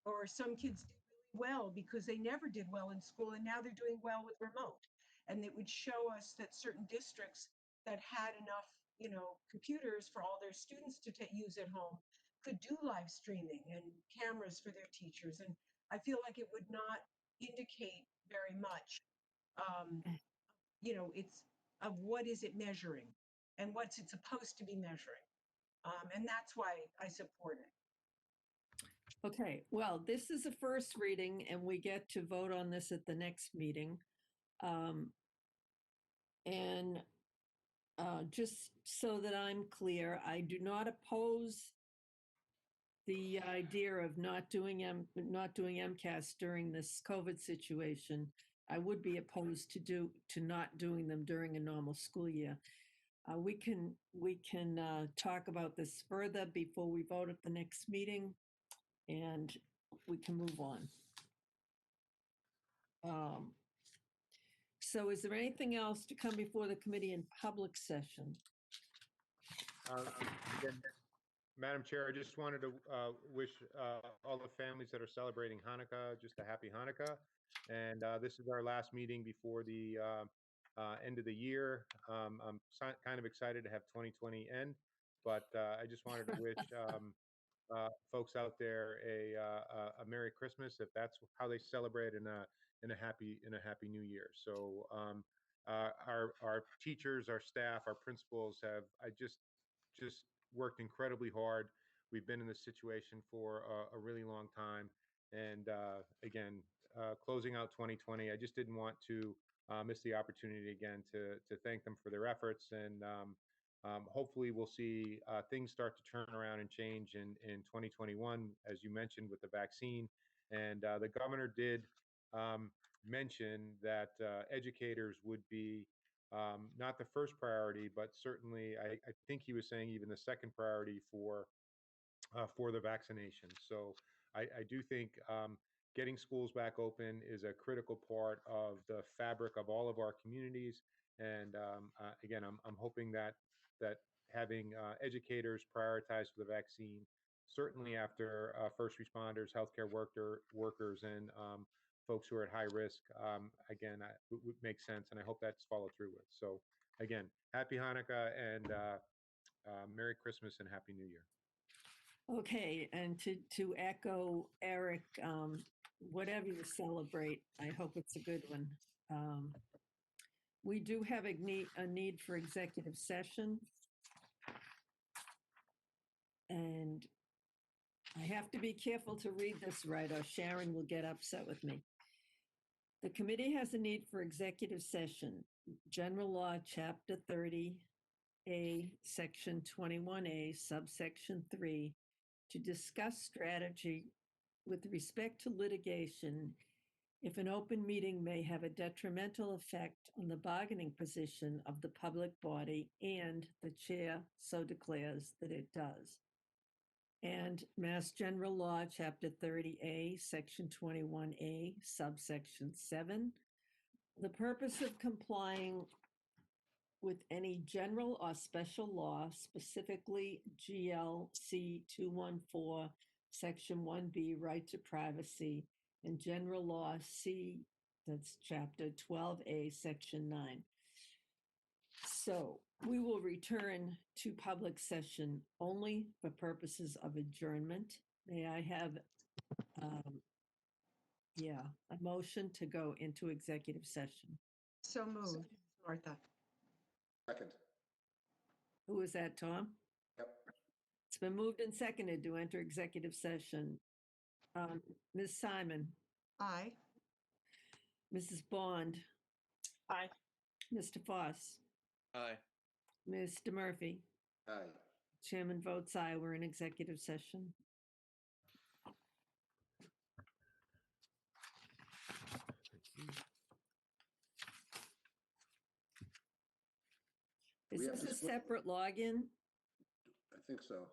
or some kids did really well because they never did well in school and now they're doing well with remote. And it would show us that certain districts that had enough, computers for all their students to use at home could do live streaming and cameras for their teachers. And I feel like it would not indicate very much, it's of what is it measuring and what's it supposed to be measuring. And that's why I support it. Okay, well, this is a first reading and we get to vote on this at the next meeting. And just so that I'm clear, I do not oppose the idea of not doing MCAS during this COVID situation. I would be opposed to not doing them during a normal school year. We can talk about this further before we vote at the next meeting, and we can move on. So is there anything else to come before the committee in public session? Again, Madam Chair, I just wanted to wish all the families that are celebrating Hanukkah just a happy Hanukkah. And this is our last meeting before the end of the year. I'm kind of excited to have 2020 end, but I just wanted to wish folks out there a Merry Christmas if that's how they celebrate, and a happy New Year. So our teachers, our staff, our principals have just worked incredibly hard. We've been in this situation for a really long time, and again, closing out 2020, I just didn't want to miss the opportunity again to thank them for their efforts, and hopefully we'll see things start to turn around and change in 2021, as you mentioned, with the vaccine. And the governor did mention that educators would be not the first priority, but certainly I think he was saying even the second priority for the vaccination. So I do think getting schools back open is a critical part of the fabric of all of our communities. And again, I'm hoping that having educators prioritize for the vaccine, certainly after first responders, healthcare workers, and folks who are at high risk, again, would make sense. And I hope that's followed through with. So again, happy Hanukkah and Merry Christmas and Happy New Year. Okay, and to echo Eric, whatever you celebrate, I hope it's a good one. We do have a need for executive session. And I have to be careful to read this right, or Sharon will get upset with me. The committee has a need for executive session, General Law, Chapter 30A, Section 21A, subsection 3, to discuss strategy with respect to litigation if an open meeting may have a detrimental effect on the bargaining position of the public body and the chair so declares that it does. And Mass General Law, Chapter 30A, Section 21A, subsection 7, the purpose of complying with any general or special law, specifically GLC 214, Section 1B, right to privacy, and General Law C, that's Chapter 12A, Section 9. So we will return to public session only for purposes of adjournment. May I have a motion to go into executive session? So moved, Martha. Second. Who is that, Tom? Yep. It's been moved and seconded to enter executive session. Ms. Simon, Aye. Mrs. Bond, Aye. Mr. Foss, Aye. Mr. Murphy. Aye. Chairman votes aye. We're in executive session. Is We have this to a split- separate login? I think so.